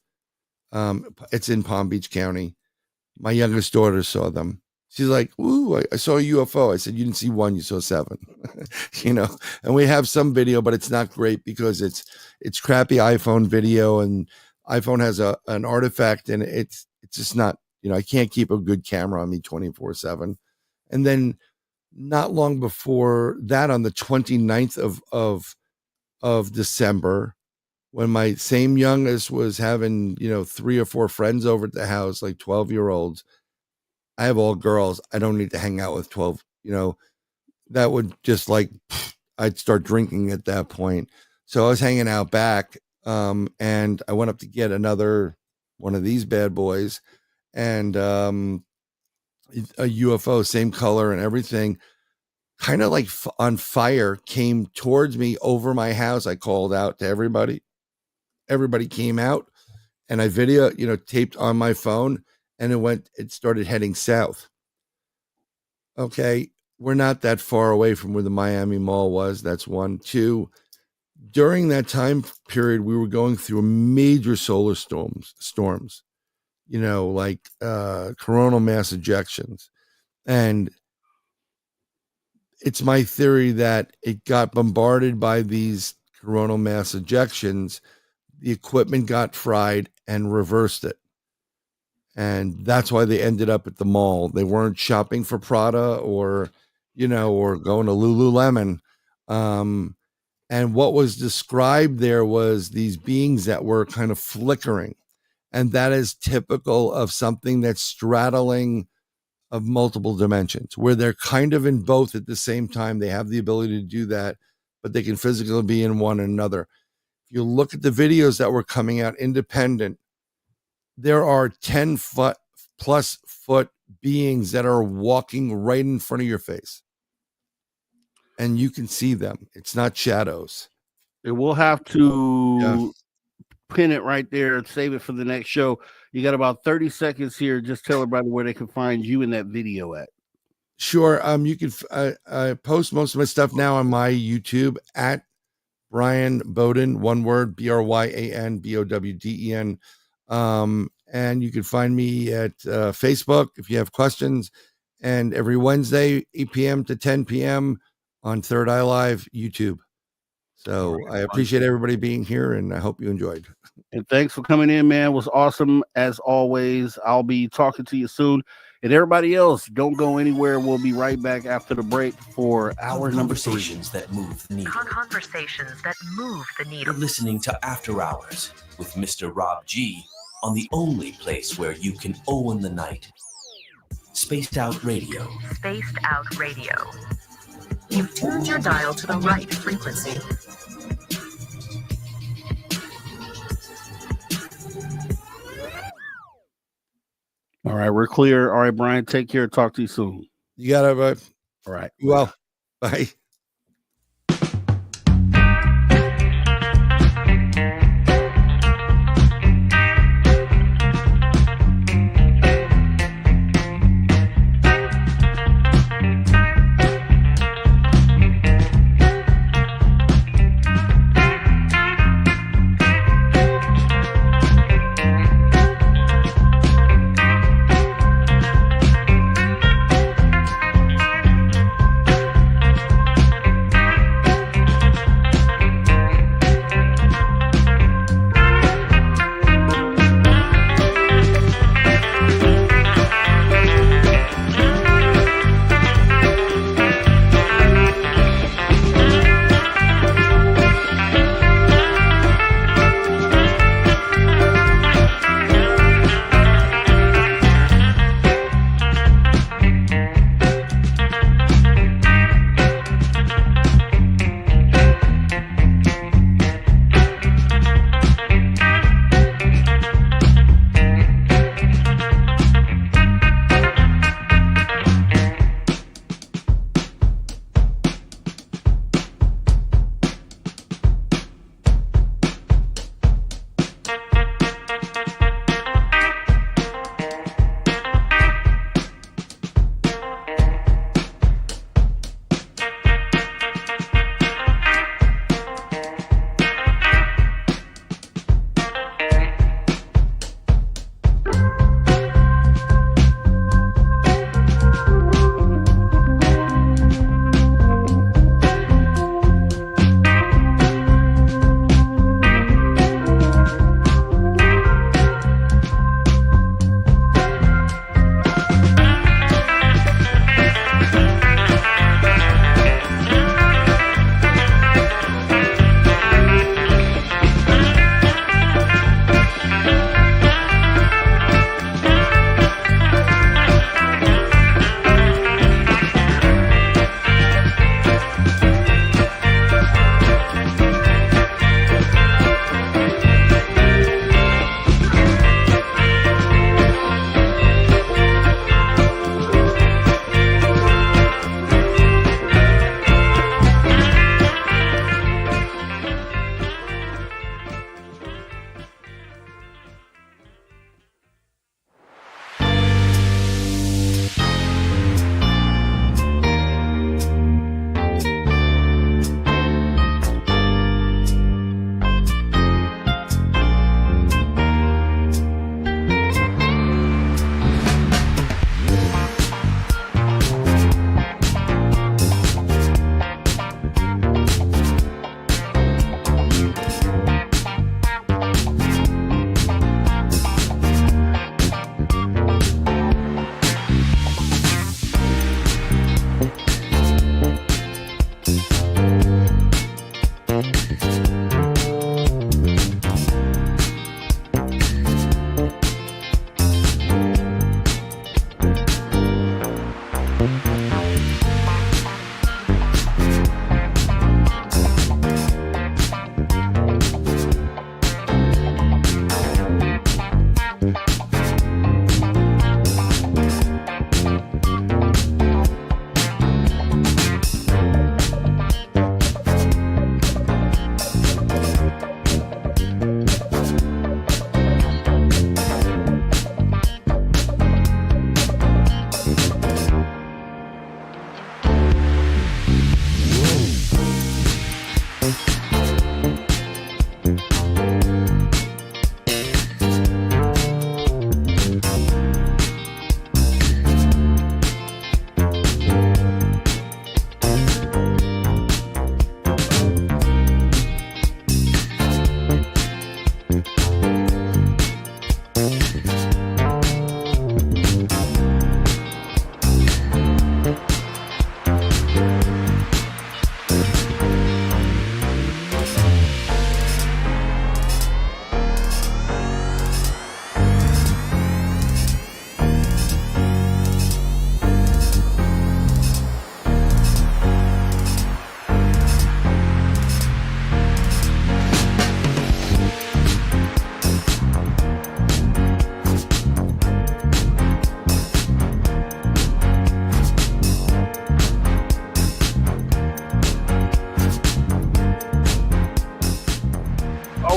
Speaker 3: it's in Palm Beach County. My youngest daughter saw them. She's like, ooh, I saw a UFO. I said, you didn't see one, you saw 7. And we have some video, but it's not great because it's crappy iPhone video, and iPhone has an artifact, and it's just not, I can't keep a good camera on me 24/7. And then not long before that, on the 29th of December, when my same youngest was having, 3 or 4 friends over at the house, like 12-year-olds. I have all girls. I don't need to hang out with 12, that would just I'd start drinking at that point. So I was hanging out back, and I went up to get another one of these bad boys, and a UFO, same color and everything, kind of like on fire, came towards me over my house. I called out to everybody. Everybody came out, and I video, taped on my phone, and it started heading south. Okay. We're not that far away from where the Miami Mall was. That's 1. 2, during that time period, we were going through major solar storms, like coronal mass ejections. And it's my theory that it got bombarded by these coronal mass ejections. The equipment got fried and reversed it. And that's why they ended up at the mall. They weren't shopping for Prada or going to Lululemon. And what was described there was these beings that were kind of flickering. And that is typical of something that's straddling of multiple dimensions, where they're kind of in both at the same time. They have the ability to do that, but they can physically be in one another. If you look at the videos that were coming out independent, there are 10-foot beings that are walking right in front of your face. And you can see them. It's not shadows.
Speaker 2: We'll have to pin it right there and save it for the next show. You got about 30 seconds here. Just tell everybody where they can find you in that video at.
Speaker 3: Sure. You can I post most of my stuff now on my YouTube at Bryan Bowden, one word, Bryan Bowden. And you can find me at Facebook if you have questions. And every Wednesday, 8 p.m. to 10 p.m. on Third Eye Live YouTube. So I appreciate everybody being here, and I hope you enjoyed.
Speaker 2: And thanks for coming in, man. It was awesome as always. I'll be talking to you soon. And everybody else, don't go anywhere. We'll be right back after the break for hour number 3.
Speaker 4: Conversations that move the needle.
Speaker 6: Conversations that move the
Speaker 4: You're
Speaker 6: needle.
Speaker 4: listening to After Hours with Mr. Rob G on the only place where you can own the night. Spaced Out Radio.
Speaker 6: Spaced Out Radio. You've tuned your dial to the right frequency.
Speaker 2: All right, we're clear. All right, Brian, take care. Talk to you soon.
Speaker 3: You got it, bud.
Speaker 2: All right.
Speaker 3: Well, bye.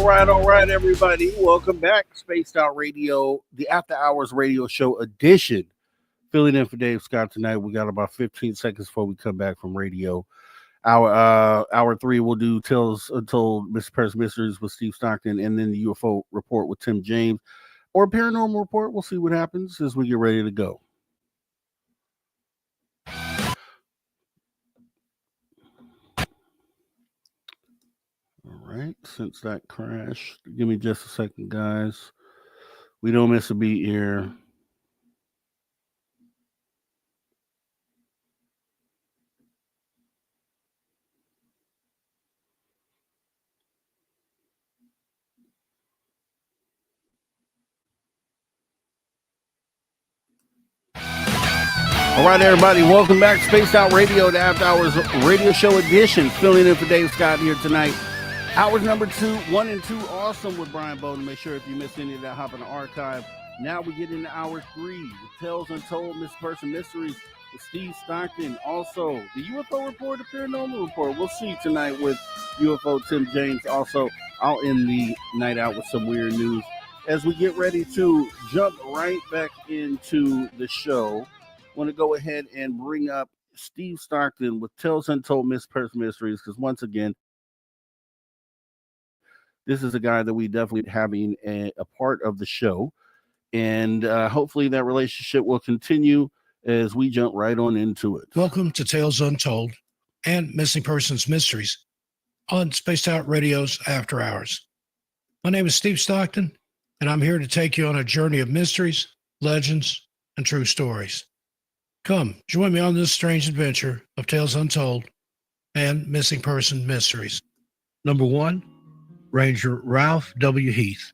Speaker 2: All right, everybody. Welcome back. Spaced Out Radio, the After Hours Radio Show edition. Filling in for Dave Scott tonight. We got about 15 seconds before we come back from radio. Hour 3, we'll do Tales Untold, Mr. Person Mysteries with Steve Stockton, and then the UFO Report with Tim James, or Paranormal Report. We'll see what happens as we get ready to go. All right, since that crashed, give me just a second, guys. We don't miss a beat here. All right, everybody, welcome back. Spaced Out Radio, the After Hours Radio Show edition. Filling in for Dave Scott here tonight. Hours number 1 and 2, awesome with Bryan Bowden. Make sure if you missed any of that, hop in the archive. Now we get into hour 3, the Tales Untold, Missing Person Mysteries with Steve Stockton. Also, the UFO Report, the Paranormal Report. We'll see tonight with UFO Tim James. Also, I'll end the night out with some weird news. As we get ready to jump right back into the show, I want to go ahead and bring up Steve Stockton with Tales Untold, Missing Person Mysteries, because once again, this is a guy that we definitely having a part of the show, and hopefully that relationship will continue as we jump right on into it.
Speaker 5: Welcome to Tales Untold and Missing Persons Mysteries on Spaced Out Radio's After Hours. My name is Steve Stockton, and I'm here to take you on a journey of mysteries, legends, and true stories. Come, join me on this strange adventure of Tales Untold and Missing Person Mysteries. Number 1, Ranger Ralph W. Heath.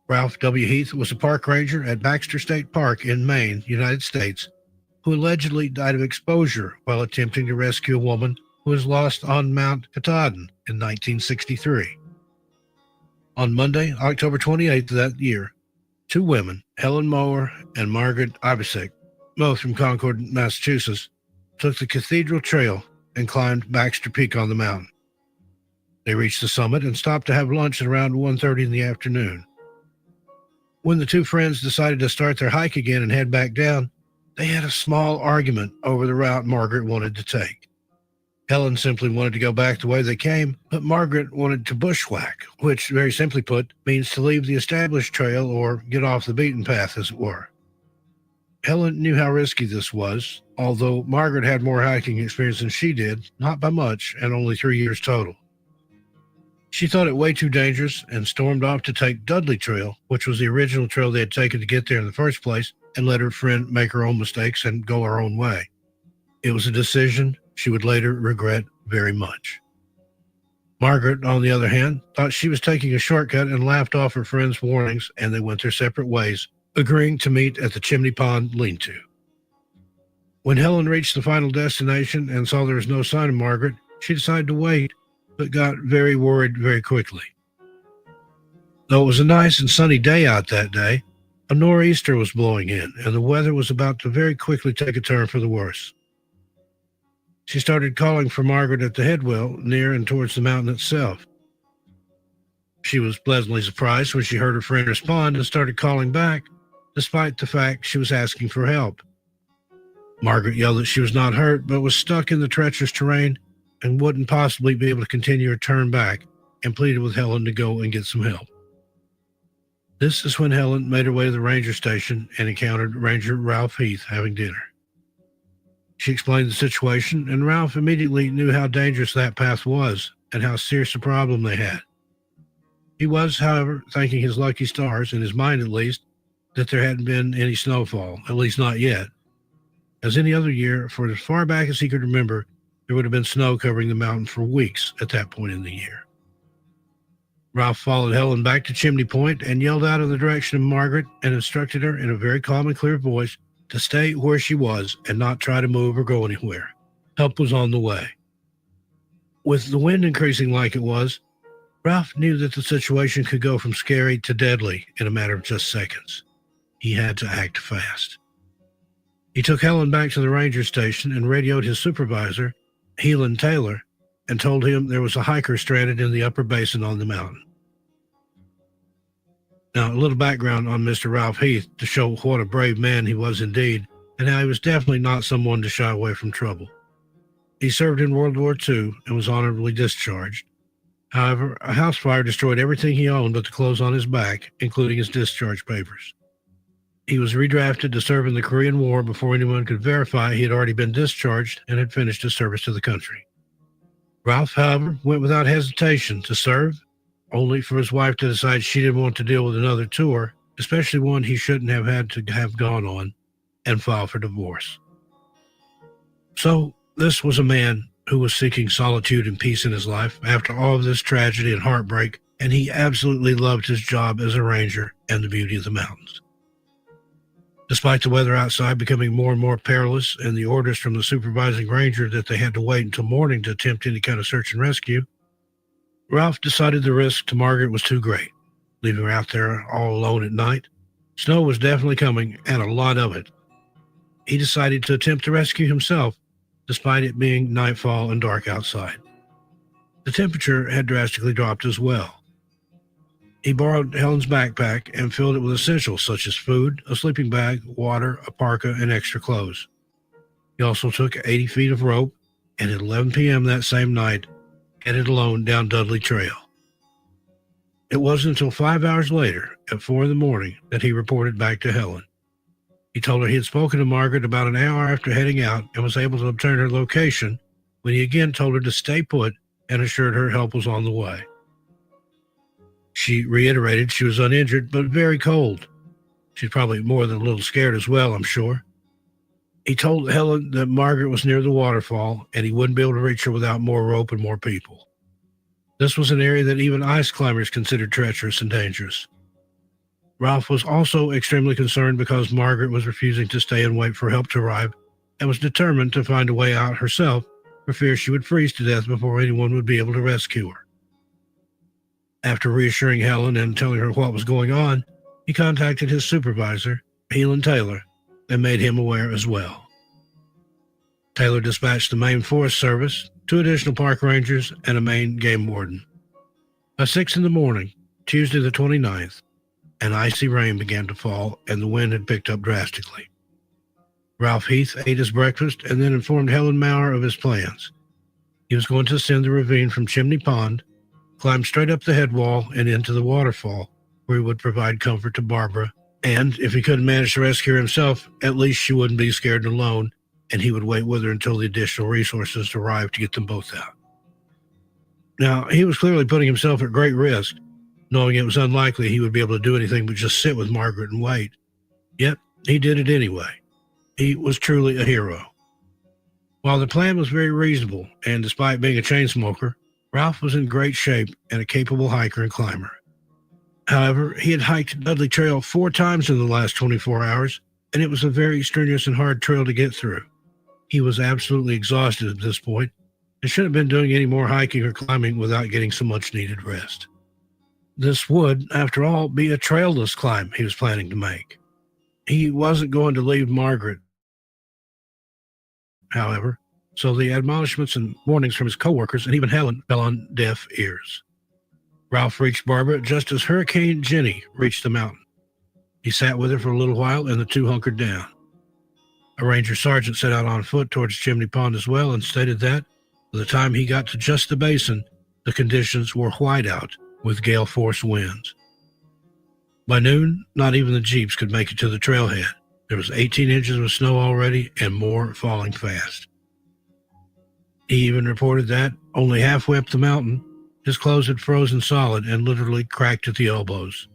Speaker 5: Ralph W. Heath was a park ranger at Baxter State Park in Maine, United States, who allegedly died of exposure while attempting to rescue a woman who was lost on Mount Katahdin in 1963. On Monday, October 28th of that year, 2 women, Helen Mower and Margaret Ibisek, both from Concord, Massachusetts, took the Cathedral Trail and climbed Baxter Peak on the mountain. They reached the summit and stopped to have lunch at around 1:30 in the afternoon. When the 2 friends decided to start their hike again and head back down, they had a small argument over the route Margaret wanted to take. Helen simply wanted to go back the way they came, but Margaret wanted to bushwhack, which, very simply put, means to leave the established trail or get off the beaten path, as it were. Helen knew how risky this was, although Margaret had more hiking experience than she did, not by much, and only 3 years total. She thought it way too dangerous and stormed off to take Dudley Trail, which was the original trail they had taken to get there in the first place, and let her friend make her own mistakes and go her own way. It was a decision she would later regret very much. Margaret, on the other hand, thought she was taking a shortcut and laughed off her friend's warnings, and they went their separate ways, agreeing to meet at the Chimney Pond lean-to. When Helen reached the final destination and saw there was no sign of Margaret, she decided to wait, but got very worried very quickly. Though it was a nice and sunny day out that day, a nor'easter was blowing in, and the weather was about to very quickly take a turn for the worse. She started calling for Margaret at the headwell near and towards the mountain itself. She was pleasantly surprised when she heard her friend respond and started calling back, despite the fact she was asking for help. Margaret yelled that she was not hurt, but was stuck in the treacherous terrain and wouldn't possibly be able to continue her turn back, and pleaded with Helen to go and get some help. This is when Helen made her way to the ranger station and encountered Ranger Ralph Heath having dinner. She explained the situation, and Ralph immediately knew how dangerous that path was and how serious a problem they had. He was, however, thanking his lucky stars, in his mind at least, that there hadn't been any snowfall, at least not yet. As any other year, for as far back as he could remember, there would have been snow covering the mountain for weeks at that point in the year. Ralph followed Helen back to Chimney Point and yelled out in the direction of Margaret and instructed her in a very calm and clear voice to stay where she was and not try to move or go anywhere. Help was on the way. With the wind increasing like it was, Ralph knew that the situation could go from scary to deadly in a matter of just seconds. He had to act fast. He took Helen back to the ranger station and radioed his supervisor, Heelan Taylor, and told him there was a hiker stranded in the upper basin on the mountain. Now, a little background on Mr. Ralph Heath to show what a brave man he was indeed, and how he was definitely not someone to shy away from trouble. He served in World War II and was honorably discharged. However, a house fire destroyed everything he owned but the clothes on his back, including his discharge papers. He was redrafted to serve in the Korean War before anyone could verify he had already been discharged and had finished his service to the country. Ralph, however, went without hesitation to serve, only for his wife to decide she didn't want to deal with another tour, especially one he shouldn't have had to have gone on, and file for divorce. So, this was a man who was seeking solitude and peace in his life after all of this tragedy and heartbreak, and he absolutely loved his job as a ranger and the beauty of the mountains. Despite the weather outside becoming more and more perilous and the orders from the supervising ranger that they had to wait until morning to attempt any kind of search and rescue, Ralph decided the risk to Margaret was too great, leaving her out there all alone at night. Snow was definitely coming, and a lot of it. He decided to attempt to rescue himself, despite it being nightfall and dark outside. The temperature had drastically dropped as well. He borrowed Helen's backpack and filled it with essentials such as food, a sleeping bag, water, a parka, and extra clothes. He also took 80 feet of rope, and at 11 p.m. that same night, headed alone down Dudley Trail. It wasn't until 5 hours later, at 4 in the morning, that he reported back to Helen. He told her he had spoken to Margaret about an hour after heading out and was able to obtain her location, when he again told her to stay put and assured her help was on the way. She reiterated she was uninjured, but very cold. She's probably more than a little scared as well, I'm sure. He told Helen that Margaret was near the waterfall, and he wouldn't be able to reach her without more rope and more people. This was an area that even ice climbers considered treacherous and dangerous. Ralph was also extremely concerned because Margaret was refusing to stay and wait for help to arrive, and was determined to find a way out herself for fear she would freeze to death before anyone would be able to rescue her. After reassuring Helen and telling her what was going on, he contacted his supervisor, Helan Taylor, and made him aware as well. Taylor dispatched the Maine Forest Service, 2 additional park rangers, and a Maine game warden. By 6 in the morning, Tuesday the 29th, an icy rain began to fall and the wind had picked up drastically. Ralph Heath ate his breakfast and then informed Helen Maurer of his plans. He was going to ascend the ravine from Chimney Pond, climb straight up the head wall and into the waterfall, where he would provide comfort to Barbara, and if he couldn't manage to rescue her himself, at least she wouldn't be scared and alone, and he would wait with her until the additional resources arrived to get them both out. Now, he was clearly putting himself at great risk, knowing it was unlikely he would be able to do anything but just sit with Margaret and wait. Yet, he did it anyway. He was truly a hero. While the plan was very reasonable, and despite being a chain smoker, Ralph was in great shape and a capable hiker and climber. However, he had hiked Dudley Trail 4 times in the last 24 hours, and it was a very strenuous and hard trail to get through. He was absolutely exhausted at this point and shouldn't have been doing any more hiking or climbing without getting some much-needed rest. This would, after all, be a trailless climb he was planning to make. He wasn't going to leave Margaret, however, so the admonishments and warnings from his coworkers and even Helen fell on deaf ears. Ralph reached Barbara just as Hurricane Jenny reached the mountain. He sat with her for a little while, and the two hunkered down. A ranger sergeant set out on foot towards Chimney Pond as well and stated that, by the time he got to just the basin, the conditions were whiteout with gale force winds. By noon, not even the jeeps could make it to the trailhead. There was 18 inches of snow already and more falling fast. He even reported that, only halfway up the mountain, his clothes had frozen solid and literally cracked at the elbows.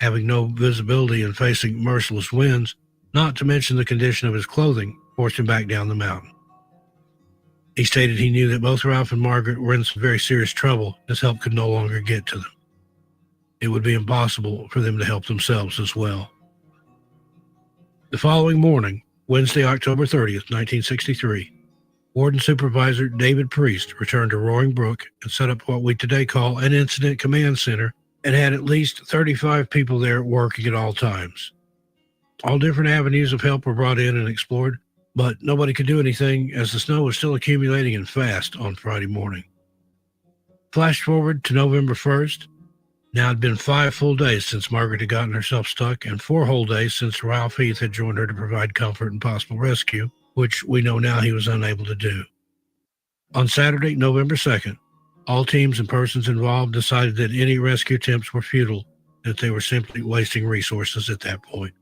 Speaker 5: Having no visibility and facing merciless winds, not to mention the condition of his clothing, forced him back down the mountain. He stated he knew that both Ralph and Margaret were in some very serious trouble, as help could no longer get to them. It would be impossible for them to help themselves as well. The following morning, Wednesday, October 30th, 1963, Warden Supervisor David Priest returned to Roaring Brook and set up what we today call an incident command center and had at least 35 people there working at all times. All different avenues of help were brought in and explored, but nobody could do anything as the snow was still accumulating and fast on Friday morning. Flash forward to November 1st. Now, it had been 5 full days since Margaret had gotten herself stuck, and 4 whole days since Ralph Heath had joined her to provide comfort and possible rescue, which we know now he was unable to do. On Saturday, November 2nd, all teams and persons involved decided that any rescue attempts were futile, that they were simply wasting resources at that point.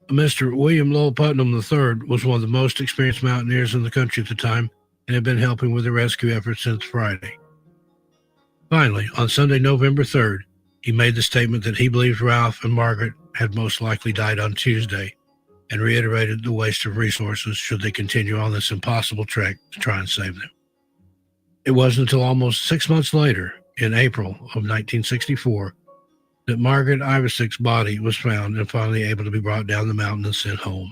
Speaker 5: Mr. William Lowell Putnam III was one of the most experienced mountaineers in the country at the time and had been helping with the rescue effort since Friday. Finally, on Sunday, November 3rd, he made the statement that he believed Ralph and Margaret had most likely died on Tuesday, and reiterated the waste of resources should they continue on this impossible trek to try and save them. It wasn't until almost 6 months later, in April of 1964, that Margaret Ivesick's body was found and finally able to be brought down the mountain and sent home.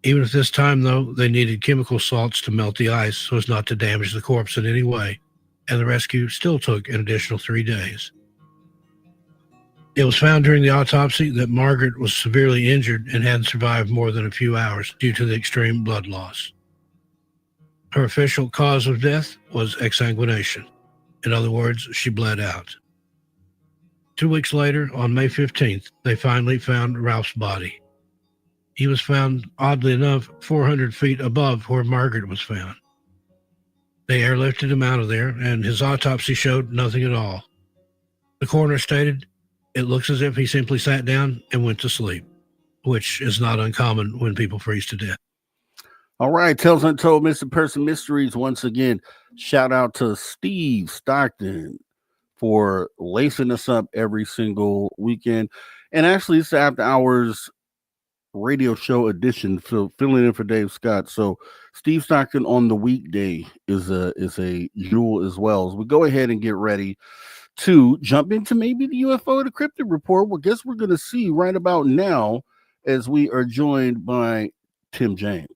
Speaker 5: Even at this time, though, they needed chemical salts to melt the ice so as not to damage the corpse in any way, and the rescue still took an additional 3 days. It was found during the autopsy that Margaret was severely injured and hadn't survived more than a few hours due to the extreme blood loss. Her official cause of death was exsanguination. In other words, she bled out. 2 weeks later, on May 15th, they finally found Ralph's body. He was found, oddly enough, 400 feet above where Margaret was found. They airlifted him out of there, and his autopsy showed nothing at all. The coroner stated, "It looks as if he simply sat down and went to sleep," which is not uncommon when people freeze to death.
Speaker 2: All right, Tales Untold Missing Person Mysteries. Once again, shout out to Steve Stockton for lacing us up every single weekend. And actually, it's the After Hours radio show edition, filling in for Dave Scott. So Steve Stockton on the weekday is a jewel as well. As we go ahead and get ready to jump into maybe the UFO the Cryptid report. Well, guess we're going to see right about now as we are joined by Tim James.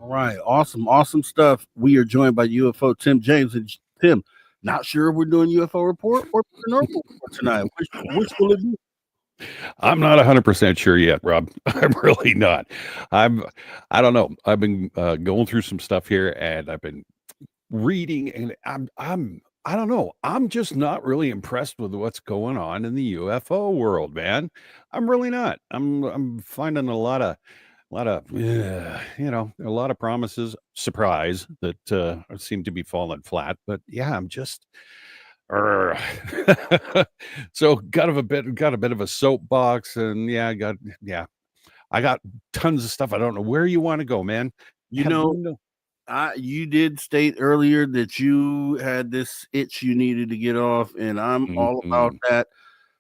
Speaker 2: All right, awesome stuff. We are joined by UFO Tim James. And Tim, not sure if we're doing UFO report or paranormal report tonight. Which will it be?
Speaker 7: I'm not 100% sure yet, Rob. I'm really not. I don't know. I've been going through some stuff here, and I've been reading, and I don't know. I'm just not really impressed with what's going on in the UFO world, man. I'm really not. I'm finding a lot of a lot of promises, surprise, that seem to be falling flat. But yeah, I'm just so got a bit of a soapbox, and I got tons of stuff. I don't know where you want to go, man.
Speaker 2: You did state earlier that you had this itch you needed to get off, and I'm all about that.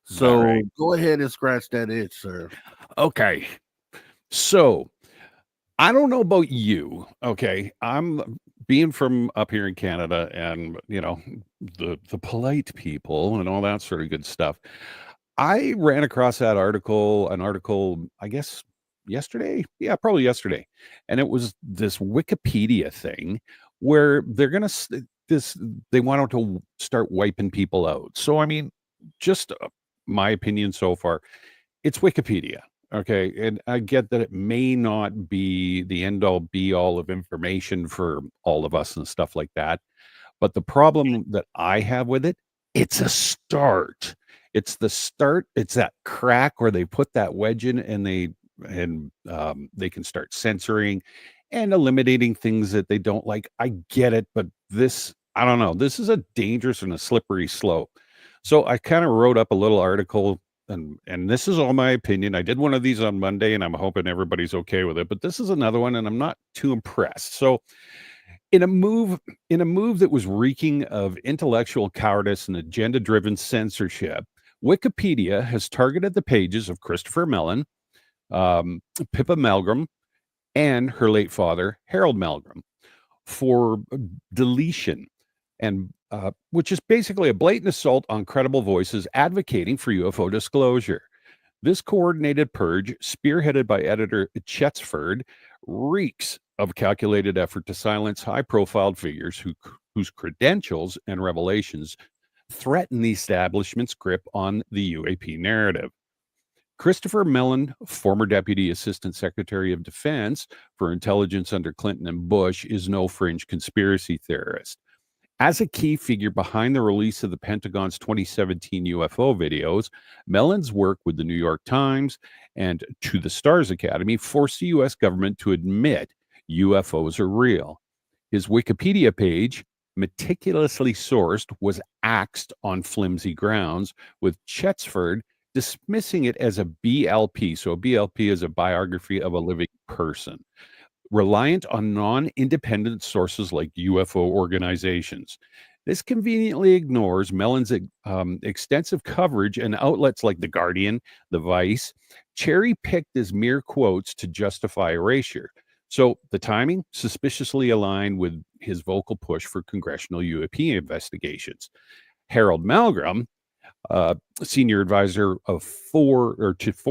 Speaker 2: So go ahead and scratch that itch, sir.
Speaker 7: Okay. So I don't know about you. Okay. I'm being from up here in Canada, and the polite people and all that sort of good stuff. I ran across an article, I guess yesterday. Yeah, probably yesterday. And it was this Wikipedia thing where they're going to they wanted to start wiping people out. So, I mean, just my opinion so far, it's Wikipedia. Okay. And I get that it may not be the end all be all of information for all of us and stuff like that. But the problem that I have with it, it's a start. It's the start. It's that crack where they put that wedge in, and they can start censoring and eliminating things that they don't like. I get it, but I don't know. This is a dangerous and a slippery slope. So I kind of wrote up a little article, and this is all my opinion. I did one of these on Monday, and I'm hoping everybody's okay with it. But this is another one, and I'm not too impressed. So in a move that was reeking of intellectual cowardice and agenda-driven censorship, Wikipedia has targeted the pages of Christopher Mellon, Pippa Malmgren, and her late father, Harold Malmgren, for deletion, and which is basically a blatant assault on credible voices advocating for UFO disclosure. This coordinated purge, spearheaded by editor Chettsford, reeks of a calculated effort to silence high-profile figures whose credentials and revelations threaten the establishment's grip on the UAP narrative. Christopher Mellon, former Deputy Assistant Secretary of Defense for Intelligence under Clinton and Bush, is no fringe conspiracy theorist. As a key figure behind the release of the Pentagon's 2017 UFO videos, Mellon's work with the New York Times and To the Stars Academy forced the U.S. government to admit UFOs are real. His Wikipedia page, meticulously sourced, was axed on flimsy grounds, with Chetsford dismissing it as a BLP. So a BLP is a biography of a living person, reliant on non-independent sources like UFO organizations. This conveniently ignores Mellon's extensive coverage, and outlets like The Guardian, The Vice, cherry-picked as mere quotes to justify erasure. So the timing suspiciously aligned with his vocal push for congressional UAP investigations. Harold Malgrum, senior advisor of four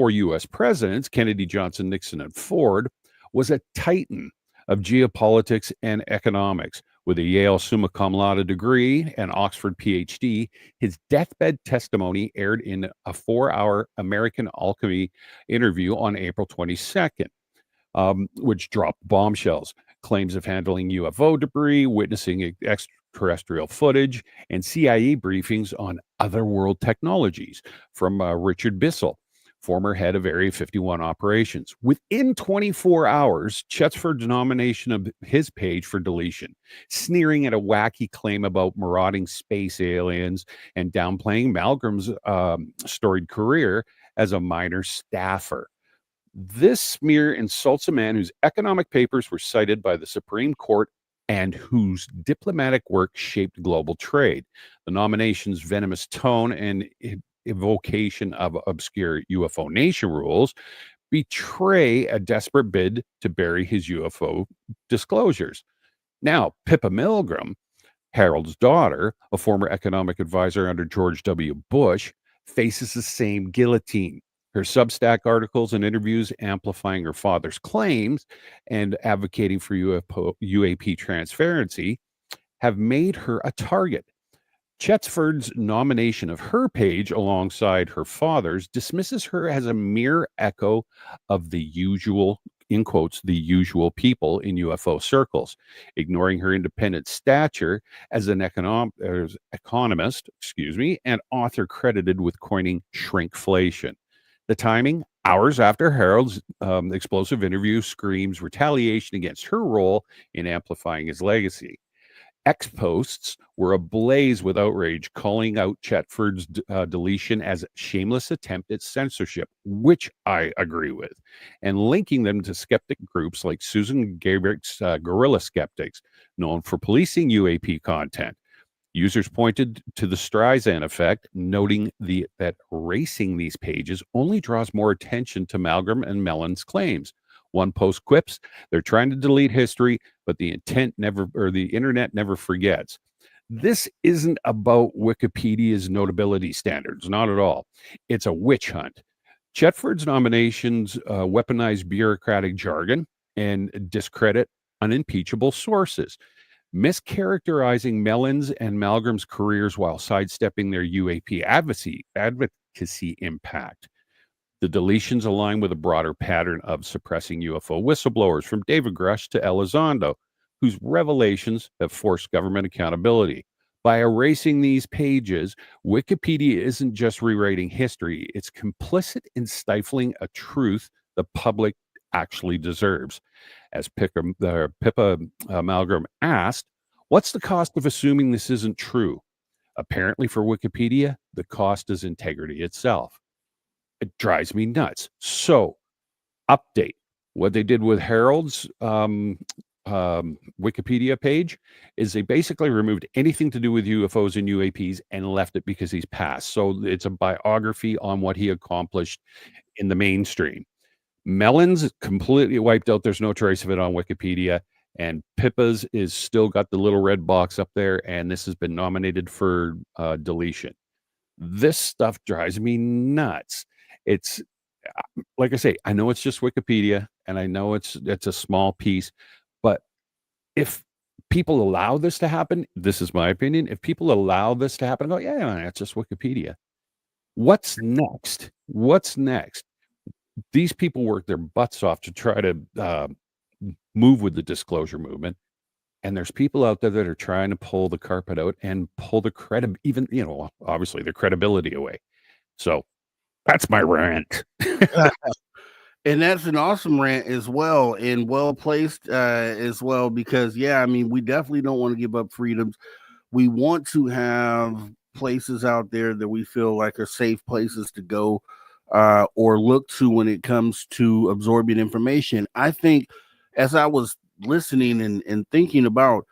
Speaker 7: U.S. presidents, Kennedy, Johnson, Nixon, and Ford, was a titan of geopolitics and economics. With a Yale summa cum laude degree and Oxford PhD, his deathbed testimony aired in a 4-hour American Alchemy interview on April 22nd, which dropped bombshells, claims of handling UFO debris, witnessing extraterrestrial footage, and CIA briefings on otherworld technologies from Richard Bissell, former head of Area 51 operations. Within 24 hours, Chetsford's nomination of his page for deletion, sneering at a wacky claim about marauding space aliens and downplaying Malgram's storied career as a minor staffer. This smear insults a man whose economic papers were cited by the Supreme Court and whose diplomatic work shaped global trade. The nomination's venomous tone and evocation of obscure UFO nation rules betray a desperate bid to bury his UFO disclosures. Now, Pippa Milgram, Harold's daughter, a former economic advisor under George W. Bush, faces the same guillotine. Her Substack articles and interviews amplifying her father's claims and advocating for UAP transparency have made her a target. Chetsford's nomination of her page alongside her father's dismisses her as a mere echo of the usual, in quotes, the usual people in UFO circles, ignoring her independent stature as an economist, and author credited with coining shrinkflation. The timing, hours after Harold's explosive interview, screams retaliation against her role in amplifying his legacy. X-posts were ablaze with outrage, calling out Chetsford's deletion as a shameless attempt at censorship, which I agree with, and linking them to skeptic groups like Susan Gabrick's Guerrilla Skeptics, known for policing UAP content. Users pointed to the Streisand effect, noting that erasing these pages only draws more attention to Malgrum and Mellon's claims. One post quips, they're trying to delete history, but the internet never forgets. This isn't about Wikipedia's notability standards, not at all. It's a witch hunt. Chetsford's nominations weaponize bureaucratic jargon and discredit unimpeachable sources, mischaracterizing Mellon's and Malgram's careers while sidestepping their UAP advocacy impact. The deletions align with a broader pattern of suppressing UFO whistleblowers, from David Grush to Elizondo, whose revelations have forced government accountability. By erasing these pages, Wikipedia isn't just rewriting history, it's complicit in stifling a truth the public actually deserves. As Pippa Malgrum asked, what's the cost of assuming this isn't true? Apparently for Wikipedia, the cost is integrity itself. It drives me nuts. So, update. What they did with Harold's Wikipedia page is they basically removed anything to do with UFOs and UAPs and left it because he's passed. So it's a biography on what he accomplished in the mainstream. Mellon's completely wiped out. There's no trace of it on Wikipedia. And Pippa's is still got the little red box up there, and this has been nominated for deletion. This stuff drives me nuts. It's like I say, I know it's just Wikipedia, and I know it's a small piece, if people allow this to happen, this is my opinion. If people allow this to happen, go, yeah, it's just Wikipedia. What's next? What's next? These people work their butts off to try to move with the disclosure movement. And there's people out there that are trying to pull the carpet out and pull the even, obviously the credibility away. So that's my rant.
Speaker 2: And that's an awesome rant as well, and well placed as well, because we definitely don't want to give up freedoms. We want to have places out there that we feel like are safe places to go or look to when it comes to absorbing information. I think as I was listening and thinking about,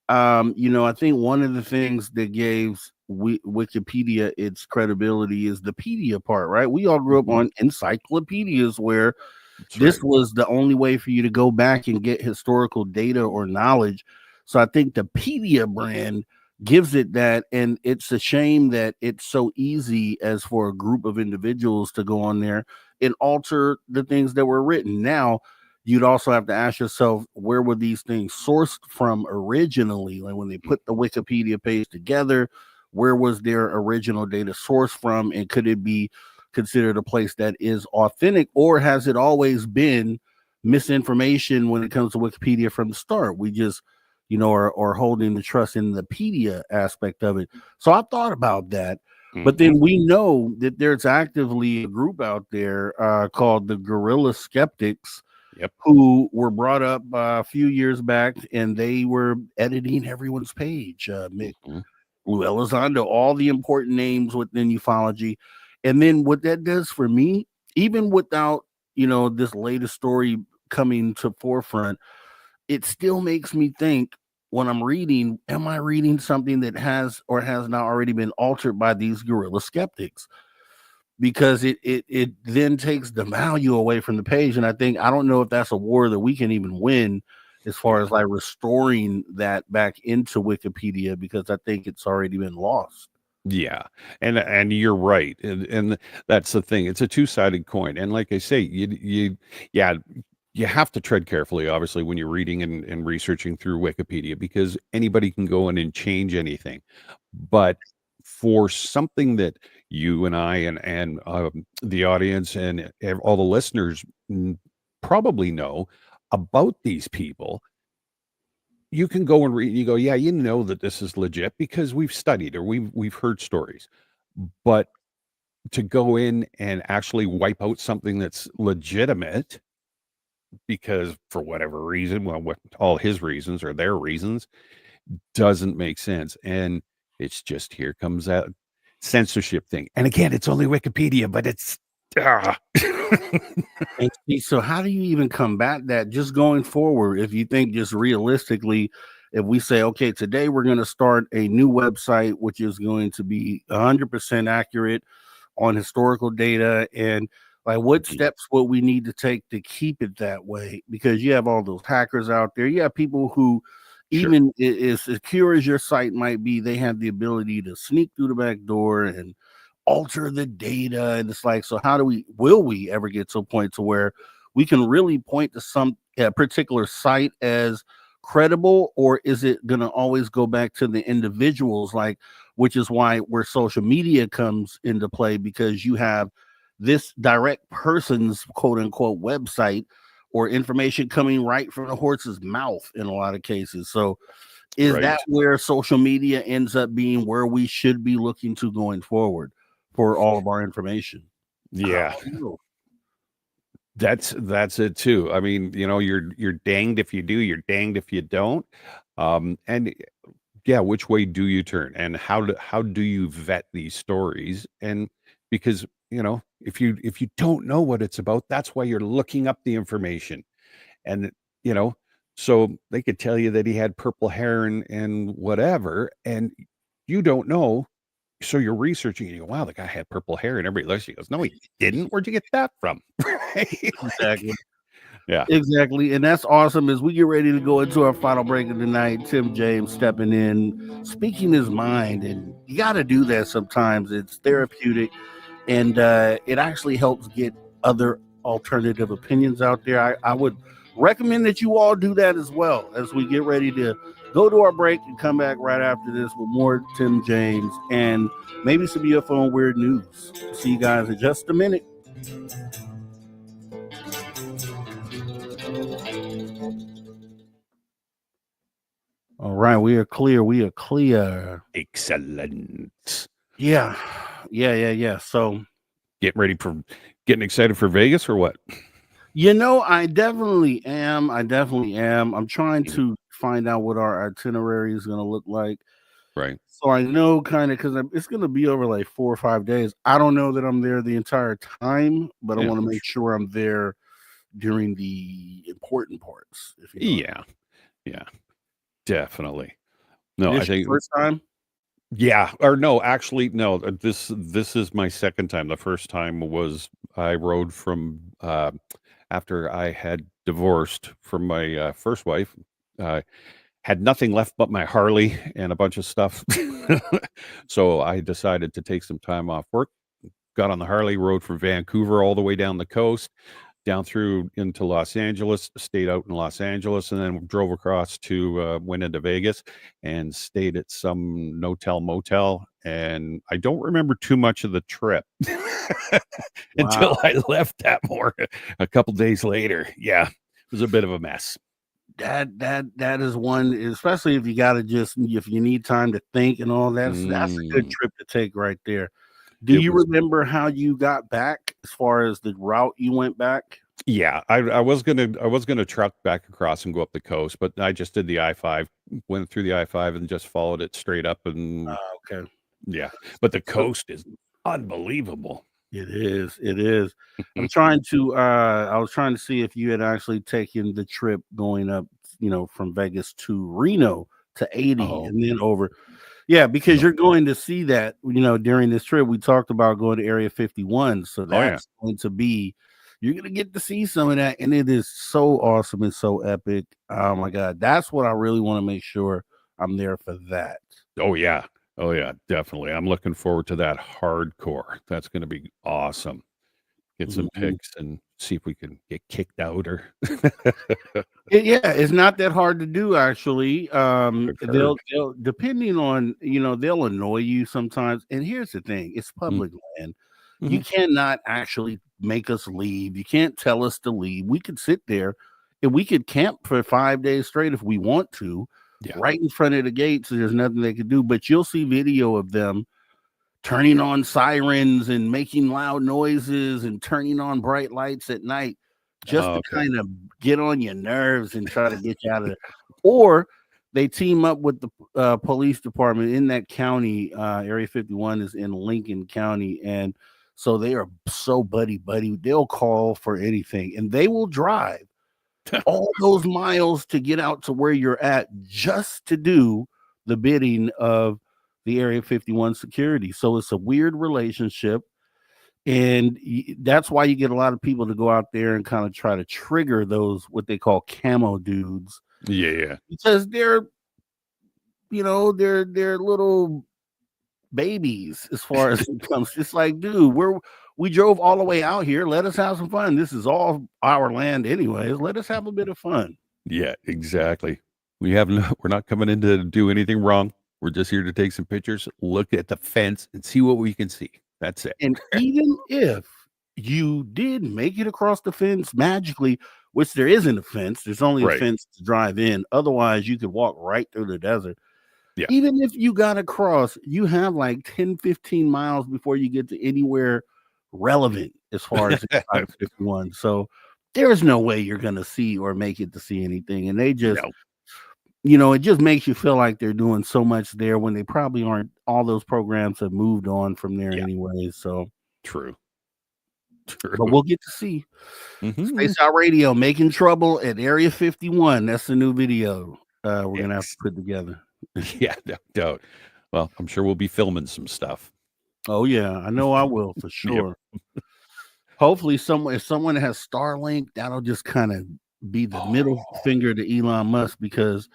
Speaker 2: I think one of the things that gave Wikipedia its credibility is the pedia part, right? We all grew up on encyclopedias where this was the only way for you to go back and get historical data or knowledge. So I think the pedia brand gives it that, and it's a shame that it's so easy as for a group of individuals to go on there and alter the things that were written. Now, you'd also have to ask yourself, where were these things sourced from originally? Like when they put the Wikipedia page together, where was their original data source from? And could it be considered a place that is authentic, or has it always been misinformation when it comes to Wikipedia from the start? We just, are holding the trust in the pedia aspect of it. So I thought about that. But then we know that there's actively a group out there called the Guerrilla Skeptics, who were brought up a few years back, and they were editing everyone's page. Lou Elizondo, all the important names within ufology. And then what that does for me, even without, this latest story coming to forefront, it still makes me think when I'm reading, am I reading something that has or has not already been altered by these guerrilla skeptics? Because it then takes the value away from the page. And I don't know if that's a war that we can even win as far as like restoring that back into Wikipedia, because I think it's already been lost.
Speaker 7: Yeah. And you're right. And that's the thing. It's a two-sided coin. And like I say, you have to tread carefully, obviously, when you're reading and researching through Wikipedia, because anybody can go in and change anything. But for something that you and I and the audience and all the listeners probably know about these people, you can go and read, you go, that this is legit because we've studied or we've heard stories. But to go in and actually wipe out something that's legitimate because for whatever reason, what all his reasons or their reasons, doesn't make sense. And it's just, here comes that censorship thing. And again, it's only Wikipedia, but it's
Speaker 2: And see, so how do you even combat that just going forward? If you think just realistically, if we say, okay, today we're going to start a new website, which is going to be 100% accurate on historical data, and like what steps would we need to take to keep it that way? Because you have all those hackers out there. You have people who, even as secure as your site might be, they have the ability to sneak through the back door and alter the data. And it's like, so will we ever get to a point to where we can really point to some particular site as credible, or is it going to always go back to the individuals? Like, which is where social media comes into play, because you have this direct person's quote unquote website or information coming right from the horse's mouth in a lot of cases. So is that where social media ends up being where we should be looking to going forward for all of our information?
Speaker 7: Yeah. That's it too. I mean, you're danged if you do, you're danged if you don't. And yeah, which way do you turn, and how do you vet these stories? And because, if you don't know what it's about, that's why you're looking up the information. And, so they could tell you that he had purple hair and whatever, and you don't know. So you're researching and you go, wow, the guy had purple hair, and everybody looks, he goes, no, he didn't. Where'd you get that from?
Speaker 2: Exactly.
Speaker 7: Yeah,
Speaker 2: exactly. And that's awesome. As we get ready to go into our final break of the night, Tim James stepping in, speaking his mind. And you got to do that sometimes. It's therapeutic, and it actually helps get other alternative opinions out there. I would recommend that you all do that as well as we get ready to go to our break and come back right after this with more Tim James and maybe some UFO and weird news. See you guys in just a minute. All right, we are clear. We are clear.
Speaker 7: Excellent.
Speaker 2: Yeah. So
Speaker 7: Getting excited for Vegas or what?
Speaker 2: I definitely am. I'm trying to find out what our itinerary is going to look like.
Speaker 7: Right.
Speaker 2: So I know kind of because it's going to be over like 4 or 5 days. I don't know that I'm there the entire time, but I want to make sure I'm there during the important parts. If you know.
Speaker 7: Yeah, definitely. No,
Speaker 2: This
Speaker 7: I think
Speaker 2: first time.
Speaker 7: Yeah, or no, actually, no. This is my second time. The first time was I rode from after I had divorced from my first wife. Had nothing left but my Harley and a bunch of stuff. So I decided to take some time off work. Got on the Harley, rode from Vancouver all the way down the coast, down through into Los Angeles, stayed out in Los Angeles, and then drove across to went into Vegas and stayed at some no-tell motel. And I don't remember too much of the trip until I left that a couple days later. Yeah, it was a bit of a mess.
Speaker 2: That is one, especially if you got to if you need time to think and all that. That's a good trip to take right there. Do you remember how you got back as far as the route you went back?
Speaker 7: Yeah, I was gonna truck back across and go up the coast, but I just did the I-5, went through the I-5 and just followed it straight up. And
Speaker 2: okay,
Speaker 7: yeah, but the coast is unbelievable.
Speaker 2: It is. I'm trying to. I was trying to see if you had actually taken the trip going up, from Vegas to Reno to 80 and then over. Yeah, because you're going to see that, during this trip. We talked about going to Area 51. So that's going to be, you're going to get to see some of that. And it is so awesome and so epic. Oh, my God. That's what I really want to make sure I'm there for that.
Speaker 7: Oh, yeah, definitely. I'm looking forward to that hardcore. That's going to be awesome. Get some pics and see if we can get kicked out or.
Speaker 2: It's not that hard to do, actually. They'll depending on, they'll annoy you sometimes. And here's the thing, it's public land. You cannot actually make us leave. You can't tell us to leave. We could sit there and we could camp for 5 days straight if we want to, right in front of the gate. So there's nothing they could do, but you'll see video of them turning on sirens and making loud noises and turning on bright lights at night just to kind of get on your nerves and try to get you out of there. Or they team up with the police department in that county. Area 51 is in Lincoln County. And so they are so buddy. They'll call for anything and they will drive all those miles to get out to where you're at just to do the bidding of the Area 51 security. So it's a weird relationship. And that's why you get a lot of people to go out there and kind of try to trigger those, what they call camo dudes.
Speaker 7: Yeah.
Speaker 2: Because they're little babies as far as it comes. It's like, dude, we drove all the way out here. Let us have some fun. This is all our land anyways. Let us have a bit of fun.
Speaker 7: Yeah, exactly. We're not coming in to do anything wrong. We're just here to take some pictures, look at the fence, and see what we can see. That's it.
Speaker 2: And even if you did make it across the fence magically, which there isn't a fence, there's only a fence to drive in. Otherwise, you could walk right through the desert. Yeah. Even if you got across, you have like 10, 15 miles before you get to anywhere relevant as far as 51. So there is no way you're going to see or make it to see anything. And they just... it just makes you feel like they're doing so much there when they probably aren't. All those programs have moved on from there anyway. So
Speaker 7: true.
Speaker 2: But we'll get to see Space Out Radio making trouble at Area 51. That's the new video we're going to have to put together.
Speaker 7: Yeah, no doubt. Well, I'm sure we'll be filming some stuff.
Speaker 2: Oh, yeah. I know I will for sure. Hopefully, if someone has Starlink, that'll just kind of be the middle finger to Elon Musk, because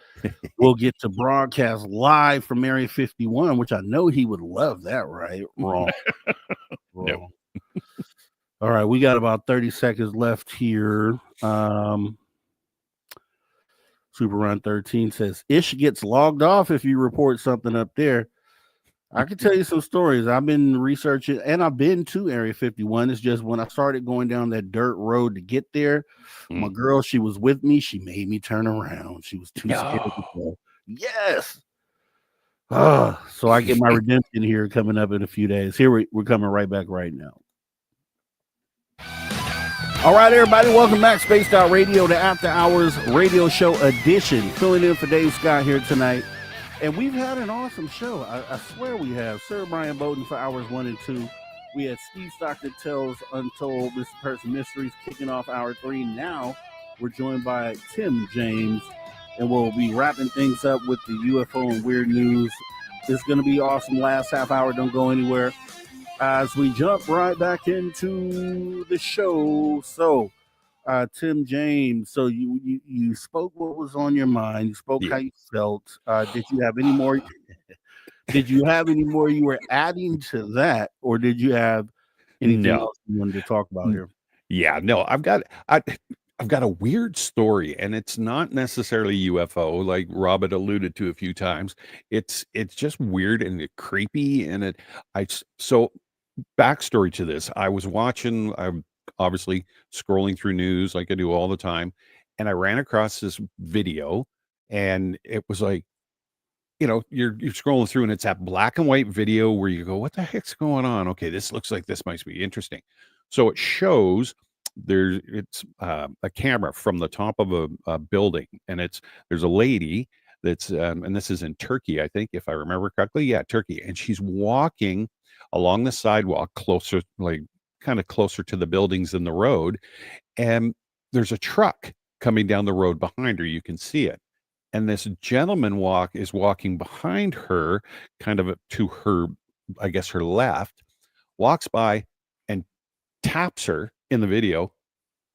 Speaker 2: we'll get to broadcast live from Area 51, which I know he would love that, right? Wrong.
Speaker 7: No.
Speaker 2: All right, we got about 30 seconds left here. Super Run 13 says Ish gets logged off if you report something up there. I can tell you some stories. I've been researching and I've been to Area 51. It's just when I started going down that dirt road to get there, my girl, she was with me. She made me turn around. She was too scared to go. Yes. So I get my redemption here coming up in a few days. Here we're coming right back right now. All right, everybody, welcome back. Spaced Out Radio, the After Hours Radio Show edition. Filling in for Dave Scott here tonight. And we've had an awesome show. I swear we have. Sir Bryan Bowden for hours 1 and 2. We had Steve Stockton Tells Untold Missing Person Mysteries kicking off hour 3. Now we're joined by Tim James, and we'll be wrapping things up with the UFO and weird news. It's going to be awesome. Last half hour, don't go anywhere. As we jump right back into the show. So, Tim James, so you spoke what was on your mind. You spoke how you felt. Did you have any more? Did you have any more you were adding to that, or did you have anything else you wanted to talk about here?
Speaker 7: Yeah, no, I've got a weird story, and it's not necessarily UFO, like Rob had alluded to a few times. It's just weird and creepy, and so backstory to this. I'm obviously scrolling through news like I do all the time, and I ran across this video, and it was like, you're scrolling through and it's that black and white video where you go, what the heck's going on? Okay, this looks like this might be interesting. So it shows it's a camera from the top of a building, and there's a lady that's and this is in Turkey, I think, if I remember correctly. Yeah, Turkey. And she's walking along the sidewalk closer, like kind of closer to the buildings than the road, and there's a truck coming down the road behind her. You can see it. And this gentleman is walking behind her, kind of to her, I guess, her left, walks by and taps her in the video.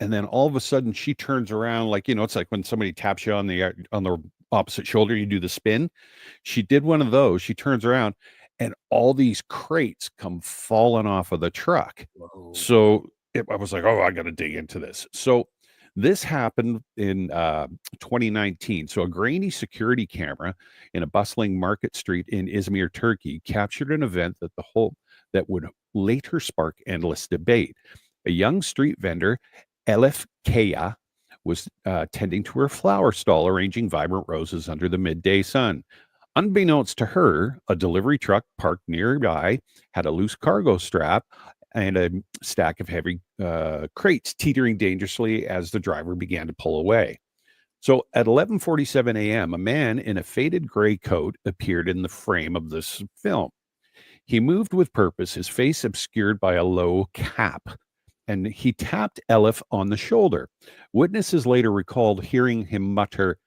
Speaker 7: And then all of a sudden she turns around, like, it's like when somebody taps you on the opposite shoulder, you do the spin. She did one of those. She turns around and all these crates come falling off of the truck. Whoa. So I was like, oh, I got to dig into this. So this happened in 2019. So a grainy security camera in a bustling market street in Izmir, Turkey, captured an event that would later spark endless debate. A young street vendor, Elif Kaya, was tending to her flower stall, arranging vibrant roses under the midday sun. Unbeknownst to her, a delivery truck parked nearby had a loose cargo strap and a stack of heavy crates teetering dangerously as the driver began to pull away. So at 11:47 a.m., a man in a faded gray coat appeared in the frame of this film. He moved with purpose, his face obscured by a low cap, and he tapped Elif on the shoulder. Witnesses later recalled hearing him mutter,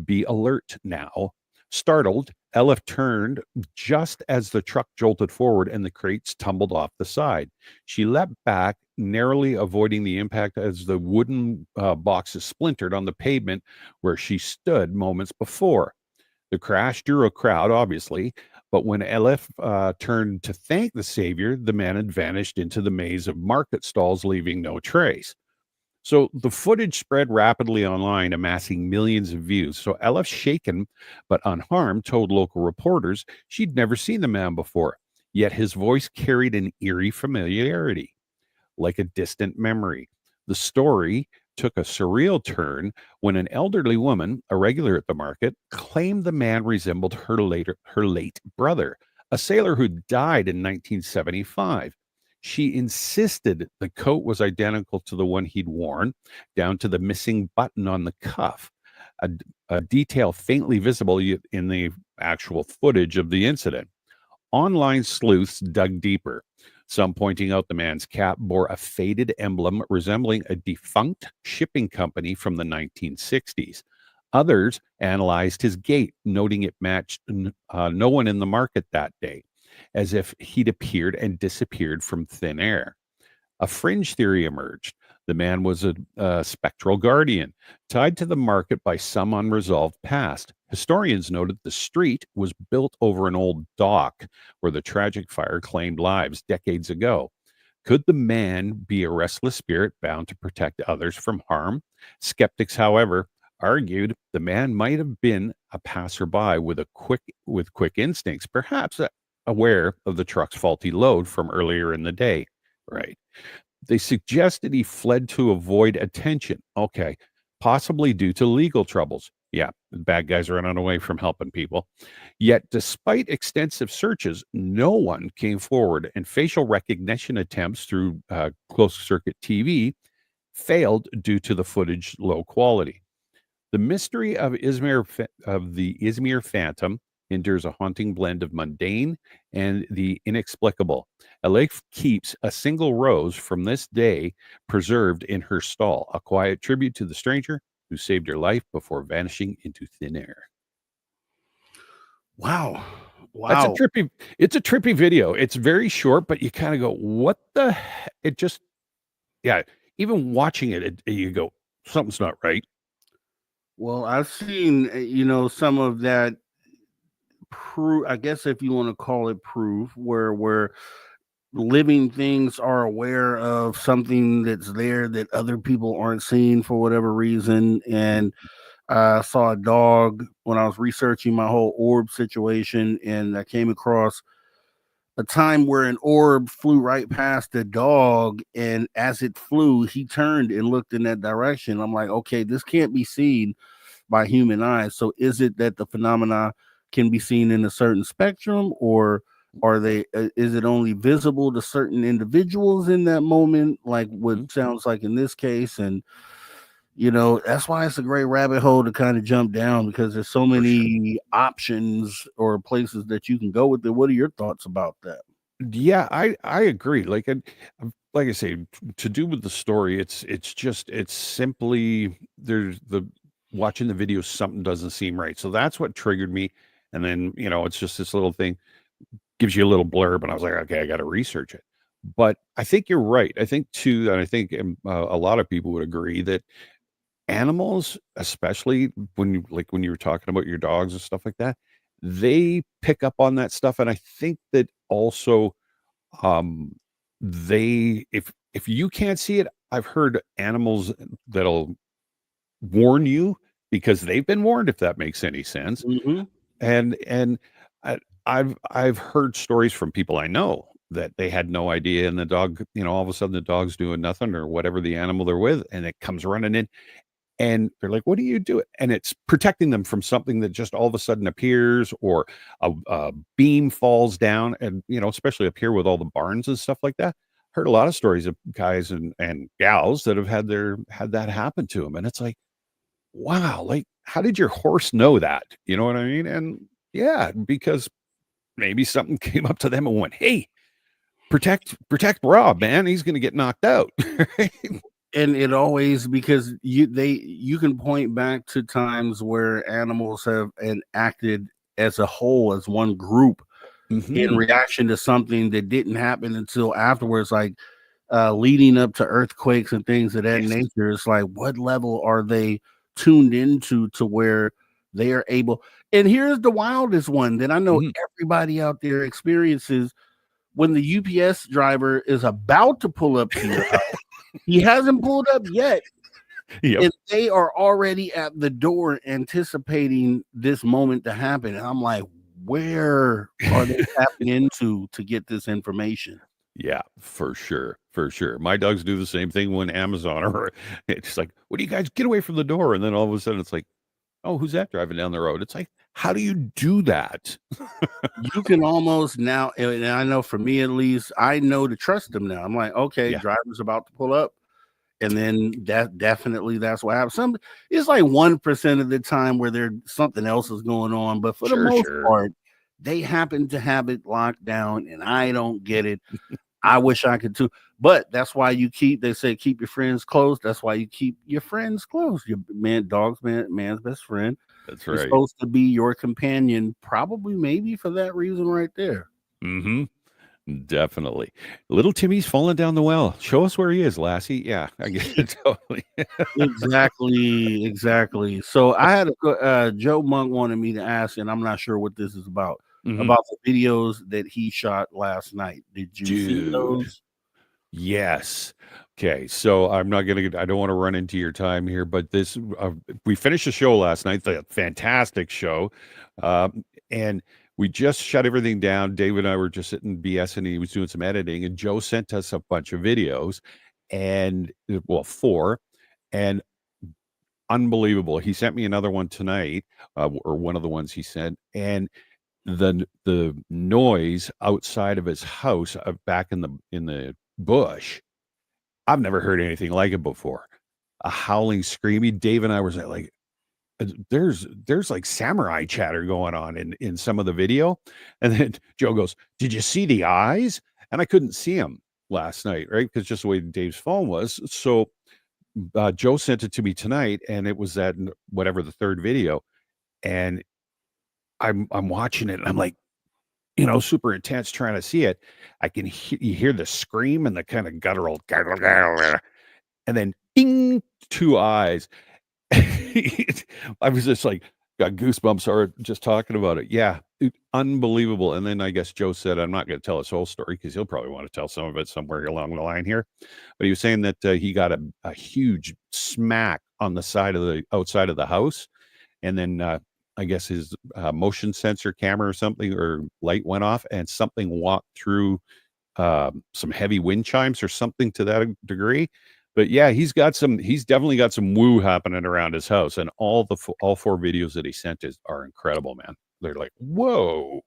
Speaker 7: "Be alert now." Startled, Elif turned just as the truck jolted forward and the crates tumbled off the side. She leapt back, narrowly avoiding the impact as the wooden boxes splintered on the pavement where she stood moments before. The crash drew a crowd, obviously, but when Elif turned to thank the savior, the man had vanished into the maze of market stalls, leaving no trace. So the footage spread rapidly online, amassing millions of views. So Elif, shaken but unharmed, told local reporters she'd never seen the man before, yet his voice carried an eerie familiarity, like a distant memory. The story took a surreal turn when an elderly woman, a regular at the market, claimed the man resembled her late brother, a sailor who died in 1975. She insisted the coat was identical to the one he'd worn, down to the missing button on the cuff, a detail faintly visible in the actual footage of the incident. Online sleuths dug deeper, some pointing out the man's cap bore a faded emblem resembling a defunct shipping company from the 1960s. Others analyzed his gait, noting it matched no one in the market that day, as if he'd appeared and disappeared from thin air. A fringe theory emerged. The man was a spectral guardian, tied to the market by some unresolved past. Historians noted the street was built over an old dock where the tragic fire claimed lives decades ago. Could the man be a restless spirit bound to protect others from harm? Skeptics, however, argued the man might have been a passerby with quick instincts, perhaps aware of the truck's faulty load from earlier in the day. Right. They suggested he fled to avoid attention. Okay. Possibly due to legal troubles. Yeah, the bad guys are running away from helping people. Yet, despite extensive searches, no one came forward, and facial recognition attempts through closed circuit TV failed due to the footage low quality. The mystery of the Izmir Phantom endures a haunting blend of mundane and the inexplicable. A lake keeps a single rose from this day preserved in her stall, a quiet tribute to the stranger who saved her life before vanishing into thin air.
Speaker 2: Wow.
Speaker 7: It's a trippy video. It's very short, but you kind of go, what the heck? It just, yeah, even watching it, you go, something's not right.
Speaker 2: Well, I've seen, some of that proof, I guess, if you want to call it proof, where living things are aware of something that's there that other people aren't seeing for whatever reason. And I saw a dog when I was researching my whole orb situation, and I came across a time where an orb flew right past the dog, and as it flew, he turned and looked in that direction. I'm like, okay, this can't be seen by human eyes. So is it that the phenomena can be seen in a certain spectrum, or is it only visible to certain individuals in that moment, like what sounds like in this case? And that's why it's a great rabbit hole to kind of jump down, because there's so many options or places that you can go with it. What are your thoughts about that?
Speaker 7: Yeah, I agree. Like I say, to do with the story, it's simply there's the watching the video, something doesn't seem right. So that's what triggered me. And then, it's just this little thing gives you a little blurb, and I was like, okay, I got to research it. But I think you're right. I think too, and I think a lot of people would agree that animals, especially when you were talking about your dogs and stuff like that, they pick up on that stuff. And I think that also, they if you can't see it, I've heard animals that'll warn you because they've been warned, if that makes any sense.
Speaker 2: Mm-hmm.
Speaker 7: And I've heard stories from people I know that they had no idea, and the dog, all of a sudden the dog's doing nothing, or whatever the animal they're with, and it comes running in, and they're like, what do you do? And it's protecting them from something that just all of a sudden appears, or a beam falls down. And, especially up here with all the barns and stuff like that, heard a lot of stories of guys and gals that have had that happen to them. And it's like, wow, like, how did your horse know that? You know what I mean? And yeah, because maybe something came up to them and went, hey, protect Rob, man. He's going to get knocked out.
Speaker 2: And it always, because you can point back to times where animals have acted as a whole, as one group, in reaction to something that didn't happen until afterwards, like leading up to earthquakes and things of that nature. It's like, what level are they tuned into to where they are able? And here's the wildest one that I know everybody out there experiences: when the UPS driver is about to pull up to your house. He hasn't pulled up yet. Yep. And they are already at the door anticipating this moment to happen. And I'm like, where are they tapping into to get this information?
Speaker 7: Yeah, for sure. For sure. My dogs do the same thing when Amazon, or it's like, what do you guys, get away from the door? And then all of a sudden it's like, oh, who's that driving down the road? It's like, how do you do that?
Speaker 2: You can almost now, and I know for me at least, I know to trust them now. I'm like, okay, driver's about to pull up. And then that's what happens. It's like 1% of the time where there's something else is going on. But for the most part, they happen to have it locked down, and I don't get it. I wish I could too. But that's why they say keep your friends close. That's why you keep your friends close. Your man's best friend.
Speaker 7: That's right.
Speaker 2: It's supposed to be your companion, probably, maybe for that reason right there.
Speaker 7: Mm-hmm. Definitely. Little Timmy's falling down the well. Show us where he is, Lassie. Yeah, I get it totally.
Speaker 2: Exactly. So I had Joe Monk wanted me to ask, and I'm not sure what this is about the videos that he shot last night. Did you see those?
Speaker 7: Yes. Okay. So I'm not going to, I don't want to run into your time here, but this, we finished the show last night, the fantastic show. And we just shut everything down. Dave and I were just sitting BS and he was doing some editing, and Joe sent us a bunch of videos and, well, 4, and unbelievable. He sent me another one tonight, or one of the ones he sent, and the noise outside of his house, back in the bush, I've never heard anything like it before. A howling, screaming. Dave and I was like, there's like samurai chatter going on in some of the video. And then Joe goes, "Did you see the eyes?" And I couldn't see him last night, right? Because just the way Dave's phone was. So Joe sent it to me tonight, and it was that, whatever, the 3rd video. And I'm watching it, and I'm like, super intense trying to see it. I can you hear the scream and the kind of guttural, and then ding, 2 eyes. I was just like, got goosebumps or just talking about it. Yeah, unbelievable. And then I guess Joe said, I'm not going to tell his whole story because he'll probably want to tell some of it somewhere along the line here. But he was saying that he got a huge smack on the outside of the house. And then I guess his motion sensor camera or something, or light went off, and something walked through some heavy wind chimes or something to that degree. But yeah, he's definitely got some woo happening around his house, and all 4 videos that he sent are incredible, man. They're like, whoa.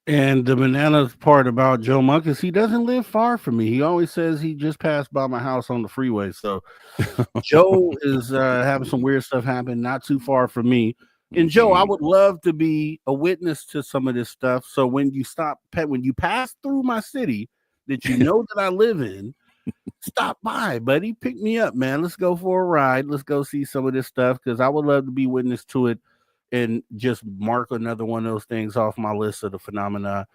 Speaker 2: And the bananas part about Joe Monk is he doesn't live far from me. He always says he just passed by my house on the freeway. So Joe is having some weird stuff happen not too far from me. And Joe, I would love to be a witness to some of this stuff. So when you pass through my city that you know that I live in, stop by, buddy. Pick me up, man. Let's go for a ride. Let's go see some of this stuff, because I would love to be witness to it and just mark another one of those things off my list of the phenomena.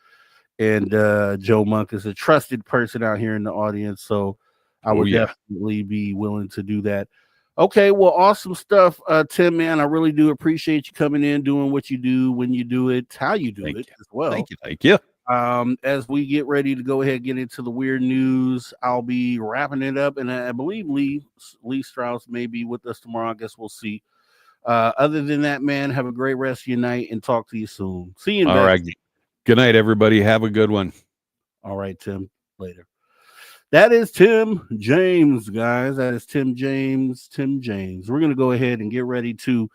Speaker 2: And Joe Monk is a trusted person out here in the audience, so I would definitely be willing to do that. Okay, well, awesome stuff, Tim, man. I really do appreciate you coming in, doing what you do, when you do it, how you do it as well.
Speaker 7: Thank you.
Speaker 2: As we get ready to go ahead and get into the weird news, I'll be wrapping it up, and I believe Lee Strauss may be with us tomorrow. I guess we'll see. Other than that, man, have a great rest of your night, and talk to you soon. See you.
Speaker 7: All right. Good night, everybody. Have a good one.
Speaker 2: All right, Tim. Later. That is Tim James, guys. That is Tim James. We're going to go ahead and get ready to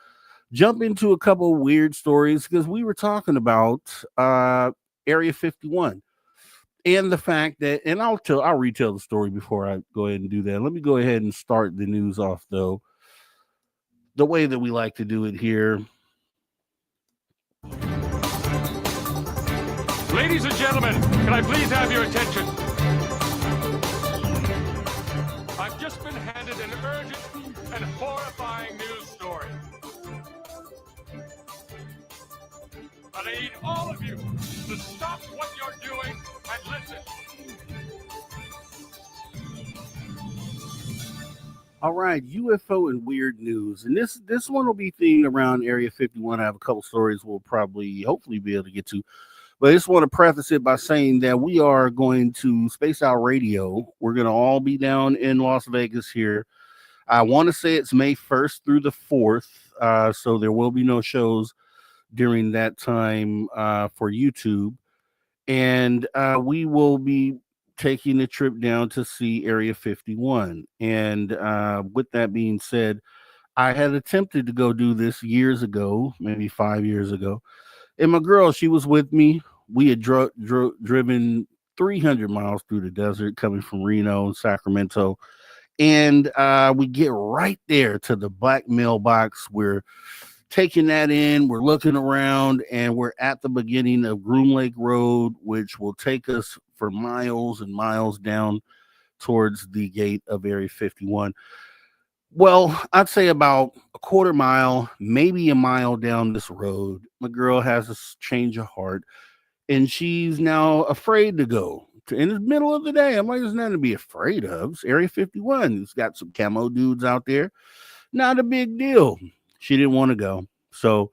Speaker 2: jump into a couple of weird stories, because we were talking about Area 51 and the fact that, and I'll retell the story before I go ahead and do that. Let me go ahead and start the news off, though, the way that we like to do it here.
Speaker 8: Ladies and gentlemen, can I please have your attention? I've just been handed an urgent and horrifying news story. But I need all of you to stop what you're doing and listen.
Speaker 2: All right, UFO and weird news. And this one will be themed around Area 51. I have a couple stories we'll hopefully be able to get to. But I just want to preface it by saying that we are going to Space Out Radio. We're going to all be down in Las Vegas here. I want to say it's May 1st through the 4th. So there will be no shows during that time for YouTube. And we will be taking a trip down to see Area 51. And with that being said, I had attempted to go do this years ago, maybe 5 years ago. And my girl, she was with me. We had driven 300 miles through the desert coming from Reno and Sacramento. And we get right there to the black mailbox. We're taking that in. We're looking around, and we're at the beginning of Groom Lake Road, which will take us for miles and miles down towards the gate of Area 51. Well, I'd say about a quarter mile, maybe a mile down this road, my girl has a change of heart, and she's now afraid to go. In the middle of the day, I'm like, there's nothing to be afraid of. It's Area 51. It's got some camo dudes out there. Not a big deal. She didn't want to go. So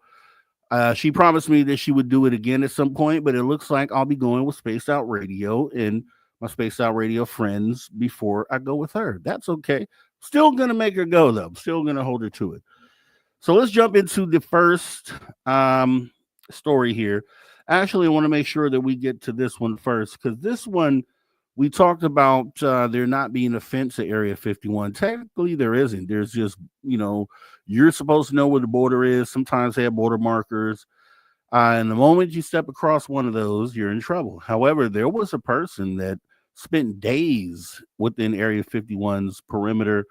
Speaker 2: she promised me that she would do it again at some point, but it looks like I'll be going with Spaced Out Radio, and my Spaced Out Radio friends before I go with her. That's okay. Still going to make her go, though. Still going to hold her to it. So let's jump into the first story here. Actually, I want to make sure that we get to this one first, because this one, we talked about there not being a fence at Area 51. Technically, there isn't. There's just, you're supposed to know where the border is. Sometimes they have border markers. And the moment you step across one of those, you're in trouble. However, there was a person that spent days within Area 51's perimeter.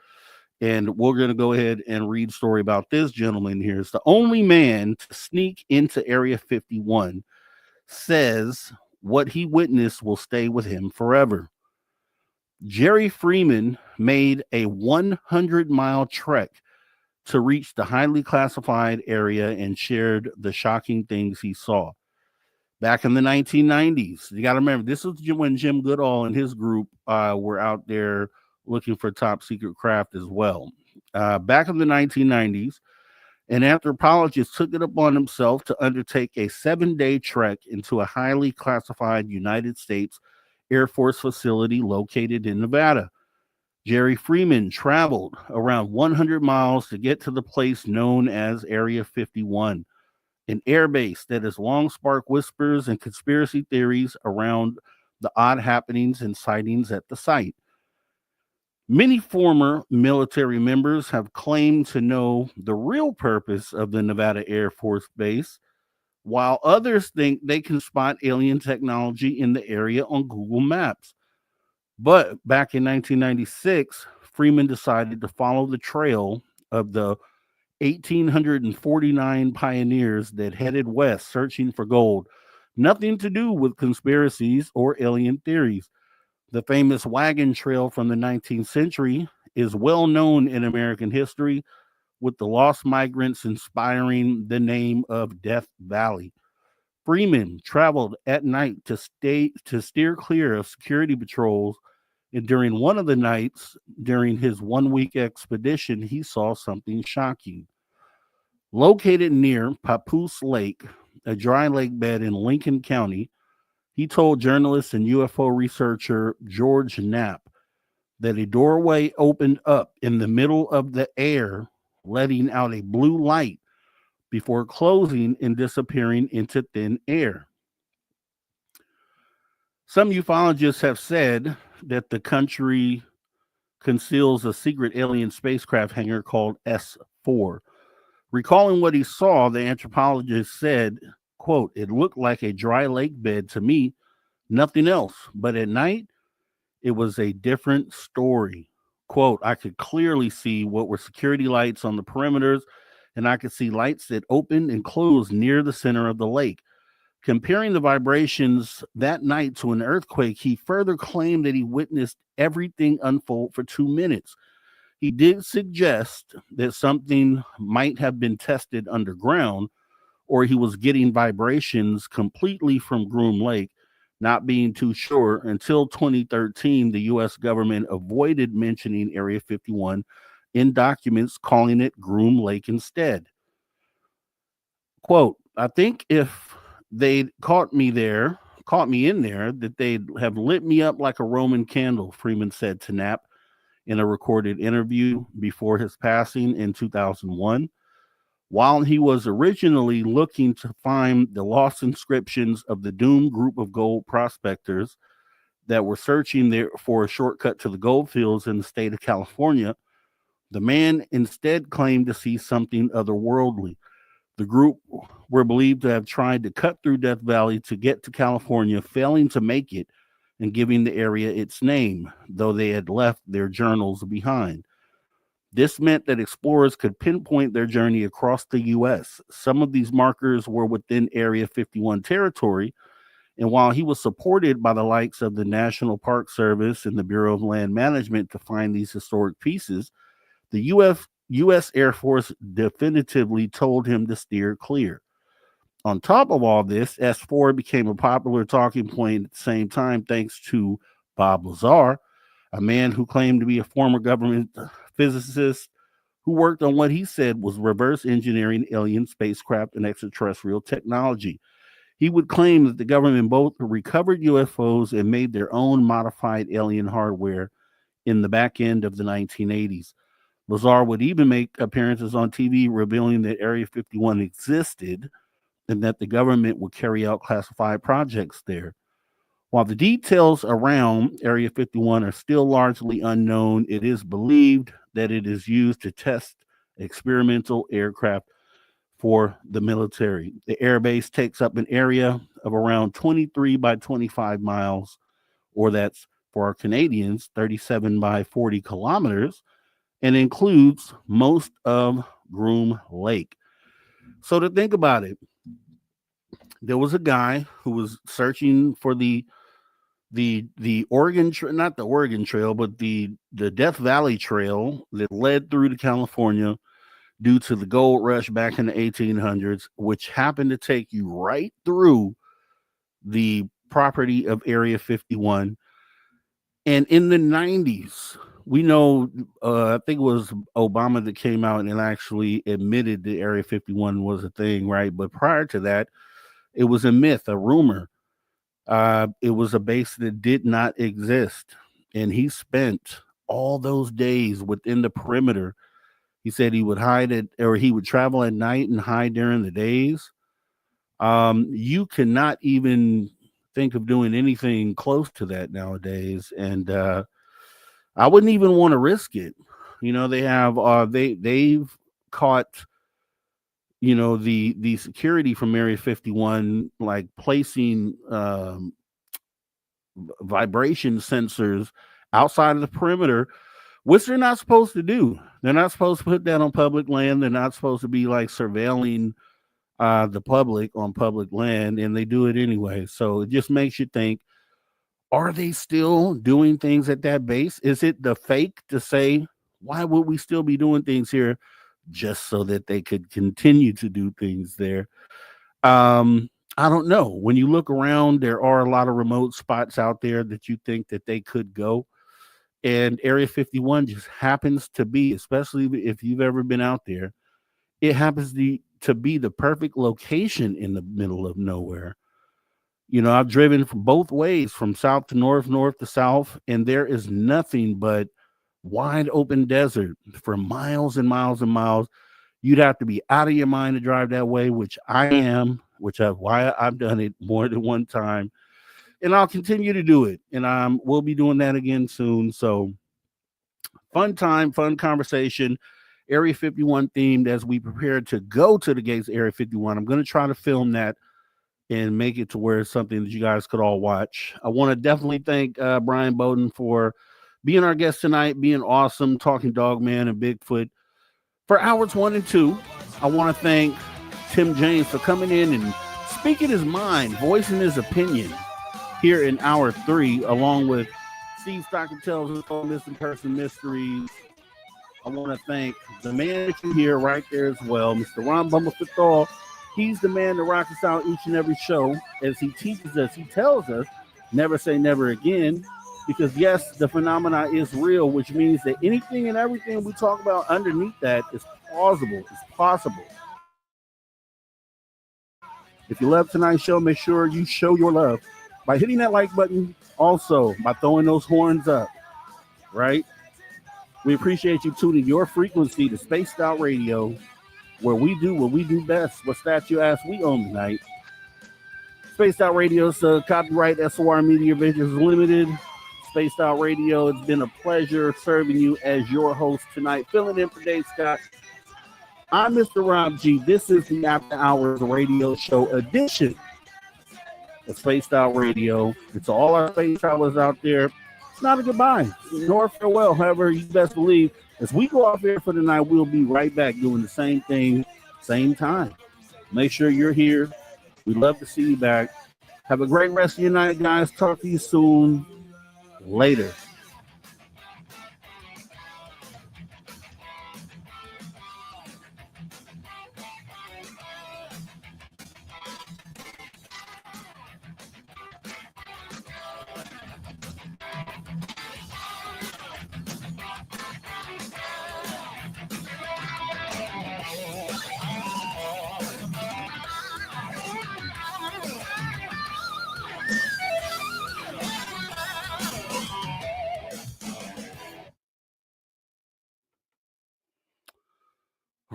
Speaker 2: And we're going to go ahead and read a story about this gentleman here. It's the only man to sneak into Area 51, says what he witnessed will stay with him forever. Jerry Freeman made a 100-mile trek to reach the highly classified area and shared the shocking things he saw. Back in the 1990s, you got to remember, this is when Jim Goodall and his group were out there looking for top secret craft as well. Back in the 1990s, an anthropologist took it upon himself to undertake a 7-day trek into a highly classified United States Air Force facility located in Nevada. Jerry Freeman traveled around 100 miles to get to the place known as Area 51, an airbase that has long sparked whispers and conspiracy theories around the odd happenings and sightings at the site. Many former military members have claimed to know the real purpose of the Nevada Air Force Base, while others think they can spot alien technology in the area on Google Maps. But back in 1996, Freeman decided to follow the trail of the 1,849 pioneers that headed west searching for gold. Nothing to do with conspiracies or alien theories. The famous wagon trail from the 19th century is well known in American history, with the lost migrants inspiring the name of Death Valley. Freeman traveled at night to steer clear of security patrols, and during one of the nights during his 1-week expedition, he saw something shocking. Located near Papoose Lake, a dry lake bed in Lincoln County, he told journalist and UFO researcher George Knapp that a doorway opened up in the middle of the air, letting out a blue light before closing and disappearing into thin air. Some ufologists have said that the country conceals a secret alien spacecraft hangar called S4. Recalling what he saw, the anthropologist said, quote, "It looked like a dry lake bed to me, nothing else. But at night, it was a different story. Quote, I could clearly see what were security lights on the perimeters, and I could see lights that opened and closed near the center of the lake. Comparing the vibrations that night to an earthquake, he further claimed that he witnessed everything unfold for 2 minutes. He did suggest that something might have been tested underground, or he was getting vibrations completely from Groom Lake, not being too sure. Until 2013, the U.S. government avoided mentioning Area 51 in documents, calling it Groom Lake instead. Quote, I think if they'd caught me in there, that they'd have lit me up like a Roman candle, Freeman said to Knapp in a recorded interview before his passing in 2001. While he was originally looking to find the lost inscriptions of the doomed group of gold prospectors that were searching there for a shortcut to the gold fields in the state of California, the man instead claimed to see something otherworldly. The group were believed to have tried to cut through Death Valley to get to California, failing to make it and giving the area its name, though they had left their journals behind. This meant that explorers could pinpoint their journey across the U.S. Some of these markers were within Area 51 territory, and while he was supported by the likes of the National Park Service and the Bureau of Land Management to find these historic pieces, the U.S. Air Force definitively told him to steer clear. On top of all this, S4 became a popular talking point at the same time thanks to Bob Lazar, a man who claimed to be a former government physicist who worked on what he said was reverse engineering alien spacecraft and extraterrestrial technology. He would claim that the government both recovered UFOs and made their own modified alien hardware in the back end of the 1980s. Lazar would even make appearances on TV revealing that Area 51 existed and that the government would carry out classified projects there. While the details around Area 51 are still largely unknown, it is believed that it is used to test experimental aircraft for the military. The airbase takes up an area of around 23 by 25 miles, or that's for our Canadians, 37 by 40 kilometers, and includes most of Groom Lake. So to think about it, there was a guy who was searching for the Oregon not the Oregon Trail, but the Death Valley Trail that led through to California due to the gold rush back in the 1800s, which happened to take you right through the property of Area 51. And in the 90s, we know, I think it was Obama that came out and actually admitted that Area 51 was a thing, right? But prior to that, it was a myth, a rumor. It was a base that did not exist. And he spent all those days within the perimeter. He said he would hide it, or he would travel at night and hide during the days. You cannot even think of doing anything close to that nowadays. And I wouldn't even want to risk it. You know, they have they've caught, you know, the security from Area 51, like placing vibration sensors outside of the perimeter, which they're not supposed to do. They're not supposed to put that on public land. They're not supposed to be like surveilling the public on public land, and they do it anyway. So it just makes you think, are they still doing things at that base? Is it the fake to say, why would we still be doing things here? Just so that they could continue to do things there. I don't know. When you look around, there are a lot of remote spots out there that you think that they could go. And Area 51 just happens to be, especially if you've ever been out there, it happens to be the perfect location in the middle of nowhere. You know, I've driven from both ways, from south to north, north to south, and there is nothing but wide open desert for miles and miles and miles. You'd have to be out of your mind to drive that way, which I am, why I've done it more than one time. And I'll continue to do it. And we'll be doing that again soon. So fun time, fun conversation. Area 51 themed as we prepare to go to the gates of Area 51. I'm going to try to film that and make it to where it's something that you guys could all watch. I want to definitely thank Bryan Bowden for being our guest tonight, being awesome, talking Dogman and Bigfoot. For hours 1 and 2, I want to thank Tim James for coming in and speaking his mind, voicing his opinion here in hour 3, along with Steve Stockton tells us all missing person mysteries. I want to thank the man that you hear right there as well, Mr. Ron Bumblefoot. He's the man that rocks us out each and every show as he teaches us, he tells us, never say never again. Because yes, the phenomena is real, which means that anything and everything we talk about underneath that is plausible, it's possible. If you love tonight's show, make sure you show your love by hitting that like button, also by throwing those horns up, right? We appreciate you tuning your frequency to Spaced Out Radio, where we do what we do best. What's that you ask? We own tonight. Spaced Out Radio's copyright SOR Media Ventures Limited. Spaced Out Radio, it's been a pleasure serving you as your host tonight. Filling in for Dave Scott. I'm Mr. Rob G. This is the After Hours Radio Show edition of Spaced Out Radio. It's all our space travelers out there. It's not a goodbye, nor a farewell. However, you best believe as we go off here for the night, we'll be right back doing the same thing, same time. Make sure you're here. We'd love to see you back. Have a great rest of your night, guys. Talk to you soon. Later.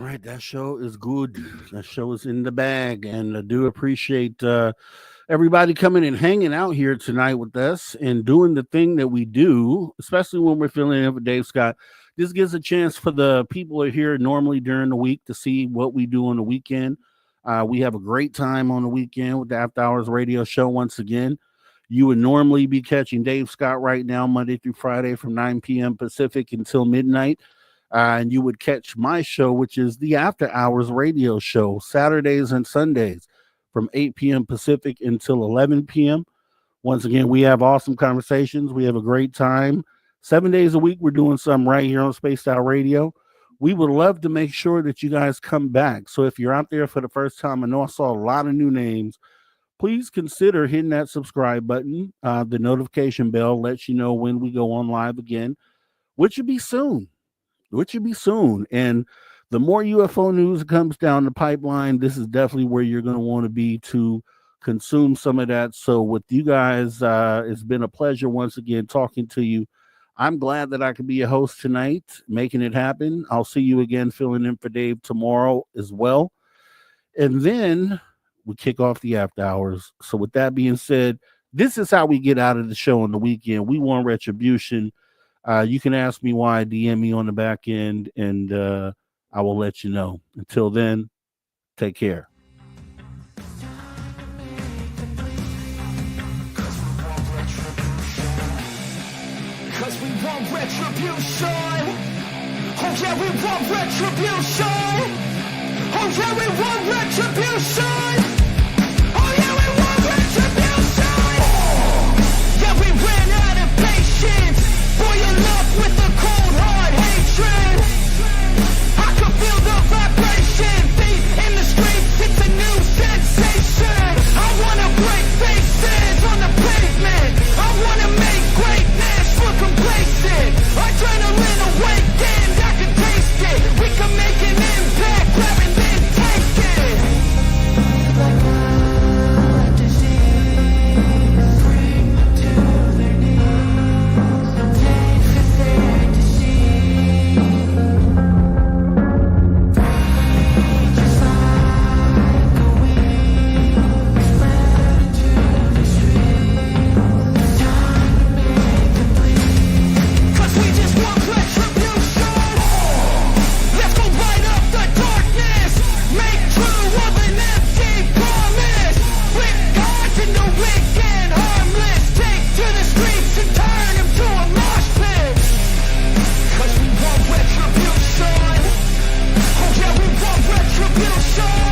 Speaker 2: right, that show is good. That show is in the bag, and I do appreciate everybody coming and hanging out here tonight with us and doing the thing that we do, especially when we're filling in for Dave Scott. This gives a chance for the people who are here normally during the week to see what we do on the weekend. We have a great time on the weekend with the After Hours radio show once again. You would normally be catching Dave Scott right now, Monday through Friday from 9 p.m. Pacific until midnight. And you would catch my show, which is the After Hours radio show, Saturdays and Sundays from 8 p.m. Pacific until 11 p.m. Once again, we have awesome conversations. We have a great time. 7 days a week, we're doing something right here on Spaced Out Radio. We would love to make sure that you guys come back. So if you're out there for the first time, I know I saw a lot of new names. Please consider hitting that subscribe button. The notification bell lets you know when we go on live again, which should be soon. And the more UFO news comes down the pipeline, this is definitely where you're going to want to be to consume some of that. So with you guys, it's been a pleasure once again talking to you. I'm glad that I could be a host tonight, making it happen. I'll see you again filling in for Dave tomorrow as well. And then we kick off the After Hours. So with that being said, this is how we get out of the show on the weekend. We want retribution. You can ask me why, DM me on the back end, and I will let you know. Until then, take care.
Speaker 9: Cause we want retribution. Oh yeah, we want retribution. Oh yeah, we want retribution. Oh yeah, we want retribution. Yeah, we ran out of patience. Boil up with the cold hard hatred. I can feel the vibration. Feet in the streets, it's a new sensation. I wanna break faces on the pavement. I wanna make greatness look complacent. Adrenaline awakened, I can taste it. We can make an impact, grab and then take it. Like a disease, bring to their knees. Take for their disease. Rage is like a wind, spread into the streets. Time to make them bleed. Cause we just want retribution. Let's go light up the darkness. Make true of an empty promise. Flip gods into wicked, harmless. Take to the streets and turn them to a mosh pit. Cause we want retribution. Oh yeah, we want retribution.